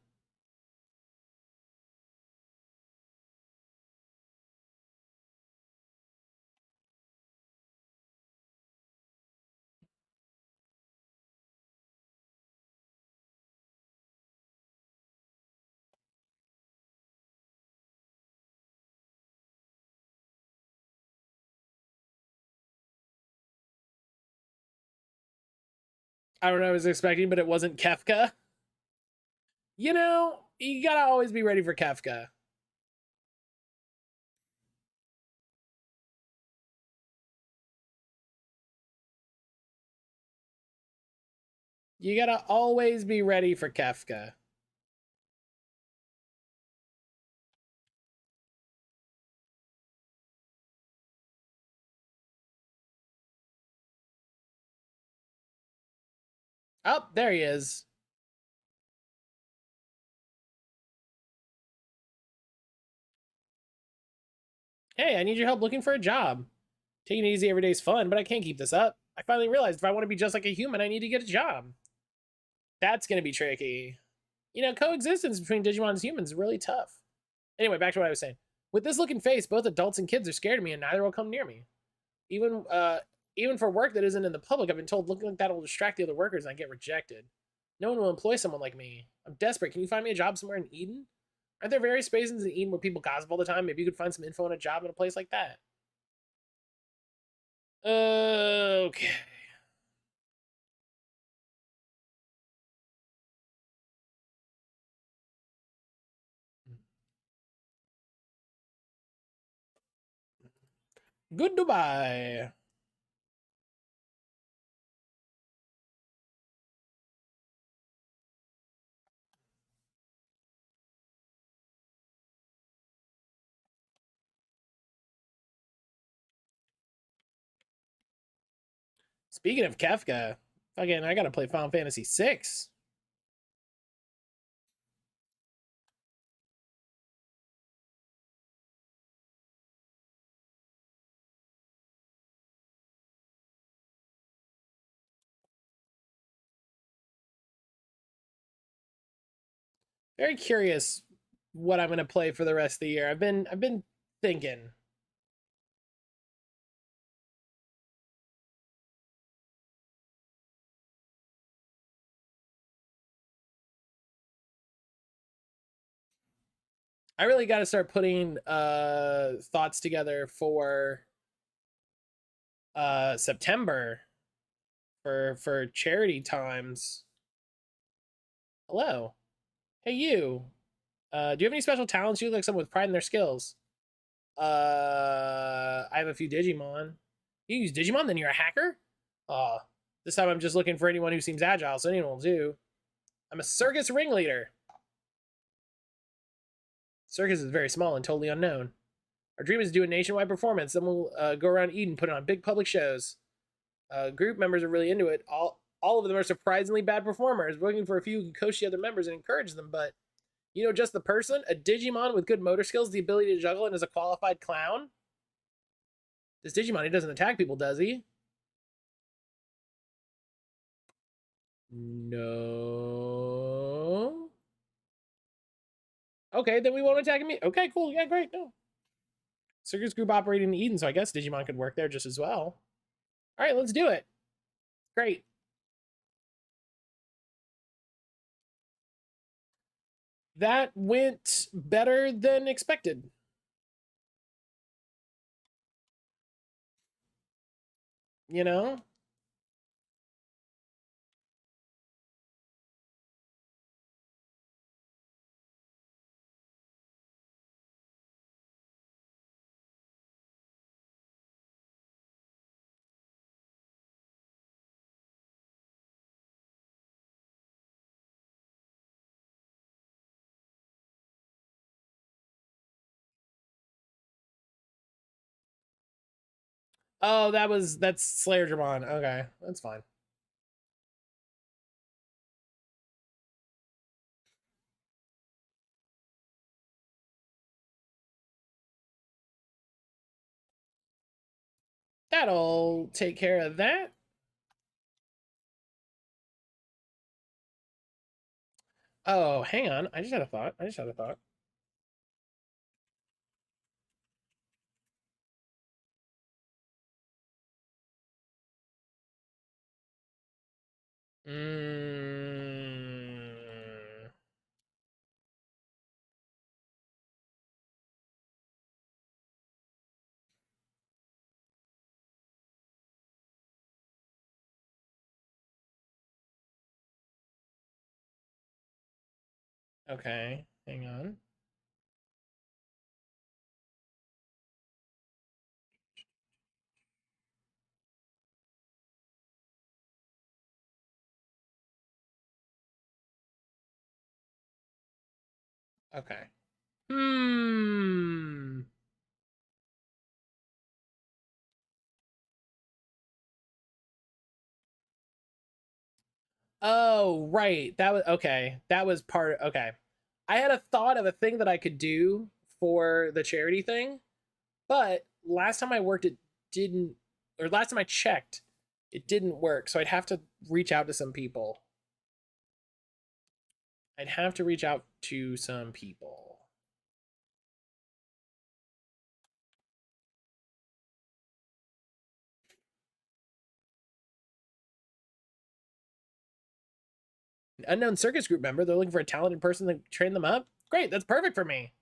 I don't know what I was expecting, but it wasn't Kefka. You know, you gotta always be ready for Kefka. You gotta always be ready for Kefka. Oh, there he is. Hey, I need your help looking for a job. Taking it easy every day is fun, but I can't keep this up. I finally realized if I want to be just like a human, I need to get a job. That's gonna be tricky. You know, coexistence between Digimon and humans is really tough. Anyway, back to what I was saying. With this looking face, both adults and kids are scared of me, and neither will come near me. Even even for work that isn't in the public, I've been told looking like that will distract the other workers and I get rejected. No one will employ someone like me. I'm desperate. Can you find me a job somewhere in Eden? Aren't there various spaces in Eden where people gossip all the time? Maybe you could find some info on a job in a place like that. Okay. Goodbye. Speaking of Kefka, fucking, I gotta play Final Fantasy VI. Very curious what I'm gonna play for the rest of the year. I've been thinking. I really got to start putting thoughts together for September for charity times. Hello. Hey you. Do you have any special talents? You look like someone with pride in their skills. I have a few Digimon. You use Digimon, then you're a hacker? This time I'm just looking for anyone who seems agile, so anyone will do. I'm a circus ringleader. Circus is very small and totally unknown. Our dream is to do a nationwide performance. Then we'll go around Eden, put on big public shows. Group members are really into it. All of them are surprisingly bad performers. We're looking for a few who can coach the other members and encourage them, but you know, just the person, a Digimon with good motor skills, the ability to juggle, and is a qualified clown. This Digimon, he doesn't attack people, does he? No. Okay, then we won't attack me. Okay, cool. Yeah, great. No. Circus group operating in Eden, so I guess Digimon could work there just as well. All right, let's do it. Great. That went better than expected. You know? Oh, that's Slayer Dramon. Okay, that's fine. that'll take care of that. Oh, hang on. I just had a thought. Mm. Okay, hang on. Okay. Hmm. Oh, right. That was okay. That was part. Okay. I had a thought of a thing that I could do for the charity thing, but last time I worked, it didn't, or last time I checked, it didn't work. So I'd have to reach out to some people. I'd have to reach out to some people. An unknown circus group member. They're looking for a talented person to train them up. Great. That's perfect for me.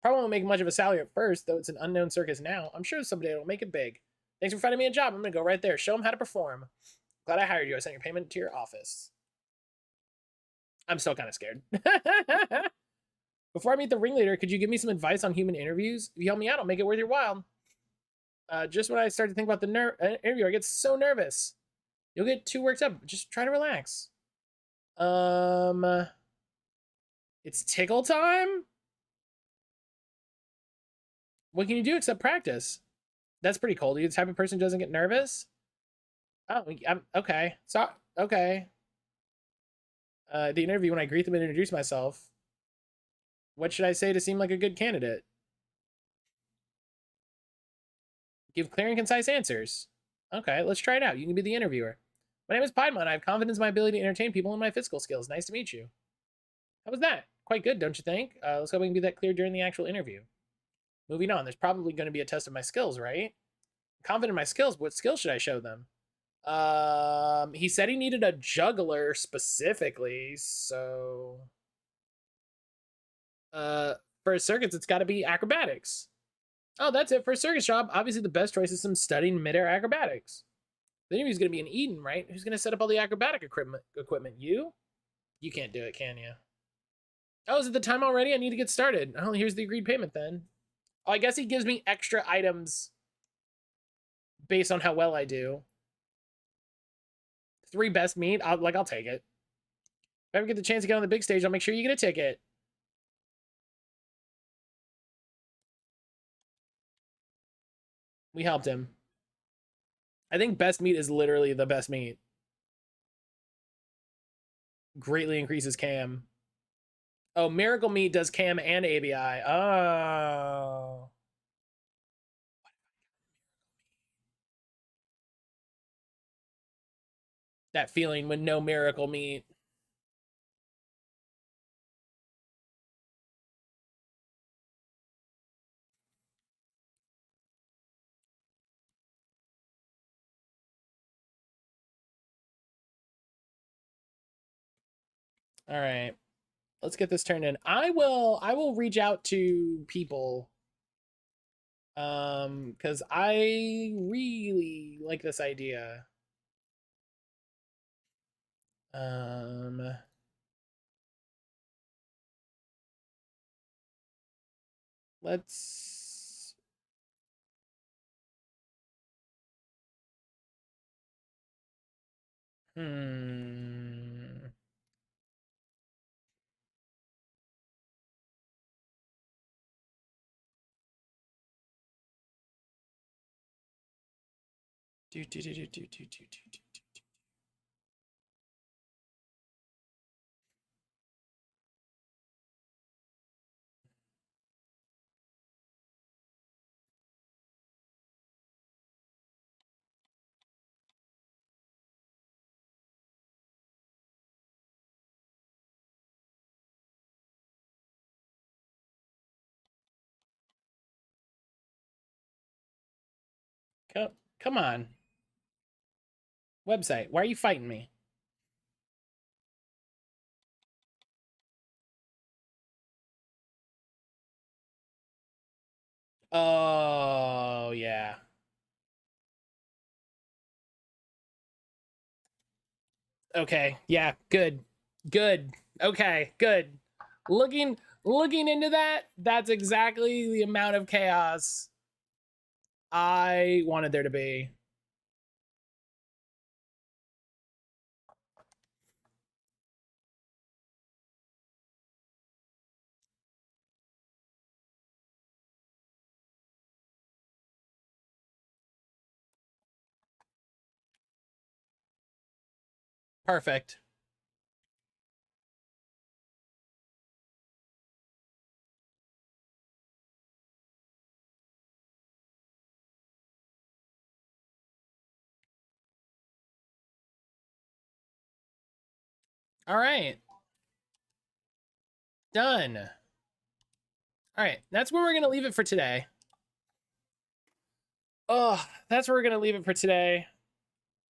Probably won't make much of a salary at first, though it's an unknown circus now. I'm sure someday it'll make it big. Thanks for finding me a job. I'm gonna go right there. Show them how to perform. Glad I hired you. I sent your payment to your office. I'm still kind of scared. Before I meet the ringleader, could you give me some advice on human interviews? If you help me out, I'll make it worth your while. Just when I start to think about the interview, I get so nervous. You'll get too worked up. Just try to relax. Um, it's tickle time. What can you do except practice? That's pretty cold. Are you the type of person who doesn't get nervous? Oh, I'm okay. So okay. The interview when I greet them and introduce myself. What should I say to seem like a good candidate? Give clear and concise answers. Okay, let's try it out. You can be the interviewer. My name is Piedmont. I have confidence in my ability to entertain people and my physical skills. Nice to meet you. How was that? Quite good, don't you think? Let's hope we can be that clear during the actual interview. Moving on. There's probably going to be a test of my skills, right? Confident in my skills. What skills should I show them? He said he needed a juggler specifically, so for circuits, it's got to be acrobatics. Oh, that's it for a circus job. Obviously, the best choice is some studying midair acrobatics. The interview's going to be in Eden, right? Who's going to set up all the acrobatic equipment? You? You can't do it, can you? Oh, is it the time already? I need to get started. Oh, here's the agreed payment then. Oh, I guess he gives me extra items based on how well I do. 3 best meat. I'll take it. If I ever get the chance to get on the big stage, I'll make sure you get a ticket. We helped him. I think best meat is literally the best meat. Greatly increases cam. Oh, Miracle Meat does cam and ABI. Oh. That feeling when no Miracle Meat. All right. Let's get this turned in. I will reach out to people cuz I really like this idea. Um let's hmm do. Come on. Website, why are you fighting me? Oh, yeah. Okay, yeah, good. Good. Okay, good. Looking into that, that's exactly the amount of chaos I wanted there to be. Perfect. All right. Done. All right, that's where we're going to leave it for today. Oh, that's where we're going to leave it for today.